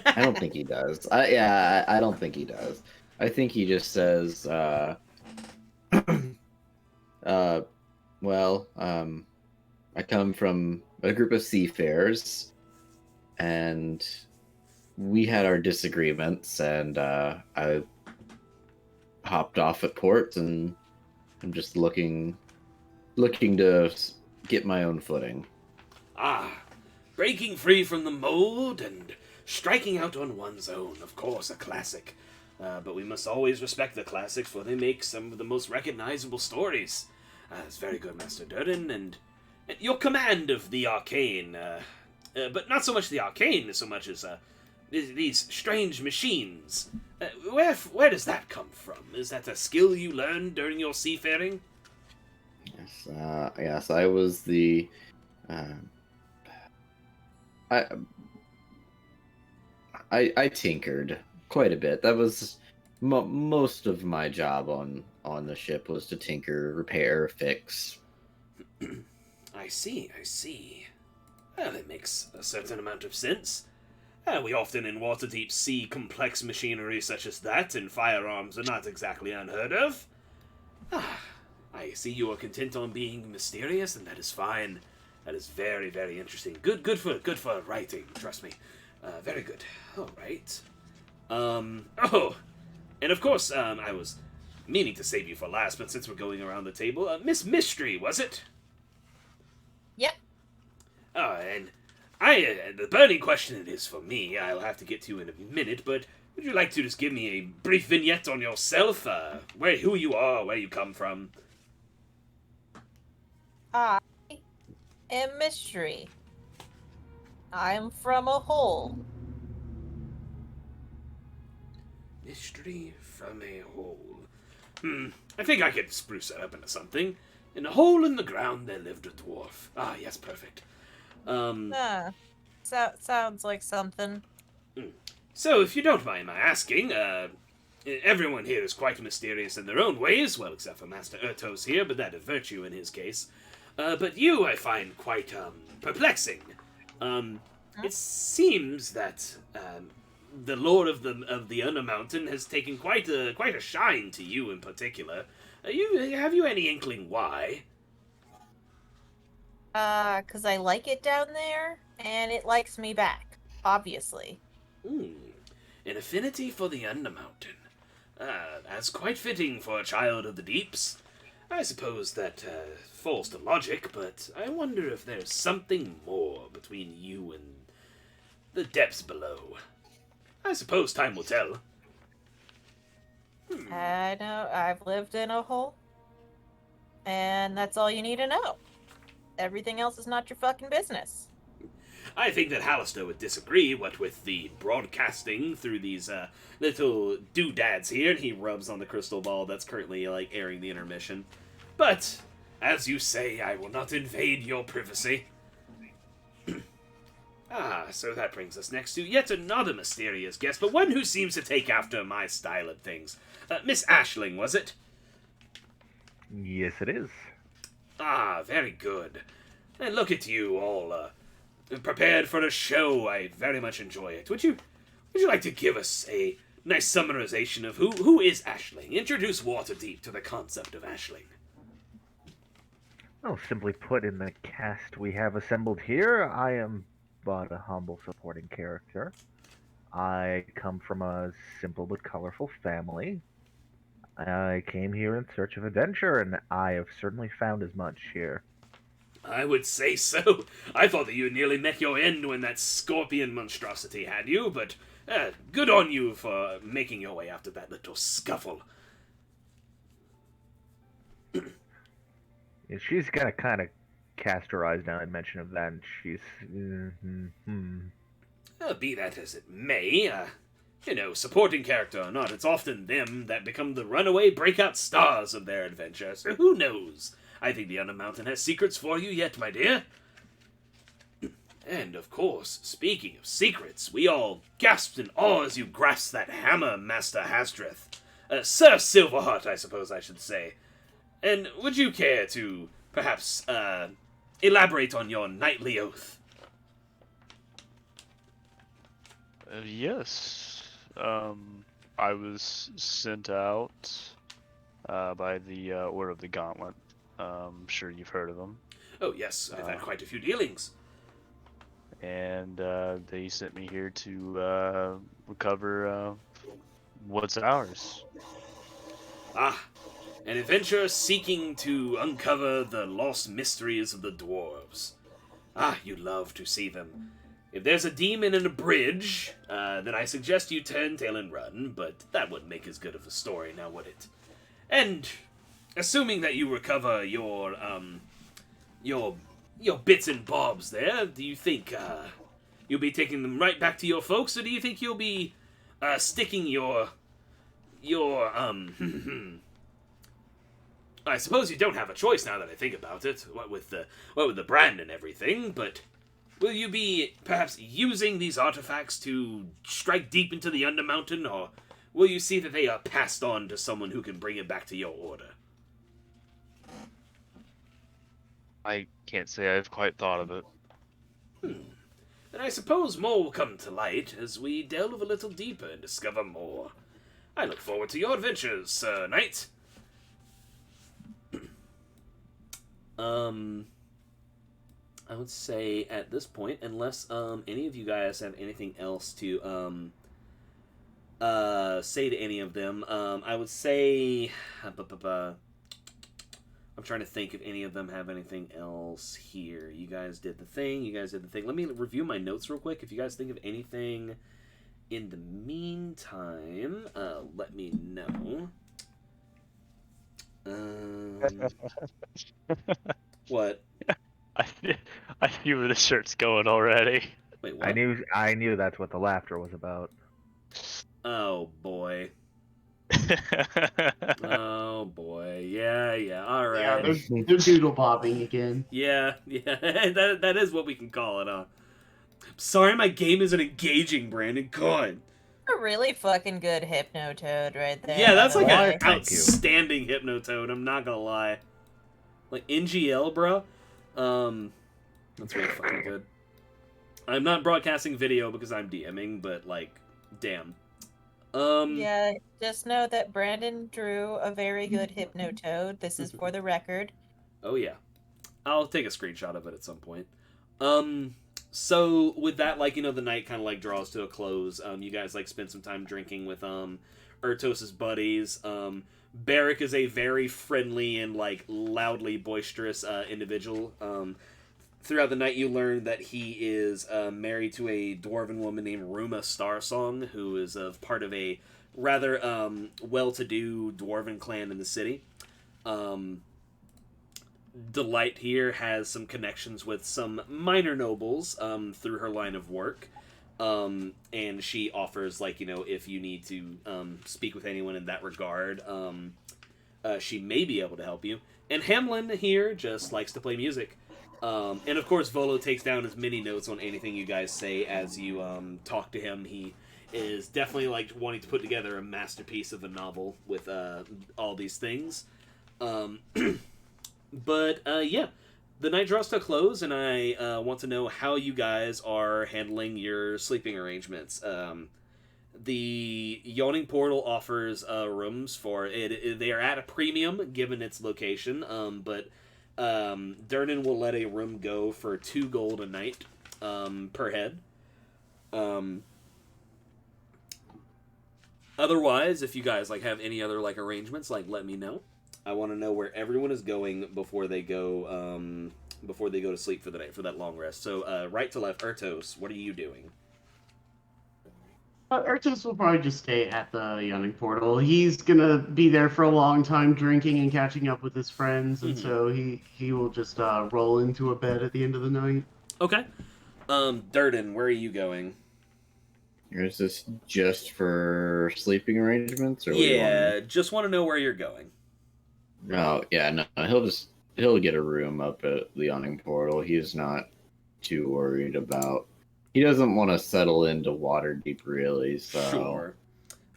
I don't think he does. I don't think he does. I think he just says, I come from a group of seafarers, and we had our disagreements, and I hopped off at port, and I'm just looking to get my own footing. Breaking free from the mold and striking out on one's own, of course, a classic. But we must always respect the classics, for they make some of the most recognizable stories. It's very good, Master Durden, and your command of the arcane, but not so much the arcane, so much as these strange machines. Where does that come from? Is that a skill you learned during your seafaring? Yes, I was the... I tinkered quite a bit. That was most of my job on the ship, was to tinker, repair, fix. I see. Well, it makes a certain amount of sense. We often in Waterdeep see complex machinery such as that, and firearms are not exactly unheard of. I see you are content on being mysterious, and that is fine. That is very, very interesting. Good for writing, trust me. Very good. All right. And of course, I was meaning to save you for last, but since we're going around the table, Miss Mystery, was it? Yep. And the burning question it is for me, I'll have to get to in a minute, but would you like to just give me a brief vignette on yourself? Who you are, where you come from? I am Mystery. I'm from a hole. Mystery from a hole. I think I could spruce that up into something. In a hole in the ground there lived a dwarf. Ah, yes, perfect. Sounds like something. So, if you don't mind my asking, everyone here is quite mysterious in their own ways, well, except for Master Ertos here, but that is virtue in his case. But you I find quite, perplexing. It seems that, the Lord of the Undermountain has taken quite a shine to you in particular. Have you any inkling why? 'Cause I like it down there, and it likes me back, obviously. An affinity for the Undermountain. That's quite fitting for a child of the deeps. I suppose that falls to logic, but I wonder if there's something more between you and the depths below. I suppose time will tell. I know, I've lived in a hole. And that's all you need to know. Everything else is not your fucking business. I think that Hallister would disagree, what with the broadcasting through these little doodads here, and he rubs on the crystal ball that's currently airing the intermission. But, as you say, I will not invade your privacy. So that brings us next to yet another mysterious guest, but one who seems to take after my style of things. Miss Ashling, was it? Yes, it is. Very good. And look at you, all prepared for a show. I very much enjoy it. Would you like to give us a nice summarization of who is Ashling? Introduce Waterdeep to the concept of Ashling. Well, simply put, in the cast we have assembled here, I am but a humble supporting character. I come from a simple but colorful family. I came here in search of adventure, and I have certainly found as much here. I would say so. I thought that you had nearly met your end when that scorpion monstrosity had you, but good on you for making your way after that little scuffle. Yeah, she's gonna kind of cast her eyes down at mention of that, and she's... Be that as it may, supporting character or not, it's often them that become the runaway breakout stars of their adventure, so who knows? I think the Undermountain has secrets for you yet, my dear. And, of course, speaking of secrets, we all gasped in awe as you grasped that hammer, Master Hasdreth. Sir Silverheart, I suppose I should say. And would you care to, perhaps, elaborate on your knightly oath? Yes. I was sent out by the Order of the Gauntlet. I'm sure you've heard of them. Oh, yes, I've had quite a few dealings. And they sent me here to recover what's ours. An adventurer seeking to uncover the lost mysteries of the dwarves. You love to see them. If there's a demon in a bridge, then I suggest you turn tail and run, but that wouldn't make as good of a story, now would it? And, assuming that you recover your bits and bobs there, do you think, you'll be taking them right back to your folks, or do you think you'll be, sticking your I suppose you don't have a choice now that I think about it, what with the brand and everything, but will you be perhaps using these artifacts to strike deep into the Undermountain, or will you see that they are passed on to someone who can bring it back to your order? I can't say I've quite thought of it. And I suppose more will come to light as we delve a little deeper and discover more. I look forward to your adventures, Sir Knight. I would say at this point, unless any of you guys have anything else to say to any of them, I would say I'm trying to think if any of them have anything else here. You guys did the thing. Let me review my notes real quick. If you guys think of anything In the meantime, let me know. What? I see where the shirt's going already. Wait, what? I knew that's what the laughter was about. Oh boy. Oh boy. Yeah. All right. Yeah, they're doodle bobbing again. Yeah. that is what we can call it, huh? Sorry, my game isn't engaging, Brandon. God. A really fucking good Hypnotoad right there. Yeah, that's by the like way. an outstanding Hypnotoad. I'm not gonna lie. Like NGL, bro. That's really fucking good. I'm not broadcasting video because I'm DMing, but like, damn. Yeah, just know that Brandon drew a very good Hypnotoad. This is for the record. Oh yeah, I'll take a screenshot of it at some point. So with that, like, the night kind of like draws to a close. You guys like spend some time drinking with Ertos's buddies. Barrick is a very friendly and like loudly boisterous individual. Throughout the night, you learn that he is married to a dwarven woman named Ruma Starsong, who is part of a rather well-to-do dwarven clan in the city. Delight here has some connections with some minor nobles through her line of work. And she offers, like, if you need to speak with anyone in that regard, she may be able to help you. And Hamlin here just likes to play music. And of course, Volo takes down as many notes on anything you guys say as you talk to him. He is definitely like wanting to put together a masterpiece of a novel with all these things. But yeah, the night draws to a close, and I want to know how you guys are handling your sleeping arrangements. The Yawning Portal offers rooms for it. They are at a premium given its location, but Durnan will let a room go for 2 gold a night per head. Otherwise, if you guys like have any other like arrangements, like let me know. I want to know where everyone is going before they go to sleep for the night for that long rest. So right to left, Ertos, what are you doing? Ertos will probably just stay at the Yawning Portal. He's gonna be there for a long time, drinking and catching up with his friends, and so he will just roll into a bed at the end of the night. Okay. Durden, where are you going? Is this just for sleeping arrangements, or Yeah, just want to know where you're going. Oh yeah, no, he'll get a room up at the Yawning Portal. He's not too worried about. He doesn't want to settle into Waterdeep, really, so Sure.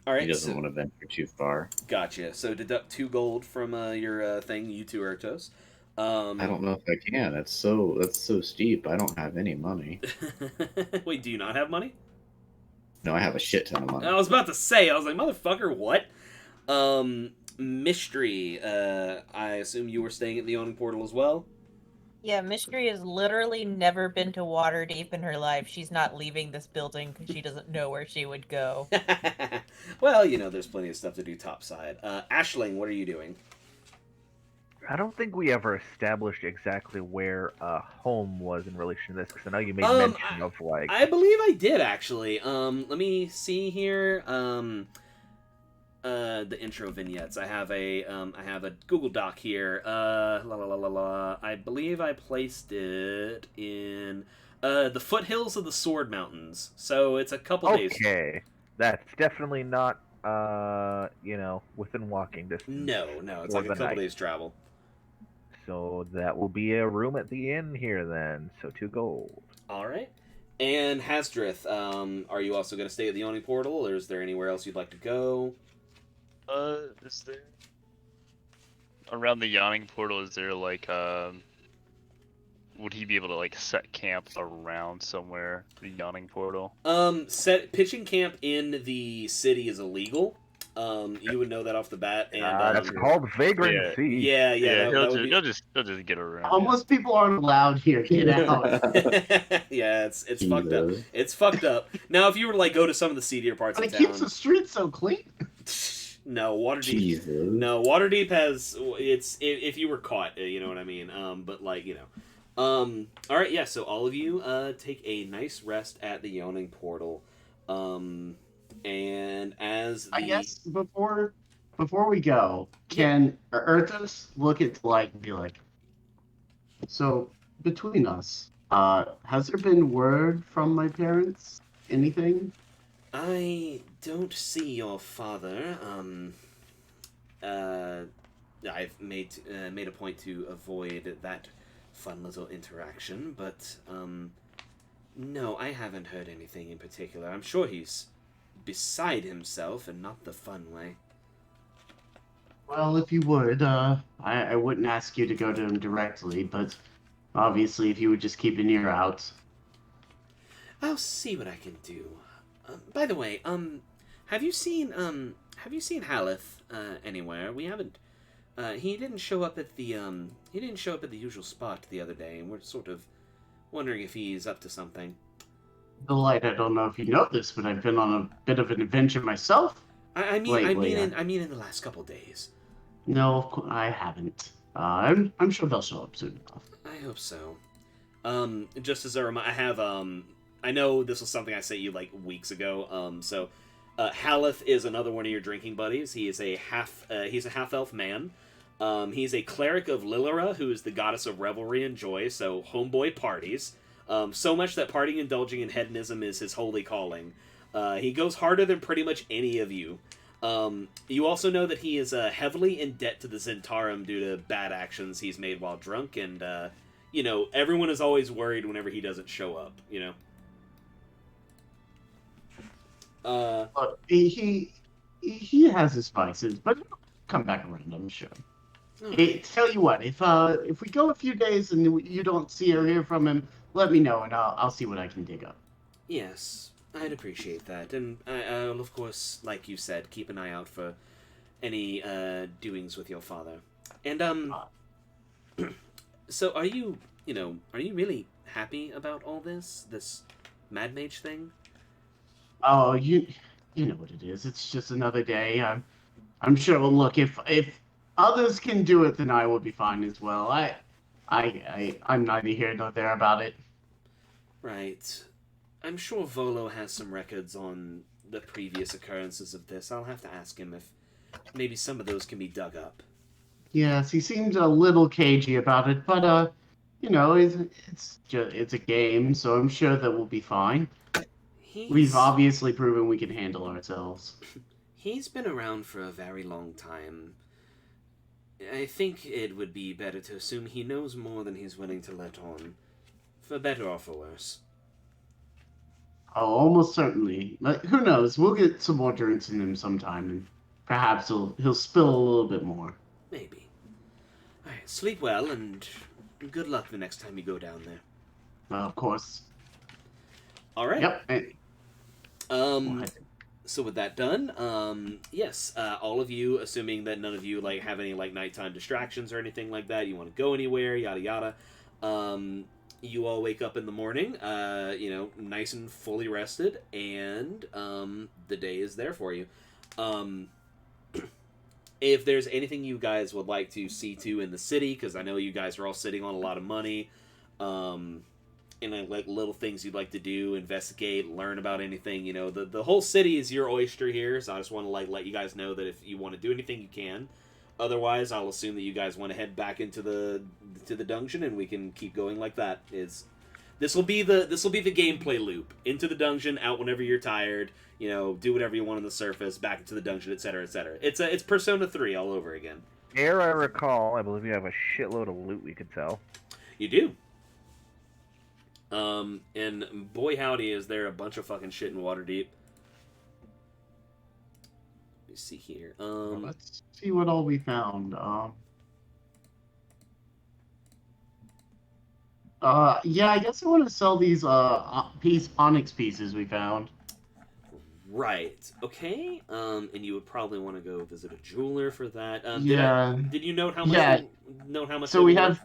All right, he doesn't want to venture too far. Gotcha. So deduct 2 gold from your thing, you two, Ertos. I don't know if I can. That's so steep. I don't have any money. Wait, do you not have money? No, I have a shit ton of money. I was about to say, I was like, motherfucker, what? Mystery, I assume you were staying at the Yawning Portal as well? Yeah, Mystery has literally never been to Waterdeep in her life. She's not leaving this building because she doesn't know where she would go. Well, there's plenty of stuff to do topside. Ashling, what are you doing? I don't think we ever established exactly where home was in relation to this, because I know you made mention of, like... I believe I did, actually. Let me see here. The intro vignettes. I have a Google Doc here. I believe I placed it in the foothills of the Sword Mountains. So it's a couple days. Okay, that's definitely not within walking distance. No, it's like a couple days travel. So that will be a room at the inn here then. So 2 gold. All right. And Hasdrith, are you also going to stay at the Yawning Portal, or is there anywhere else you'd like to go? Is there around the Yawning Portal? Is there like would he be able to like set camp around somewhere the Yawning Portal? Pitching camp in the city is illegal. You would know that off the bat. And that's called vagrancy. Yeah. He'll just get around. Almost people aren't allowed here. Get out. Yeah, it's fucked up. It's fucked up. Now, if you were to like go to some of the seedier parts But of it town, keeps the streets so clean. No, Waterdeep. Jesus. No, Waterdeep has it's if you were caught, you know what I mean. But like all right, yeah. So all of you take a nice rest at the Yawning Portal. And as the... I guess before we go, can Earthos look at Light and be like, so between us, has there been word from my parents? Anything? I don't see your father. I've made a point to avoid that fun little interaction, but no, I haven't heard anything in particular. I'm sure he's beside himself, and not the fun way. Well, if you would, I wouldn't ask you to go to him directly, but obviously, if you would just keep an ear out. I'll see what I can do. By the way, have you seen Haleth anywhere? We haven't. He didn't show up at the usual spot the other day, and we're sort of wondering if he's up to something. The Light, I don't know if you know this, but I've been on a bit of an adventure myself. I mean in the last couple days. No, of course, I haven't. I'm sure they'll show up soon enough. I hope so. Just as a reminder, I have I know this was something I sent you like weeks ago. So Haleth is another one of your drinking buddies. He is a half elf man. He's a cleric of Lilira, who is the goddess of revelry and joy. So homeboy parties. So much that partying, indulging in hedonism is his holy calling. He goes harder than pretty much any of you. You also know that he is heavily in debt to the Zentarum due to bad actions he's made while drunk, and everyone is always worried whenever he doesn't show up. Look, he has his vices, but he'll come back around, I'm sure. Hey, tell you what, if we go a few days and you don't see or hear from him, let me know, and I'll see what I can dig up. Yes. I'd appreciate that, and I'll, of course, like you said, keep an eye out for any doings with your father. And, so are you really happy about all this Mad Mage thing? Oh, you know what it is. It's just another day. I'm sure. Well, look, if others can do it, then I will be fine as well. I'm neither here nor there about it. Right. I'm sure Volo has some records on the previous occurrences of this. I'll have to ask him if maybe some of those can be dug up. Yes, he seems a little cagey about it, but it's a game, so I'm sure that we'll be fine. We've obviously proven we can handle ourselves. He's been around for a very long time. I think it would be better to assume he knows more than he's willing to let on, for better or for worse. Oh, almost certainly. But who knows? We'll get some more drinks in him sometime, and perhaps he'll spill a little bit more. Maybe. All right, sleep well, and good luck the next time you go down there. Of course. All right. Yep. So with that done, yes, all of you, assuming that none of you have any nighttime distractions or anything like that, you want to go anywhere, yada yada. You all wake up in the morning, nice and fully rested, and the day is there for you. If there's anything you guys would like to see to in the city, because I know you guys are all sitting on a lot of money, and little things you'd like to do, investigate, learn about anything, the whole city is your oyster here, so I just want to let you guys know that if you want to do anything, you can. Otherwise, I'll assume that you guys want to head back into the dungeon, and we can keep going like that. This will be the gameplay loop: into the dungeon, out whenever you're tired. Do whatever you want on the surface, back into the dungeon, etc., etc. It's Persona 3 all over again. Ere I recall, I believe you have a shitload of loot we could sell. You do. And boy howdy, is there a bunch of fucking shit in Waterdeep. Let me see here. Let's see what all we found. Yeah, I guess I want to sell these onyx pieces we found. Right. Okay. And you would probably want to go visit a jeweler for that. Yeah. Did you note how much? Yeah. Note how much? So we have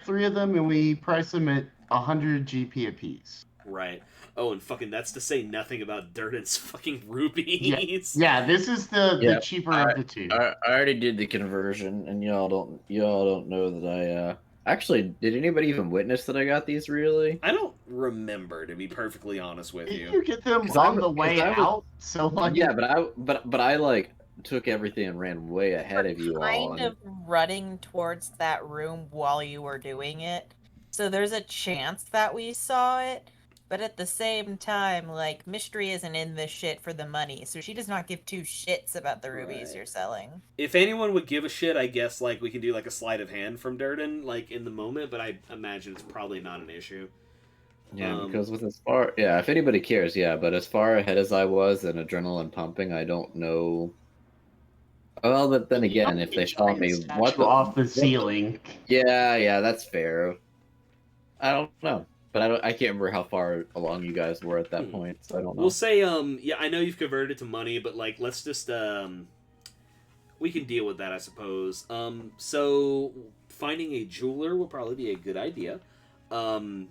3 of them, and we price them at 100 GP a piece. Right. Oh, and fucking that's to say nothing about Durden's fucking rubies. Yeah, this is the cheaper of the two. I already did the conversion, and y'all don't know that Actually, did anybody even witness that I got these? Really? I don't remember, to be perfectly honest with Didn't you. you get them 'Cause on the 'cause way I was- out? So like, Yeah, but I like took everything and ran way ahead of you all. Kind of running towards that room while you were doing it. So there's a chance that we saw it. But at the same time, like, Mystery isn't in this shit for the money, so she does not give two shits about the rubies Right. you're selling. If anyone would give a shit, I guess like we can do like a sleight of hand from Durden, like in the moment, but I imagine it's probably not an issue. Yeah, because with if anybody cares, yeah, but as far ahead as I was and adrenaline pumping, I don't know. Well, but then again, if they saw me, what the off the ceiling? Yeah, that's fair. I don't know, but I can't remember how far along you guys were at that point, so I don't know. We'll say, yeah, I know you've converted to money, but like, let's just, we can deal with that, I suppose. So finding a jeweler will probably be a good idea. And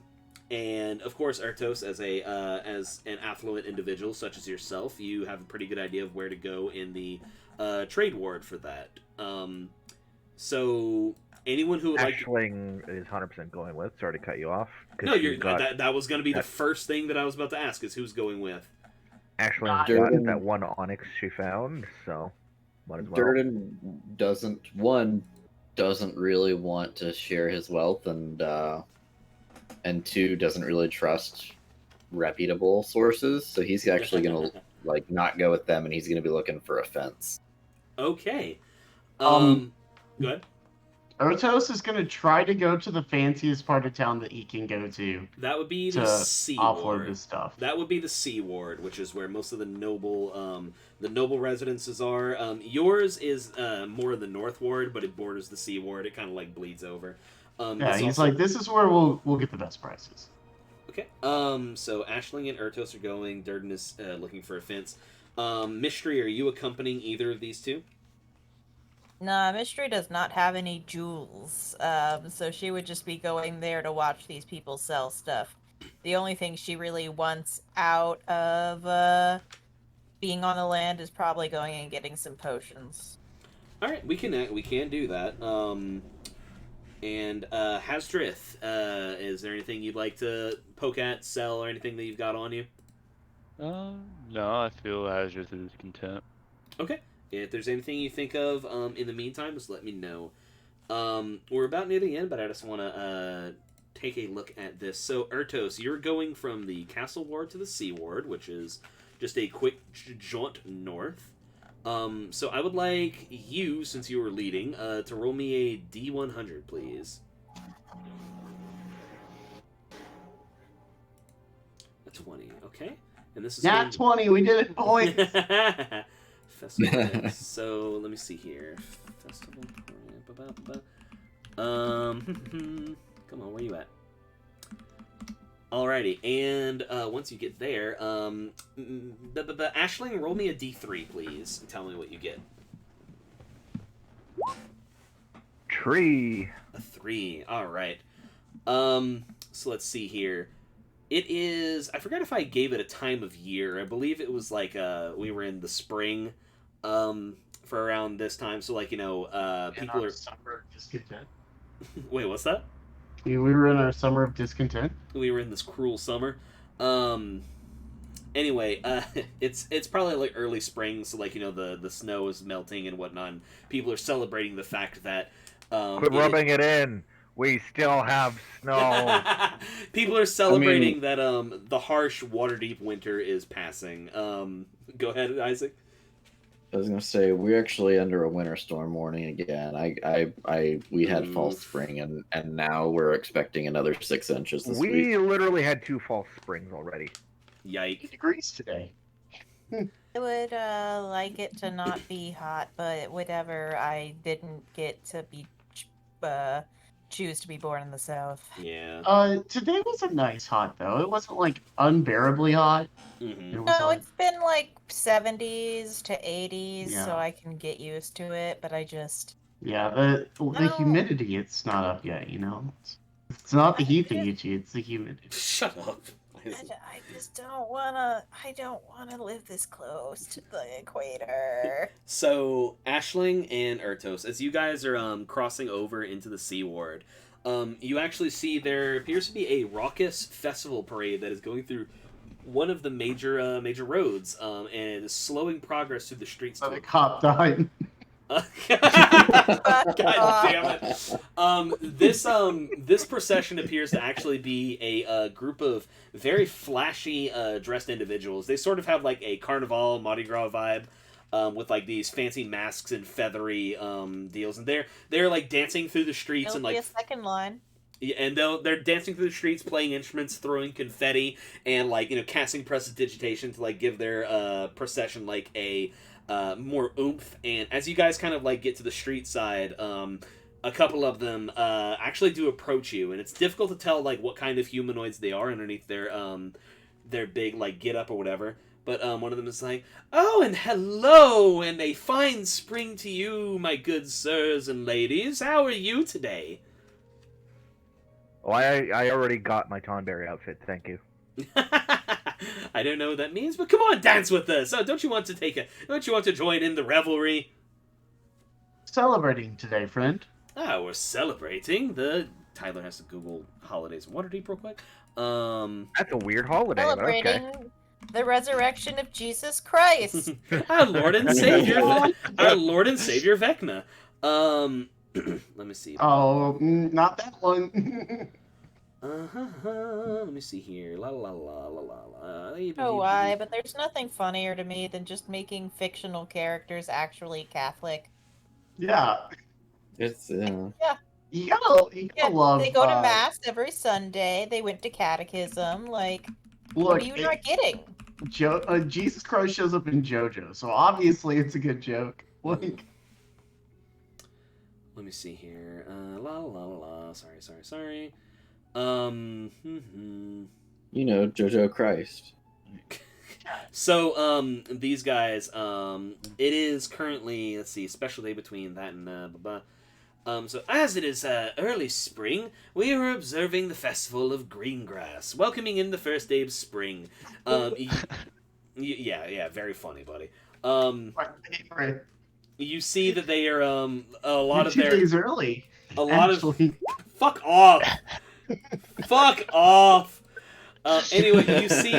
of course, Artos, as an affluent individual such as yourself, you have a pretty good idea of where to go in the trade ward for that. So anyone who would like to... Ashling is 100% going with. Sorry to cut you off. No, that was going to be the first thing that I was about to ask, is who's going with. Ashling got that one onyx she found, so might as well. Durden doesn't really want to share his wealth, and two, doesn't really trust reputable sources, so he's actually gonna like not go with them, and he's gonna be looking for a fence. Okay. Go ahead. Otos is going to try to go to the fanciest part of town that he can go to. That would be the C offload ward. his stuff. That would be the C ward, which is where most of the noble residences are. Yours is more of the North ward, but it borders the C ward. It kind of like bleeds over. Yeah, he's like, this is where we'll get the best prices. Okay. So Ashling and Ertos are going. Durden is looking for a fence. Mystery, are you accompanying either of these two? Nah, Mystery does not have any jewels, so she would just be going there to watch these people sell stuff. The only thing she really wants out of being on the land is probably going and getting some potions. All right, we can do that. And Hasdrith, is there anything you'd like to poke at, sell, or anything that you've got on you? No, I feel Hasdrith is content. Okay. If there's anything you think of in the meantime, just let me know. We're about near the end, but I just want to take a look at this. So, Ertos, you're going from the Castle Ward to the Sea Ward, which is just a quick jaunt north. So I would like you, since you were leading, to roll me a D100, please. A 20, okay. And this is Nat 20, we did it, boys! Festival. So let me see here. Festival. Come on, where you at? Alrighty, and once you get there, Ashling, roll me a D3, please, and tell me what you get. Tree. A 3. All right. So let's see here. It is. I forgot if I gave it a time of year. I believe it was like we were in the spring. For around this time, so like people are summer of discontent. Wait, what's that? We were in our summer of discontent. We were in this cruel summer. Anyway, it's probably like early spring, so like the snow is melting and whatnot. And people are celebrating the fact that quit rubbing it in. We still have snow. People are celebrating that the harsh Waterdeep winter is passing. Go ahead, Isaac. I was gonna say we're actually under a winter storm warning again. We had false spring and now we're expecting another 6 inches this week. We literally had 2 false springs already. Yikes! Degrees today. I would like it to not be hot, but whatever. I didn't get to be choose to be born in the South. Yeah. Today was a nice hot though. It wasn't like unbearably hot. Mm-hmm. It was No, like, it's been like 70s to 80s, Yeah. so I can get used to it. But I just the humidity. It's not up yet. It's not the heat that gets you. It's the humidity. Shut up. I just don't wanna. I don't wanna live this close to the equator. So, Ashling and Ertos, as you guys are crossing over into the Sea Ward, you actually see there appears to be a raucous festival parade that is going through one of the major roads, and it is slowing progress through the streets. So the cop died. God damn it! This procession appears to actually be a group of very flashy dressed individuals. They sort of have like a Carnival, Mardi Gras vibe. With like these fancy masks and feathery deals, and they're like dancing through the streets and like a second line. Yeah, and they're dancing through the streets, playing instruments, throwing confetti, and like casting prestidigitation to like give their procession like a more oomph. And as you guys kind of like get to the street side, a couple of them actually do approach you, and it's difficult to tell like what kind of humanoids they are underneath their big like get up or whatever. But one of them is like, "Oh, and hello, and a fine spring to you, my good sirs and ladies. How are you today?" Oh, I already got my Tonberry outfit, thank you. I don't know what that means, but come on, dance with us. Don't you want to join in the revelry? Celebrating today, friend. We're celebrating Tyler has to Google holidays and Waterdeep real quick. That's a weird holiday, but okay. Celebrating the resurrection of Jesus Christ. Our Lord and Savior Vecna. Let me see. Oh, not that one. Let me see here. La la la la la la. Oh, why? But there's nothing funnier to me than just making fictional characters actually Catholic. Yeah. It's Yeah. You gotta love. They go to mass every Sunday. They went to catechism. Like, what are you not getting? Jesus Christ shows up in JoJo, so obviously it's a good joke. Like, let me see here. La la la la. Sorry. JoJo Christ. So, these guys, it is currently, let's see, special day between that and, so as it is, early spring, we are observing the festival of green grass, welcoming in the first day of spring. Yeah, very funny, buddy. You see that they are, a lot of 2 their... days early. A lot actually. of... Fuck off! Fuck off! Anyway, you see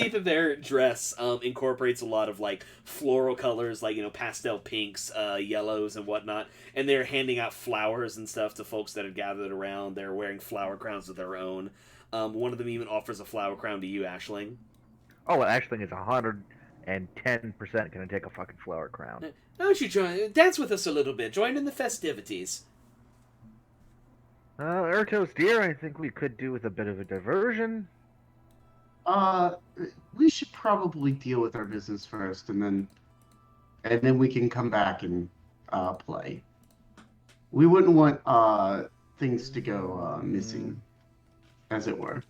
that their dress incorporates a lot of like floral colors, like pastel pinks, yellows, and whatnot. And they're handing out flowers and stuff to folks that have gathered around. They're wearing flower crowns of their own. One of them even offers a flower crown to you, Ashling. Oh, well, Ashling is 110% gonna take a fucking flower crown. Why don't you dance with us a little bit? Join in the festivities. Ertos, dear, I think we could do with a bit of a diversion. We should probably deal with our business first, and then we can come back and play. We wouldn't want things to go missing, as it were.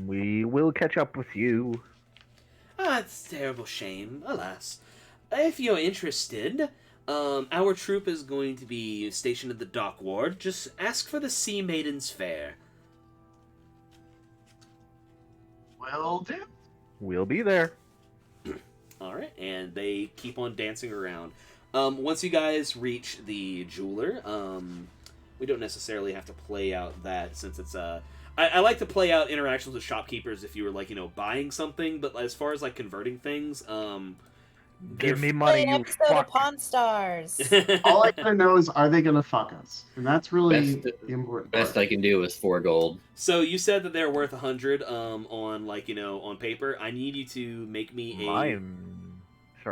We will catch up with you. It's a terrible shame, alas. If you're interested, our troop is going to be stationed at the dock ward. Just ask for the Sea Maidens Fair. Will do. We'll be there. Alright, and they keep on dancing around. Once you guys reach the jeweler, we don't necessarily have to play out that, since it's I like to play out interactions with shopkeepers if you were, like, buying something, but as far as, like, converting things, give me money, you episode fuck. of Pawn Stars. All I gotta know is, are they gonna fuck us? And that's really the important part. Best I can do is 4 gold. So you said that they're worth 100 on, like, on paper. I need you to make me a...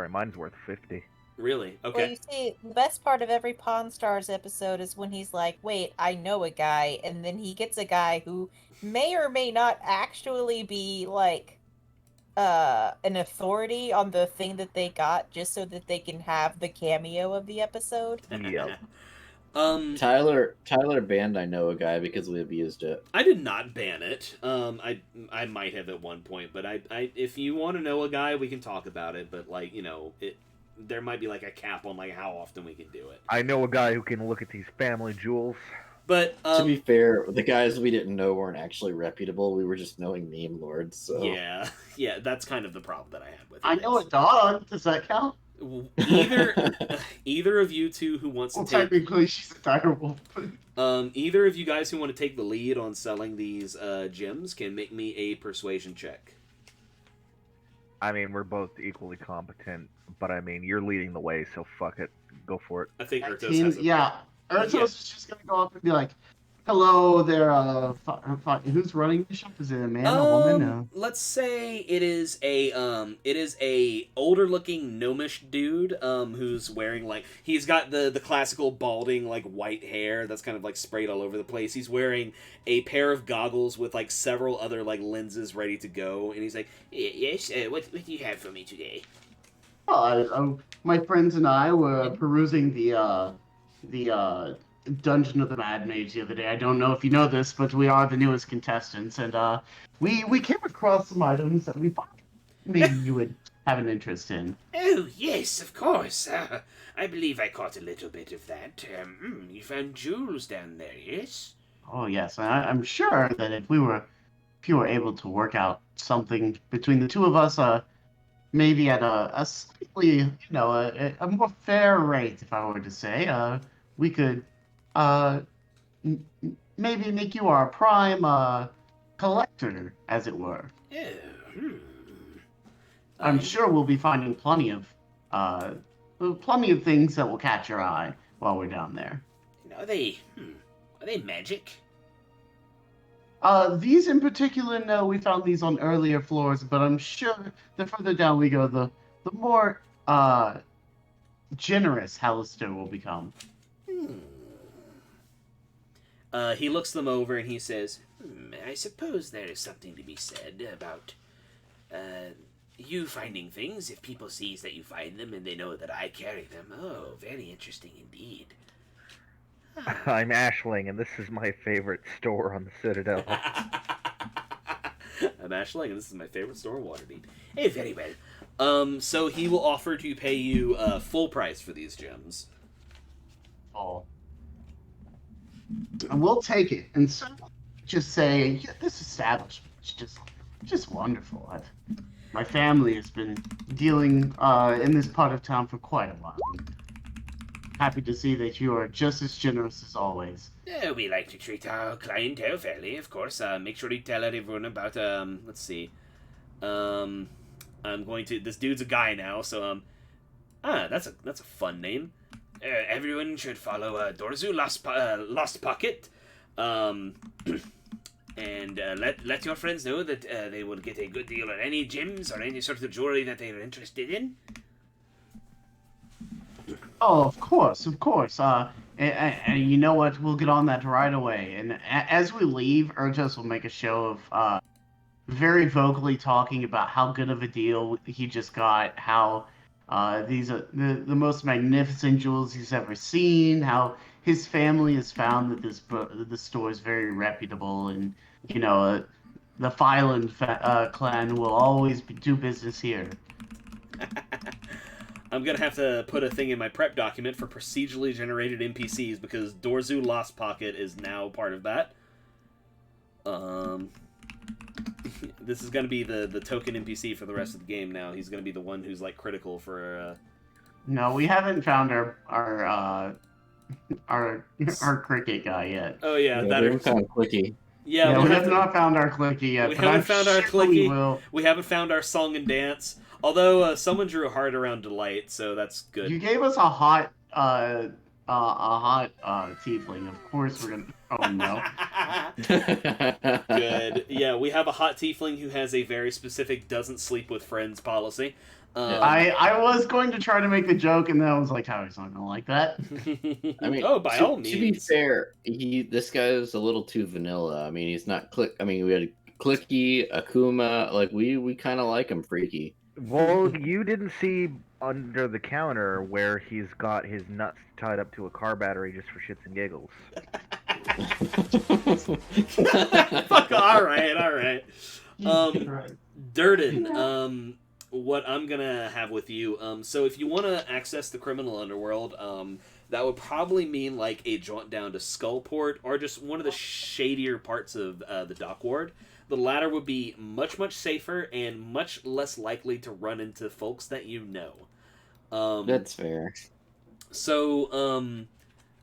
Mine's worth 50. Really? Okay. Well, you see, the best part of every Pawn Stars episode is when he's like, wait, I know a guy, and then he gets a guy who may or may not actually be, like, an authority on the thing that they got, just so that they can have the cameo of the episode. Yep. Tyler banned I know a guy because we abused it. I did not ban it. I might have at one point, but I if you want to know a guy, we can talk about it. But like there might be like a cap on like how often we can do it. I know a guy who can look at these family jewels. But to be fair, the guys we didn't know weren't actually reputable. We were just knowing meme lords. So yeah, that's kind of the problem that I had with it. I know a dog. Does that count? Either of you two who wants to Well, take technically, she's a dire wolf. either of you guys who want to take the lead on selling these gems can make me a persuasion check. I mean, we're both equally competent, but I mean, you're leading the way, so fuck it. Go for it. I think Ertos has a... Yeah, Ertos Yeah. is just gonna go up and be like, "Hello there, who's running the shop? Is it a man, a woman?" Let's say it is a older looking gnomish dude who's wearing like he's got the classical balding like white hair that's kind of like sprayed all over the place. He's wearing a pair of goggles with like several other like lenses ready to go, and he's like, "Yes, what do you have for me today?" My friends and I were perusing the Dungeon of the Mad Mage the other day. I don't know if you know this, but we are the newest contestants, and we came across some items that we thought maybe you would have an interest in. Oh, yes, of course. I believe I caught a little bit of that. You found jewels down there, yes? Oh yes, I'm sure that if you were able to work out something between the two of us, maybe at a slightly, a more fair rate, if I were to say, we could maybe make you our prime collector, as it were. Oh, I'm sure we'll be finding plenty of things that will catch your eye while we're down there. Are they magic? These in particular, no, we found these on earlier floors, but I'm sure the further down we go, the more generous Hallister will become. He looks them over and he says, I suppose there is something to be said about you finding things if people sees that you find them and they know that I carry them. Oh, very interesting indeed. I'm Ashling, and this is my favorite store on the Citadel. I'm Ashling, and this is my favorite store in Waterdeep. Hey, very well. So he will offer to pay you full price for these gems. Oh. And we'll take it. And so just say, yeah, this establishment is just wonderful. My family has been dealing in this part of town for quite a while. Happy to see that you are just as generous as always. We like to treat our clientele fairly, of course. Make sure you tell everyone about, Let's see. I'm going to... This dude's a guy now, so, that's a fun name. everyone should follow Dorzu Lost Pocket. And let your friends know that they will get a good deal on any gems or any sort of jewelry that they are interested in. Oh, of course. And you know what? We'll get on that right away. And as we leave, Urjos will make a show of very vocally talking about how good of a deal he just got, how these are the most magnificent jewels he's ever seen, how his family has found that this store is very reputable, and the Fyland clan will always do business here. I'm gonna have to put a thing in my prep document for procedurally generated NPCs because Dorzu Lost Pocket is now part of that. This is gonna be the token NPC for the rest of the game now. He's gonna be the one who's like critical for. No, we haven't found our cricket guy yet. Oh yeah, that is kind of clicky. Yeah, we have not found our clicky yet. We but haven't I'm found sure our clicky. We will. We haven't found our song and dance. Although someone drew a heart around Delight, so that's good. You gave us a hot tiefling. Of course we're gonna. Oh no. Good. Yeah, we have a hot tiefling who has a very specific doesn't sleep with friends policy. I was going to try to make a joke, and then I was like, "How he's not gonna like that?" I mean, oh, by all means. To be fair, this guy is a little too vanilla. I mean, he's not click. I mean, we had Clicky, Akuma. Like we kind of like him freaky. Well, you didn't see under the counter where he's got his nuts tied up to a car battery just for shits and giggles. Fuck. All right. Durden. What I'm gonna have with you. So if you want to access the criminal underworld, that would probably mean like a jaunt down to Skullport or just one of the shadier parts of the dock ward. The latter would be much, much safer and much less likely to run into folks that you know. That's fair. So,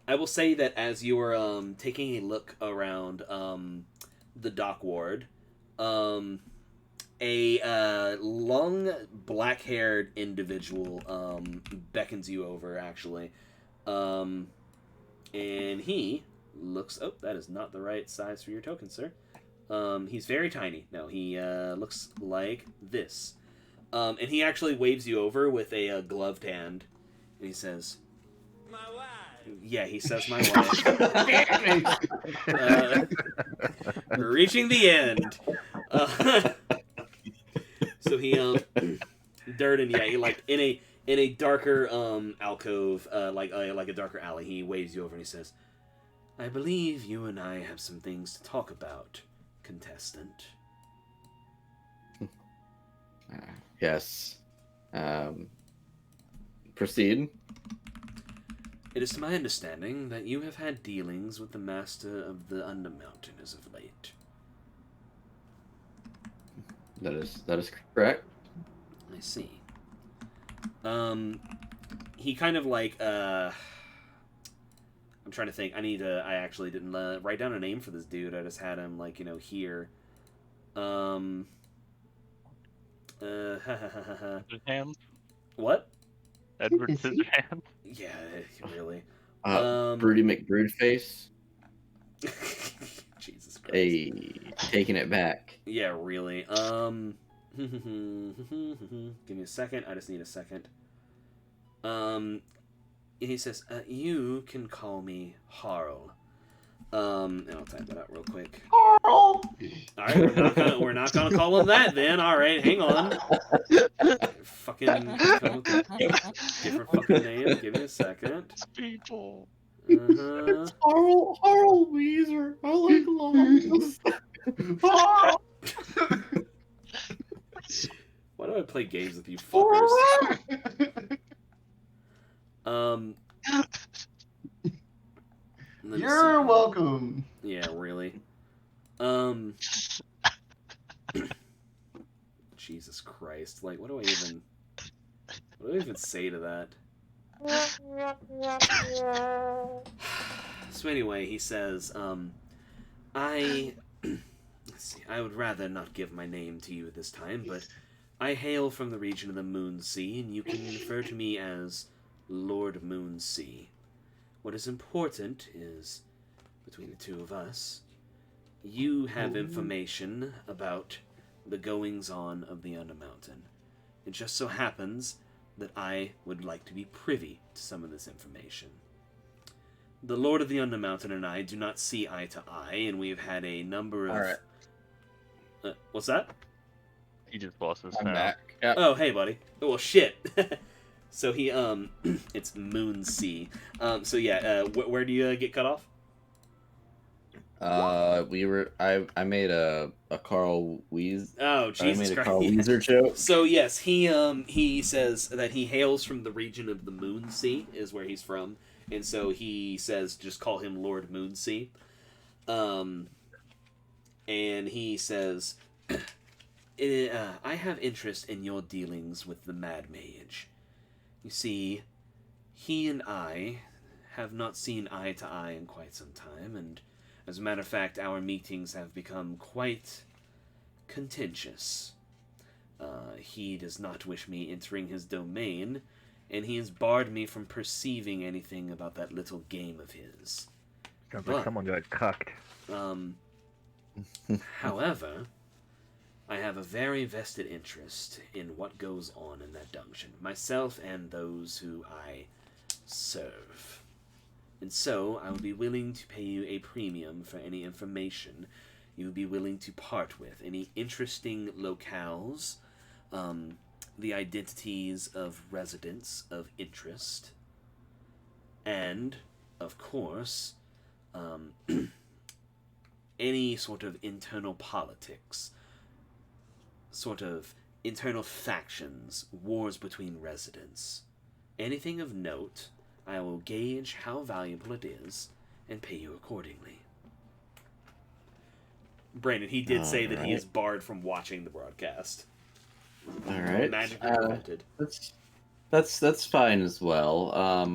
I will say that as you are taking a look around the dock ward, a long black-haired individual beckons you over, actually. And he looks... Oh, that is not the right size for your token, sir. He's very tiny. No, he looks like this. And he actually waves you over with a gloved hand. And he says... My wife! Yeah, he says my wife. We're reaching the end. So he, Durden, yeah, he, like, in a darker, alcove, like a darker alley, he waves you over and he says, I believe you and I have some things to talk about, contestant. Yes. Proceed. It is to my understanding that you have had dealings with the Master of the Undermountain as of late. That is correct. I see. He kind of like, I'm trying to think. I actually didn't write down a name for this dude. I just had him, like, here. Scissorhands? What? Edward Is he? Scissorhands? Yeah, really. Broody McBroodface. Jesus Christ. Hey, taking it back. Yeah, really. Give me a second. I just need a second. He says, you can call me Harl. And I'll type that out real quick. Carl! Alright, we're not gonna call him that then. Alright, hang on. Fucking different fucking name. Give me a second. People. It's Harl Weezer. I like llamas. Carl! Why do I play games with you fuckers? Let me You're see. welcome. Yeah, really. Jesus Christ! Like, what do I even say to that? So anyway, he says, let's see, I would rather not give my name to you at this time, but I hail from the region of the Moonsea, and you can refer to me as Lord Moonsea. What is important is, between the two of us, you have information about the goings-on of the Undermountain. It just so happens that I would like to be privy to some of this information. The Lord of the Undermountain and I do not see eye to eye, and we have had a number of... Alright. What's that? He just lost his I'm sound. back. Yep. Oh, hey, buddy. Oh, well, shit. So he, it's Moonsea. So yeah, where do you get cut off? I made a Carl Weez. Oh, I Jesus made a Christ. Carl Weezer joke. So yes, he says that he hails from the region of the Moonsea, is where he's from, and so he says just call him Lord Moonsea. And he says, I have interest in your dealings with the Mad Mage. You see, he and I have not seen eye to eye in quite some time, and as a matter of fact, our meetings have become quite contentious. He does not wish me entering his domain, and he has barred me from perceiving anything about that little game of his. Sounds like someone got cucked. However, I have a very vested interest in what goes on in that dungeon, myself and those who I serve. And so, I would be willing to pay you a premium for any information you would be willing to part with, any interesting locales, the identities of residents of interest, and, of course, any sort of internal politics, sort of internal factions, wars between residents. Anything of note, I will gauge how valuable it is and pay you accordingly. Brandon, he did say that he is barred from watching the broadcast. All right. Magically prevented. That's fine as well.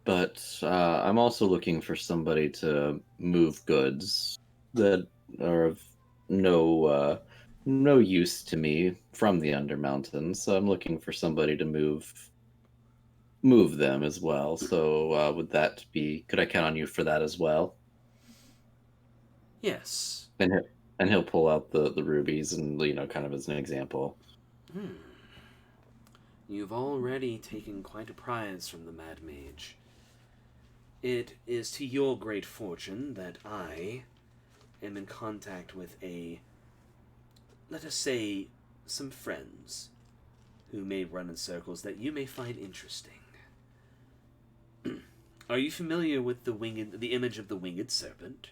But I'm also looking for somebody to move goods that are of no use to me from the Undermountains. So I'm looking for somebody to move them as well. So would that be? Could I count on you for that as well? Yes. And he'll pull out the rubies and kind of as an example. You've already taken quite a prize from the Mad Mage. It is to your great fortune that I am in contact with let us say, some friends who may run in circles that you may find interesting. Are you familiar with the image of the winged serpent?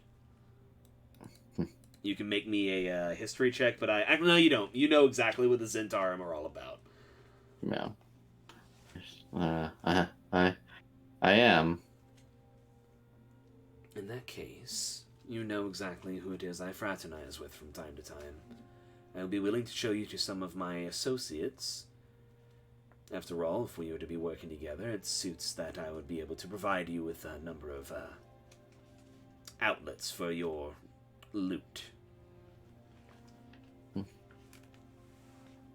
You can make me a history check, but no, you don't. You know exactly what the Zentarum are all about. No. I am. In that case, you know exactly who it is I fraternize with from time to time. I'll be willing to show you to some of my associates. After all, if we were to be working together, it suits that I would be able to provide you with a number of outlets for your loot.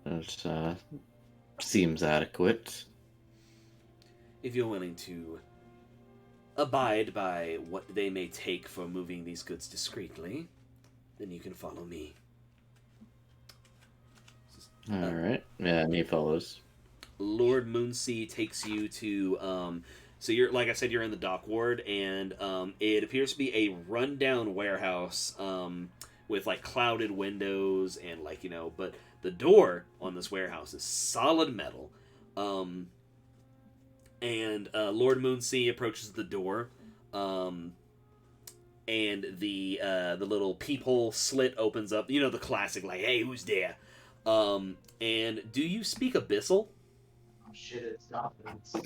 That seems adequate. If you're willing to abide by what they may take for moving these goods discreetly, then you can follow me. Alright. Yeah, and he follows. Lord Moonsea takes you to so you're, like I said, you're in the dock ward, and it appears to be a rundown warehouse with like clouded windows and but the door on this warehouse is solid metal. And Lord Moonsea approaches the door, and the little peephole slit opens up. You know, the classic, like, "Hey, who's there?" And do you speak Abyssal? Oh, shit, it's not.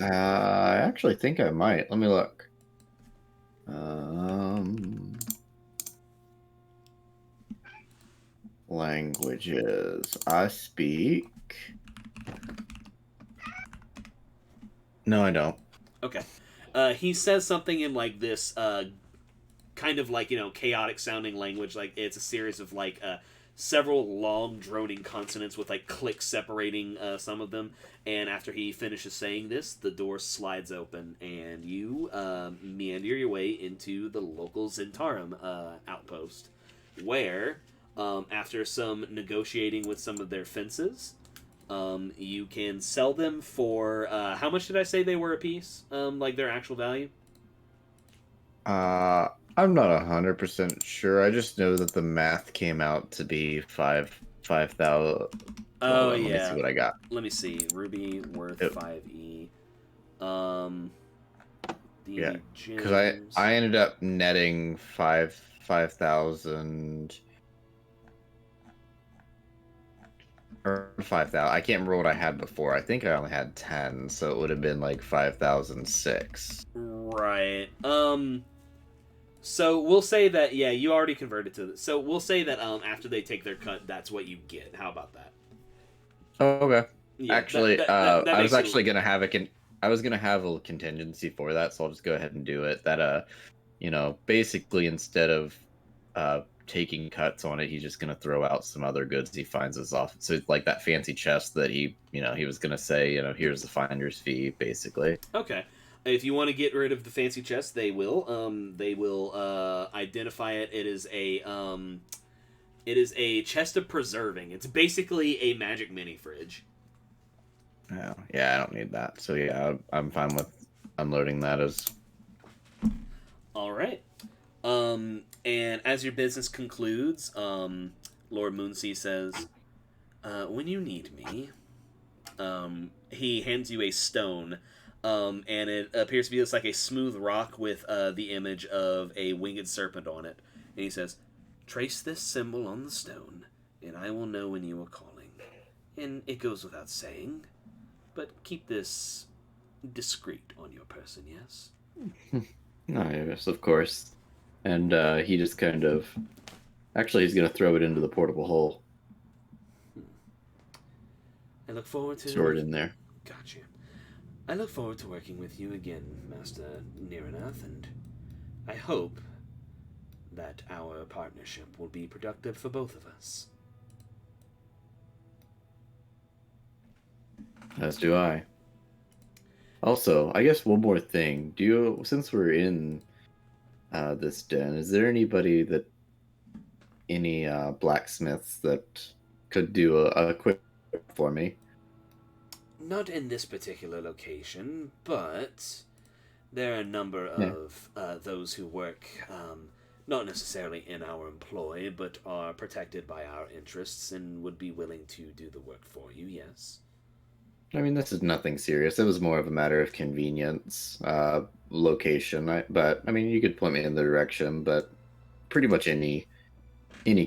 I actually think I might. Let me look. Languages. I speak. No, I don't. Okay. He says something in like this kind of like, chaotic sounding language. Like it's a series of like several long droning consonants with like clicks separating some of them. And after he finishes saying this, the door slides open and you meander your way into the local Zentarum outpost, where after some negotiating with some of their fences, you can sell them for how much did I say they were a piece? Like their actual value? I'm not 100% sure. I just know that the math came out to be 5,000. Oh, Let yeah. me see what I got. Let me see. Ruby worth 5E. Yeah, because I ended up netting 5,000 or 5,000. I can't remember what I had before. I think I only had 10, so it would have been like 5,006. Right. So we'll say that you already converted to this. So we'll say that after they take their cut, that's what you get. How about that? Oh, okay. Yeah, actually, that I was actually it... gonna have I was gonna have a contingency for that, so I'll just go ahead and do it. That basically instead of taking cuts on it, he's just gonna throw out some other goods he finds us off. So it's like that fancy chest that he was gonna say, here's the finder's fee, basically. Okay. If you want to get rid of the fancy chest, they will. They will identify it. It is a chest of preserving. It's basically a magic mini fridge. Oh, yeah, I don't need that. So yeah, I'm fine with unloading that as. All right. And as your business concludes, Lord Moonsea says, "When you need me," he hands you a stone. And it appears to be just like a smooth rock with the image of a winged serpent on it. And he says, "Trace this symbol on the stone, and I will know when you are calling. And it goes without saying, but keep this discreet on your person, yes?" Oh, yes, of course. And he just kind of... Actually, he's going to throw it into the portable hole. I look forward to... Store it in there. Got you. I look forward to working with you again, Master Niranath, and I hope that our partnership will be productive for both of us. As do I. Also, I guess one more thing. Since we're in this den, is there any blacksmiths that could do a quick for me? Not in this particular location, but there are a number of those who work, not necessarily in our employ, but are protected by our interests and would be willing to do the work for you, yes. I mean, this is nothing serious. It was more of a matter of convenience, location. But I mean, you could point me in the direction, but pretty much any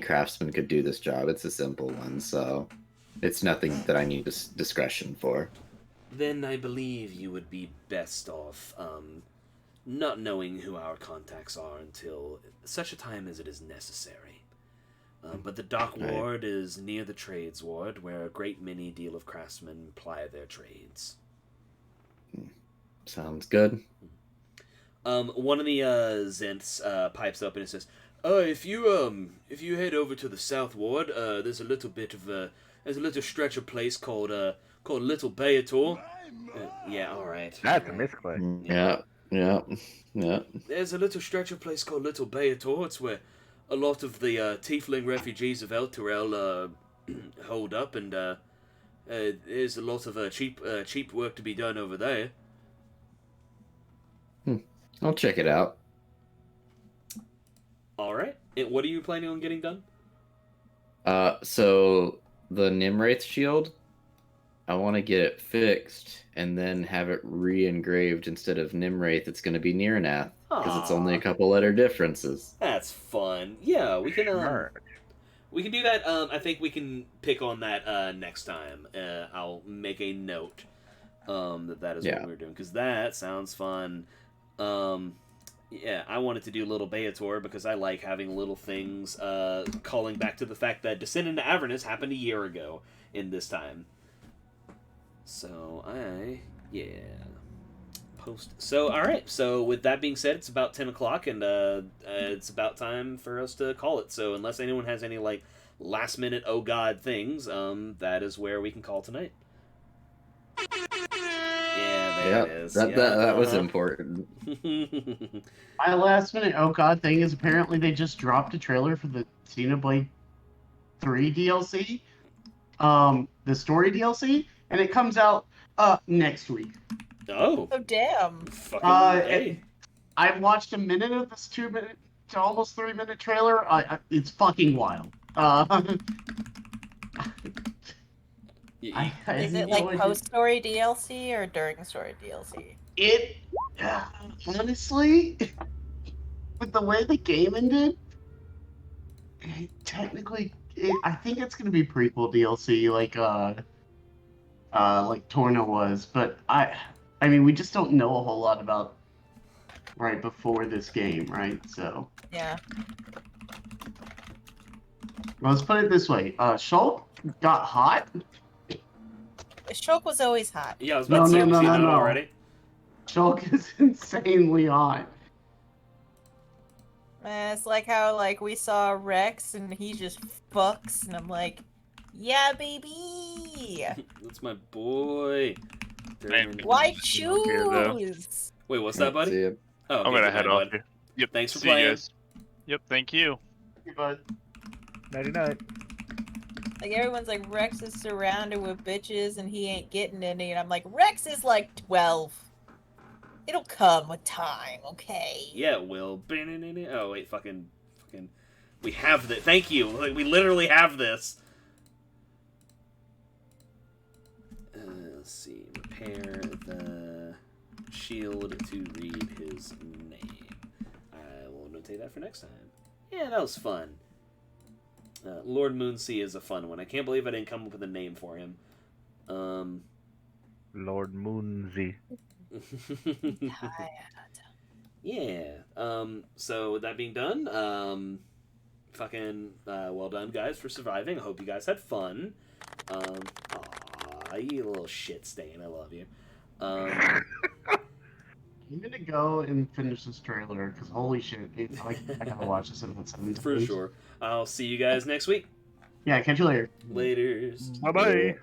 craftsman could do this job. It's a simple one, so it's nothing that I need discretion for. Then I believe you would be best off not knowing who our contacts are until such a time as it is necessary. But the dock ward is near the trades ward, where a great many deal of craftsmen ply their trades. Sounds good. One of the Zents pipes up and says, if you head over to the south ward, there's a little stretch of place called Little Beator. Yeah, all right. That's a misclick. Yeah. There's a little stretch of place called Little Beator. It's where a lot of the tiefling refugees of Elturel hold up, and there's a lot of cheap work to be done over there. I'll check it out. All right. And what are you planning on getting done? So the Nimwraith shield, I want to get it fixed and then have it re-engraved. Instead of Nimwraith, it's going to be Niranath, because it's only a couple letter differences. That's fun. Yeah, we can do that. I think we can pick on that next time. I'll make a note that is what we're doing, because that sounds fun. Yeah, I wanted to do Little Beator because I like having little things calling back to the fact that Descent into Avernus happened a year ago in this time. So, So, alright, so with that being said, it's about 10 o'clock, and it's about time for us to call it. So, unless anyone has any, last-minute, oh god things, that is where we can call tonight. Yeah, there it is. That was important. My last-minute oh god thing is apparently they just dropped a trailer for the Xenoblade 3 DLC, the story DLC, and it comes out next week. Oh damn! I've watched a minute of this 2-minute to almost 3-minute trailer. It's fucking wild. Is it like post-story DLC or during story DLC? It honestly, with the way the game ended, technically, I think it's gonna be prequel DLC, like Torna was. But I mean, we just don't know a whole lot about right before this game, right? So yeah. Well, let's put it this way: Shulk got hot. Shulk was always hot. Yeah, I was about to say, was he not already? Shulk is insanely hot. It's like how we saw Rex and he just fucks, and I'm like, yeah, baby. That's my boy. White shoes. Wait, what's that, buddy? Oh, I'm gonna head off here. Yep. Thanks for See playing. you guys. Yep. Thank you. Hey, bud. Nighty-night. Everyone's like, Rex is surrounded with bitches and he ain't getting any, and I'm like, Rex is 12. It'll come with time, okay? Yeah, it will. Oh wait, fucking, we have this. Thank you. We literally have this. Let's see. Repair the shield to read his name. I will notate that for next time. Yeah, that was fun. Lord Moonsea is a fun one. I can't believe I didn't come up with a name for him. Lord Moonsea. Yeah. So with that being done, well done, guys, for surviving. I hope you guys had fun. you little shit stain. I love you. I'm gonna go and finish this trailer because holy shit, I gotta watch this in 7 times. For sure. I'll see you guys next week. Yeah, catch you later. Laters. Bye bye.